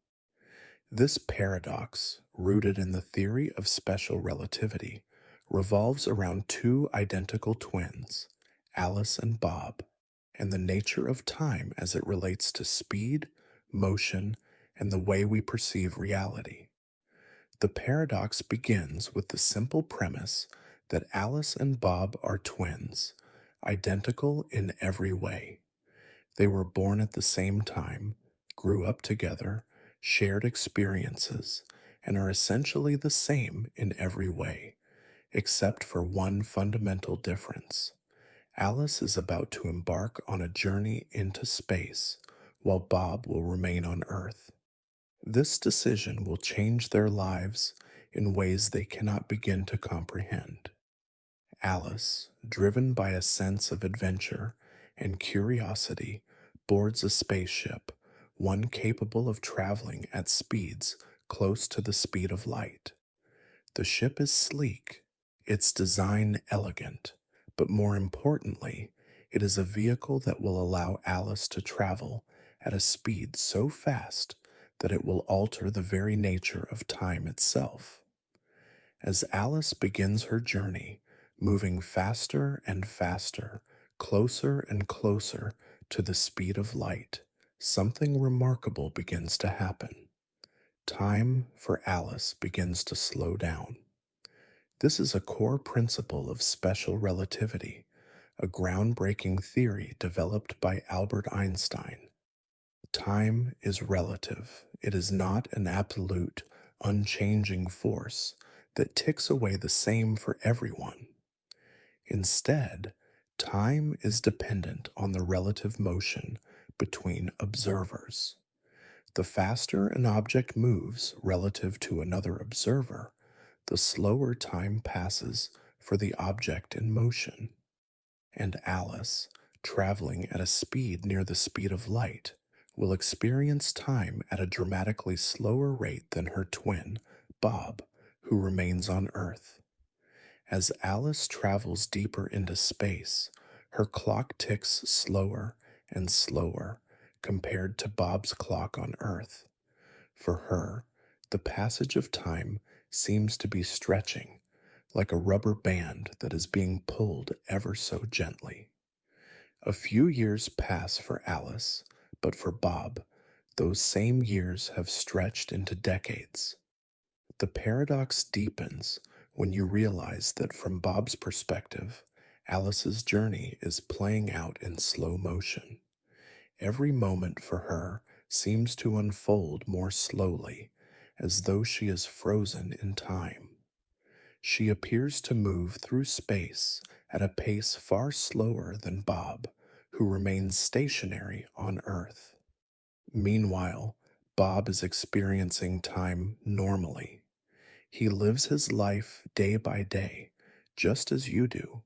This paradox, rooted in the theory of special relativity, revolves around two identical twins, Alice and Bob, and the nature of time as it relates to speed, motion, and the way we perceive reality. The paradox begins with the simple premise that Alice and Bob are twins, identical in every way. They were born at the same time, grew up together, shared experiences, and are essentially the same in every way, except for one fundamental difference. Alice is about to embark on a journey into space, while Bob will remain on Earth. This decision will change their lives in ways they cannot begin to comprehend. Alice, driven by a sense of adventure and curiosity, boards a spaceship, one capable of traveling at speeds close to the speed of light. The ship is sleek, its design elegant, but more importantly, it is a vehicle that will allow Alice to travel at a speed so fast that it will alter the very nature of time itself. As Alice begins her journey, moving faster and faster, closer and closer to the speed of light, something remarkable begins to happen. Time for Alice begins to slow down. This is a core principle of special relativity, a groundbreaking theory developed by Albert Einstein. Time is relative. It is not an absolute, unchanging force that ticks away the same for everyone. Instead, time is dependent on the relative motion between observers. The faster an object moves relative to another observer, the slower time passes for the object in motion. And Alice, traveling at a speed near the speed of light, will experience time at a dramatically slower rate than her twin, Bob, who remains on Earth. As Alice travels deeper into space, her clock ticks slower and slower compared to Bob's clock on Earth. For her, the passage of time seems to be stretching, like a rubber band that is being pulled ever so gently. A few years pass for Alice, but for Bob, those same years have stretched into decades. The paradox deepens when you realize that from Bob's perspective, Alice's journey is playing out in slow motion. Every moment for her seems to unfold more slowly, as though she is frozen in time. She appears to move through space at a pace far slower than Bob, who remains stationary on Earth. Meanwhile, Bob is experiencing time normally. He lives his life day by day, just as you do.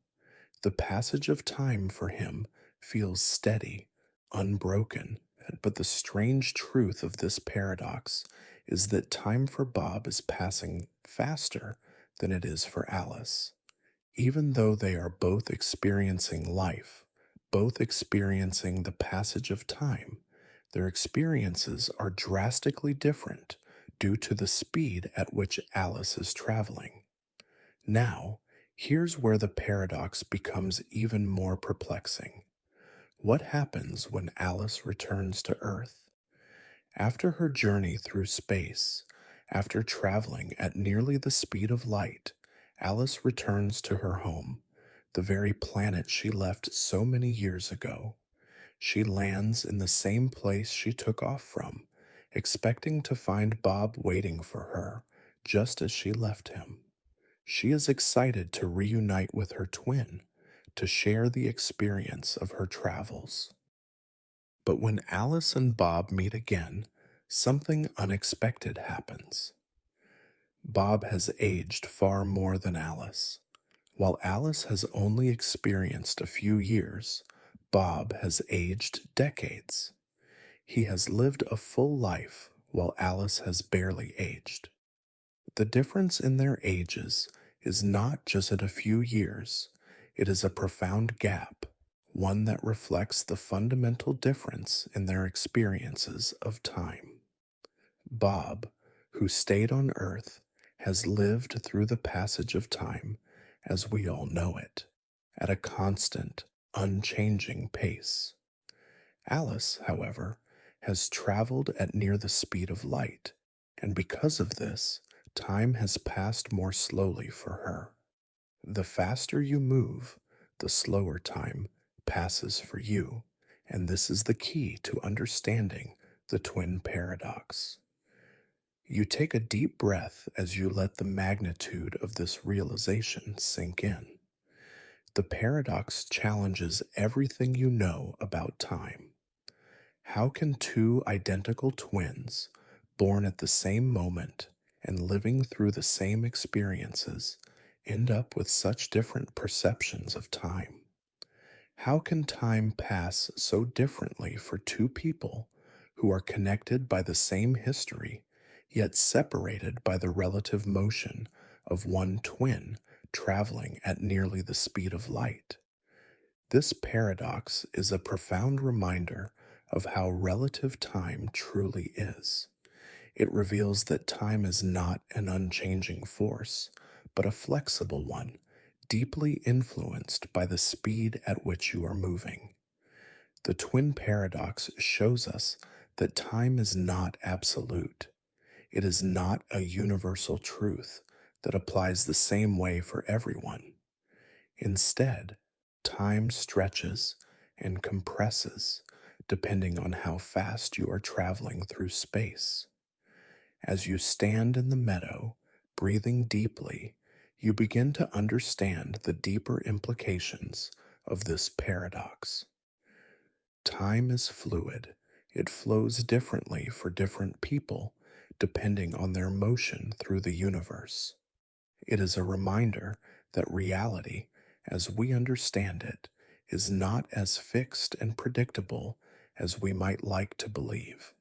The passage of time for him feels steady, unbroken, but the strange truth of this paradox is that time for Bob is passing faster than it is for Alice. Even though they are both experiencing life, both experiencing the passage of time, their experiences are drastically different due to the speed at which Alice is traveling. Now, here's where the paradox becomes even more perplexing. What happens when Alice returns to Earth? After her journey through space, after traveling at nearly the speed of light, Alice returns to her home, the very planet she left so many years ago. She lands in the same place she took off from, expecting to find Bob waiting for her, just as she left him. She is excited to reunite with her twin, to share the experience of her travels. But when Alice and Bob meet again, something unexpected happens. Bob has aged far more than Alice. While Alice has only experienced a few years, Bob has aged decades. He has lived a full life while Alice has barely aged. The difference in their ages is not just at a few years, it is a profound gap, one that reflects the fundamental difference in their experiences of time. Bob, who stayed on Earth, has lived through the passage of time as we all know it, at a constant, unchanging pace. Alice, however, has traveled at near the speed of light, and because of this, time has passed more slowly for her. The faster you move, the slower time passes for you, and this is the key to understanding the twin paradox. You take a deep breath as you let the magnitude of this realization sink in. The paradox challenges everything you know about time. How can two identical twins, born at the same moment and living through the same experiences, end up with such different perceptions of time? How can time pass so differently for two people who are connected by the same history, yet separated by the relative motion of one twin traveling at nearly the speed of light? This paradox is a profound reminder of how relative time truly is. It reveals that time is not an unchanging force, but a flexible one, deeply influenced by the speed at which you are moving. The twin paradox shows us that time is not absolute. It is not a universal truth that applies the same way for everyone. Instead, time stretches and compresses depending on how fast you are traveling through space. As you stand in the meadow, breathing deeply, you begin to understand the deeper implications of this paradox. Time is fluid. It flows differently for different people depending on their motion through the universe. It is a reminder that reality, as we understand it, is not as fixed and predictable as we might like to believe.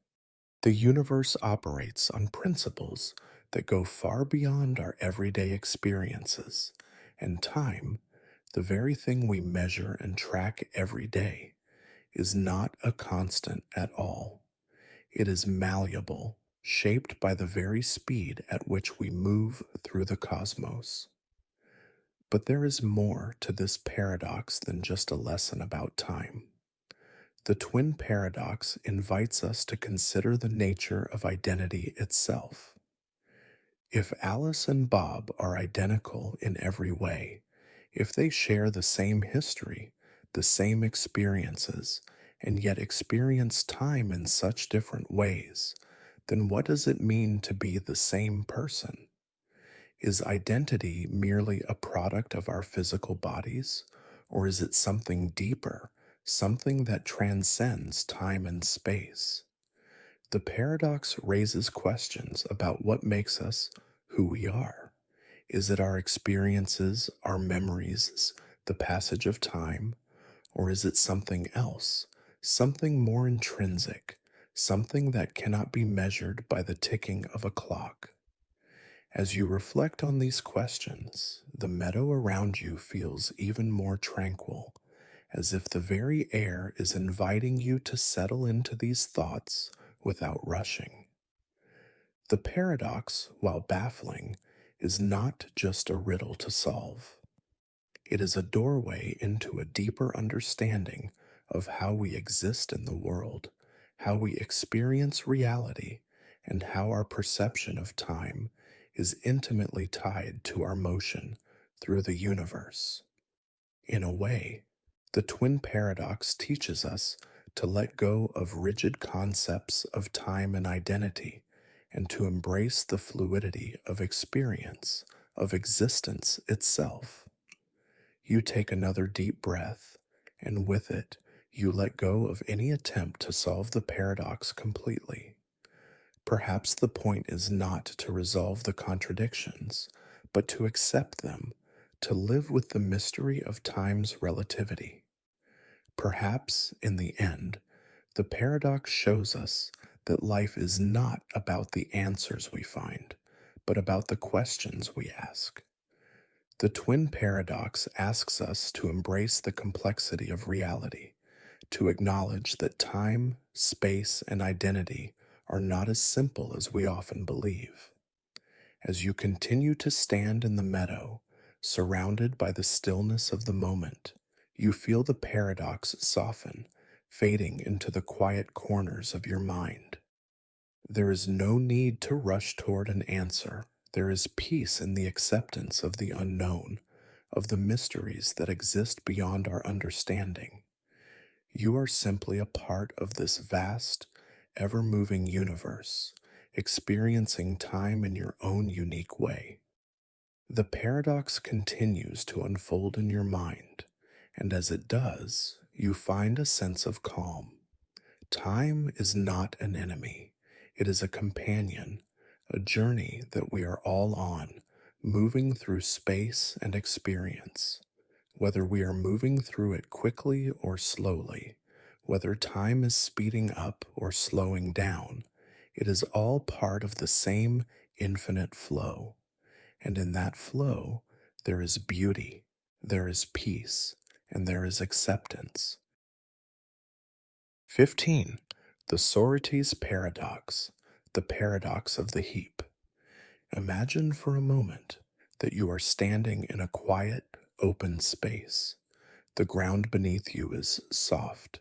The universe operates on principles that go far beyond our everyday experiences, and time, the very thing we measure and track every day, is not a constant at all. It is malleable, shaped by the very speed at which we move through the cosmos. But there is more to this paradox than just a lesson about time. The twin paradox invites us to consider the nature of identity itself. If Alice and Bob are identical in every way, if they share the same history, the same experiences, and yet experience time in such different ways, then what does it mean to be the same person? Is identity merely a product of our physical bodies, or is it something deeper, something that transcends time and space? The paradox raises questions about what makes us who we are. Is it our experiences, our memories, the passage of time, or is it something else, something more intrinsic, something that cannot be measured by the ticking of a clock? As you reflect on these questions, the meadow around you feels even more tranquil, as if the very air is inviting you to settle into these thoughts without rushing. The paradox, while baffling, is not just a riddle to solve. It is a doorway into a deeper understanding of how we exist in the world, how we experience reality, and how our perception of time is intimately tied to our motion through the universe. In a way, the twin paradox teaches us to let go of rigid concepts of time and identity and to embrace the fluidity of experience, of existence itself. You take another deep breath, and with it, you let go of any attempt to solve the paradox completely. Perhaps the point is not to resolve the contradictions, but to accept them, to live with the mystery of time's relativity. Perhaps, in the end, the paradox shows us that life is not about the answers we find, but about the questions we ask. The twin paradox asks us to embrace the complexity of reality, to acknowledge that time, space, and identity are not as simple as we often believe. As you continue to stand in the meadow, surrounded by the stillness of the moment, you feel the paradox soften, fading into the quiet corners of your mind. There is no need to rush toward an answer. There is peace in the acceptance of the unknown, of the mysteries that exist beyond our understanding. You are simply a part of this vast, ever moving universe, experiencing time in your own unique way. The paradox continues to unfold in your mind, and as it does, you find a sense of calm. Time is not an enemy, it is a companion, a journey that we are all on, moving through space and experience. Whether we are moving through it quickly or slowly, whether time is speeding up or slowing down, it is all part of the same infinite flow. And in that flow, there is beauty, there is peace, and there is acceptance. 15. The Sorites Paradox, the paradox of the heap. Imagine for a moment that you are standing in a quiet, open space. The ground beneath you is soft,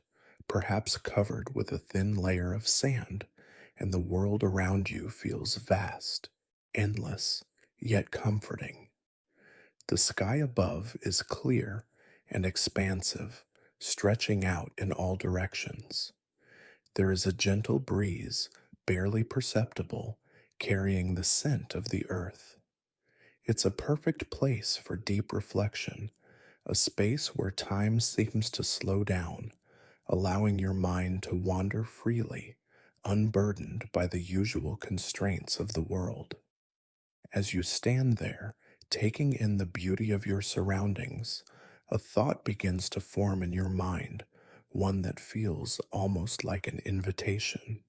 perhaps covered with a thin layer of sand, and the world around you feels vast, endless, yet comforting. The sky above is clear and expansive, stretching out in all directions. There is a gentle breeze, barely perceptible, carrying the scent of the earth. It's a perfect place for deep reflection, a space where time seems to slow down, allowing your mind to wander freely, unburdened by the usual constraints of the world. As you stand there, taking in the beauty of your surroundings, a thought begins to form in your mind, one that feels almost like an invitation.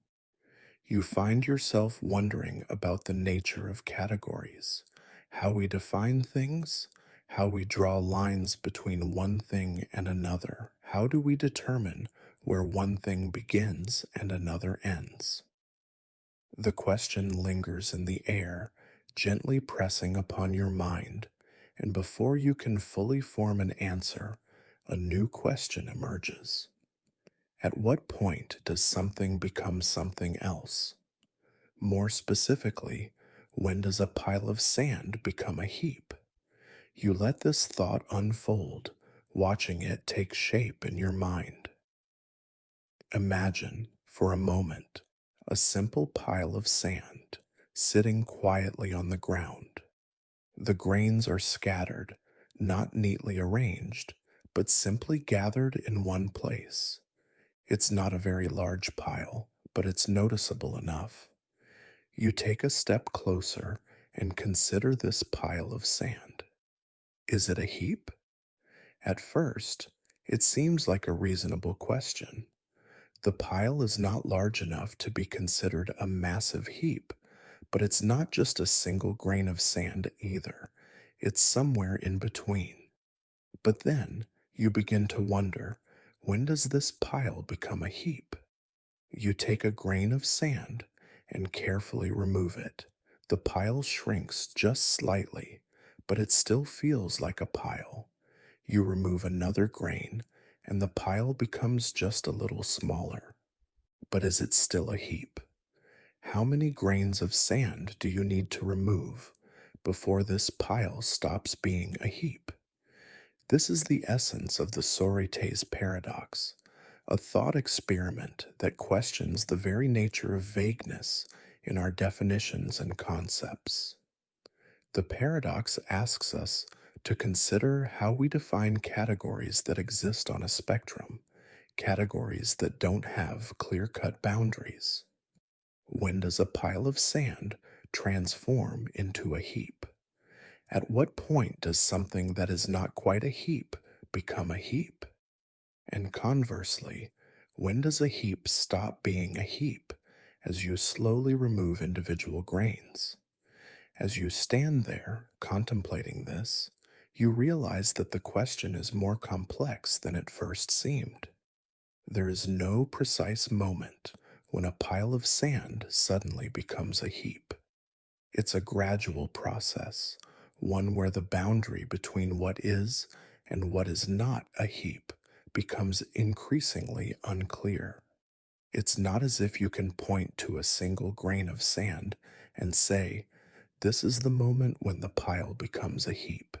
You find yourself wondering about the nature of categories, how we define things, how we draw lines between one thing and another. How do we determine where one thing begins and another ends? The question lingers in the air, gently pressing upon your mind, and before you can fully form an answer, a new question emerges. At what point does something become something else? More specifically, when does a pile of sand become a heap? You let this thought unfold, watching it take shape in your mind. Imagine, for a moment, a simple pile of sand sitting quietly on the ground. The grains are scattered, not neatly arranged, but simply gathered in one place. It's not a very large pile, but it's noticeable enough. You take a step closer and consider this pile of sand. Is it a heap? At first, it seems like a reasonable question. The pile is not large enough to be considered a massive heap, but it's not just a single grain of sand either. It's somewhere in between. But then You begin to wonder, when does this pile become a heap? You take a grain of sand and carefully remove it. The pile shrinks just slightly, but it still feels like a pile. You remove another grain, and the pile becomes just a little smaller. But is it still a heap? How many grains of sand do you need to remove before this pile stops being a heap? This is the essence of the Sorites paradox, a thought experiment that questions the very nature of vagueness in our definitions and concepts. The paradox asks us to consider how we define categories that exist on a spectrum, categories that don't have clear cut boundaries. When does a pile of sand transform into a heap? At what point does something that is not quite a heap become a heap? And conversely, when does a heap stop being a heap as you slowly remove individual grains? As you stand there contemplating this, you realize that the question is more complex than it first seemed. There is no precise moment when a pile of sand suddenly becomes a heap. It's a gradual process, one where the boundary between what is and what is not a heap becomes increasingly unclear. It's not as if you can point to a single grain of sand and say, this is the moment when the pile becomes a heap.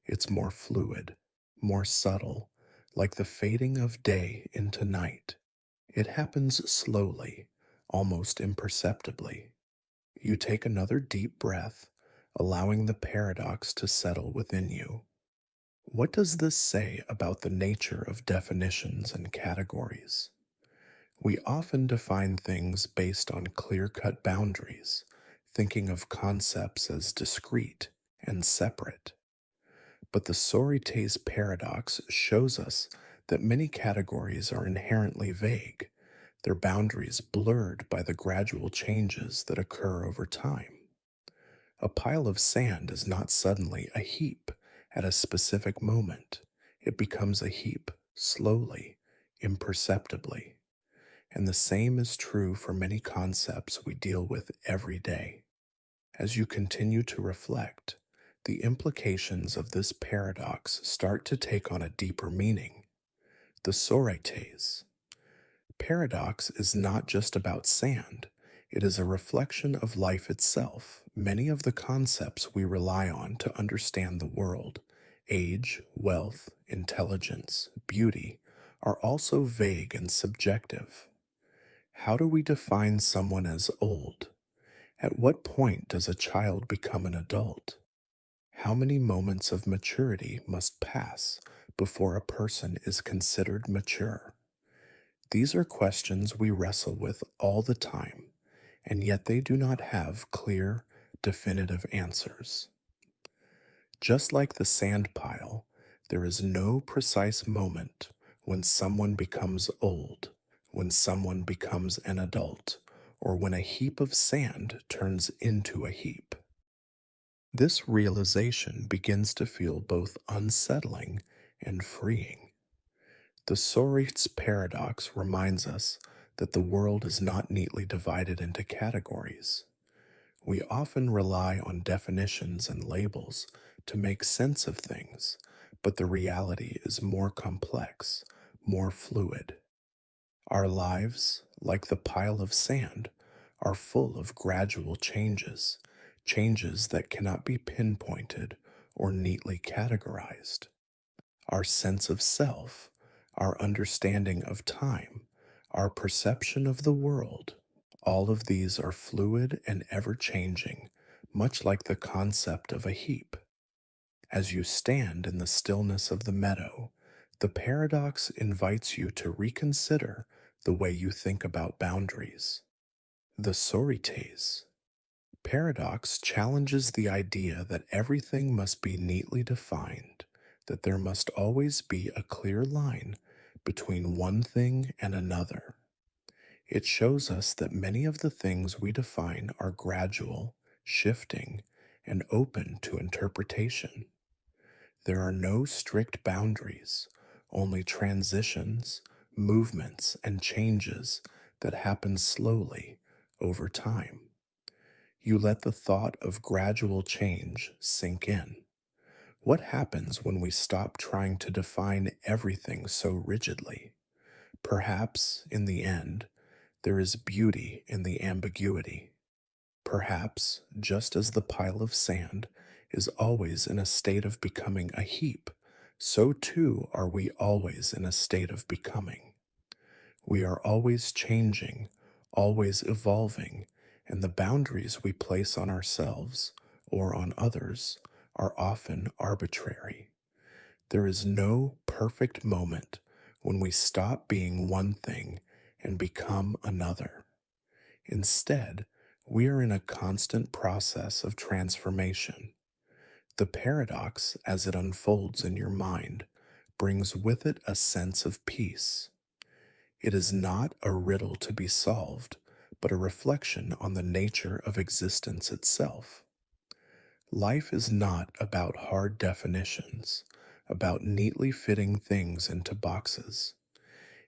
It's more fluid, more subtle, like the fading of day into night. It happens slowly, almost imperceptibly. You take another deep breath, allowing the paradox to settle within you. What does this say about the nature of definitions and categories? We often define things based on clear cut boundaries, thinking of concepts as discrete and separate. But the Sorites paradox shows us that many categories are inherently vague, their boundaries blurred by the gradual changes that occur over time. A pile of sand is not suddenly a heap at a specific moment. It becomes a heap slowly, imperceptibly. And the same is true for many concepts we deal with every day. As you continue to reflect, the implications of this paradox start to take on a deeper meaning. The sorites. Paradox is not just about sand, it is a reflection of life itself. Many of the concepts we rely on to understand the world, age, wealth, intelligence, beauty, are also vague and subjective. How do we define someone as old? At what point does a child become an adult? How many moments of maturity must pass before a person is considered mature? These are questions we wrestle with all the time, and yet they do not have clear, definitive answers. Just like the sand pile, there is no precise moment when someone becomes old, when someone becomes an adult, or when a heap of sand turns into a heap. This realization begins to feel both unsettling and freeing. The Sorit's paradox reminds us that the world is not neatly divided into categories. We often rely on definitions and labels to make sense of things, but the reality is more complex, more fluid. Our lives, like the pile of sand, are full of gradual changes, changes that cannot be pinpointed or neatly categorized. Our sense of self, our understanding of time, our perception of the world, all of these are fluid and ever changing, much like the concept of a heap. As you stand in the stillness of the meadow, the paradox invites you to reconsider the way you think about boundaries. The Sorites paradox challenges the idea that everything must be neatly defined, that there must always be a clear line between one thing and another. It shows us that many of the things we define are gradual, shifting, and open to interpretation. There are no strict boundaries, only transitions, movements, and changes that happen slowly over time. You let the thought of gradual change sink in. What happens when we stop trying to define everything so rigidly? Perhaps, in the end, there is beauty in the ambiguity. Perhaps, just as the pile of sand is always in a state of becoming a heap, so too are we always in a state of becoming. We are always changing, always evolving, and the boundaries we place on ourselves or on others are often arbitrary. There is no perfect moment when we stop being one thing and become another. Instead, we are in a constant process of transformation. The paradox, as it unfolds in your mind, brings with it a sense of peace. It is not a riddle to be solved, but a reflection on the nature of existence itself. Life is not about hard definitions, about neatly fitting things into boxes.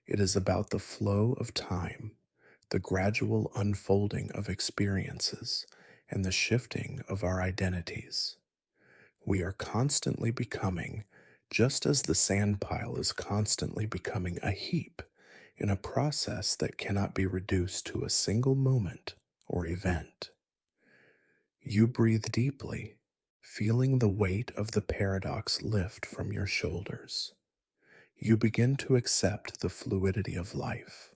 It is about the flow of time, the gradual unfolding of experiences, and the shifting of our identities. We are constantly becoming, just as the sand pile is constantly becoming a heap, in a process that cannot be reduced to a single moment or event. You breathe deeply, feeling the weight of the paradox lift from your shoulders. You begin to accept the fluidity of life,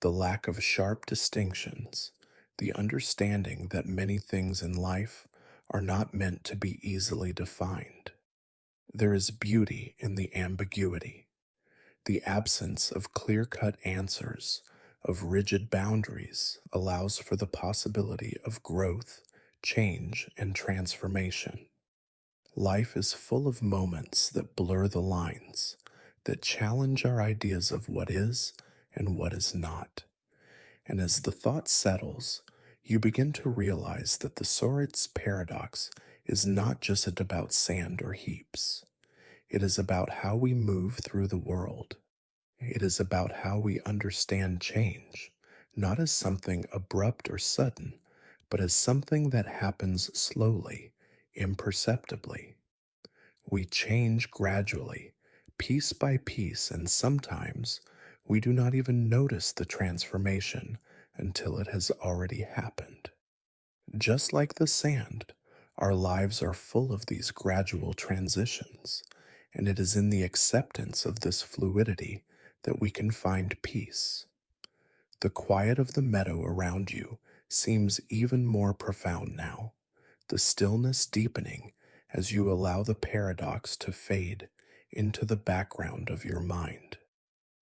the lack of sharp distinctions, the understanding that many things in life are not meant to be easily defined. There is beauty in the ambiguity, the absence of clear cut answers, of rigid boundaries, allows for the possibility of growth, change, and transformation. Life is full of moments that blur the lines, that challenge our ideas of what is and what is not. And as the thought settles, you begin to realize that the Sorit's paradox is not just about sand or heaps. It is about how we move through the world. It is about how we understand change, not as something abrupt or sudden, but as something that happens slowly, imperceptibly. We change gradually, piece by piece, and sometimes we do not even notice the transformation until it has already happened. Just like the sand, our lives are full of these gradual transitions, and it is in the acceptance of this fluidity that we can find peace. The quiet of the meadow around you seems even more profound now, the stillness deepening as you allow the paradox to fade into the background of your mind.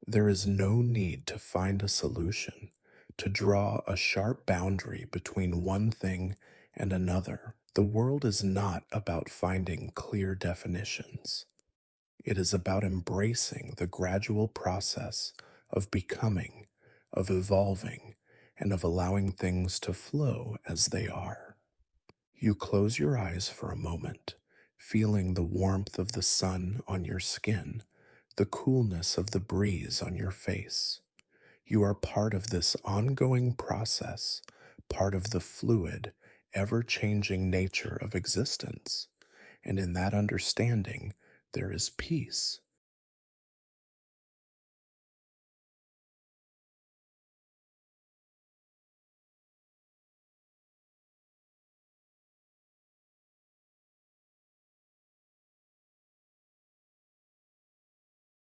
There is no need to find a solution, to draw a sharp boundary between one thing and another. The world is not about finding clear definitions. It is about embracing the gradual process of becoming, of evolving, and of allowing things to flow as they are. You close your eyes for a moment, feeling the warmth of the sun on your skin, the coolness of the breeze on your face. You are part of this ongoing process, part of the fluid, ever changing nature of existence. And in that understanding, there is peace,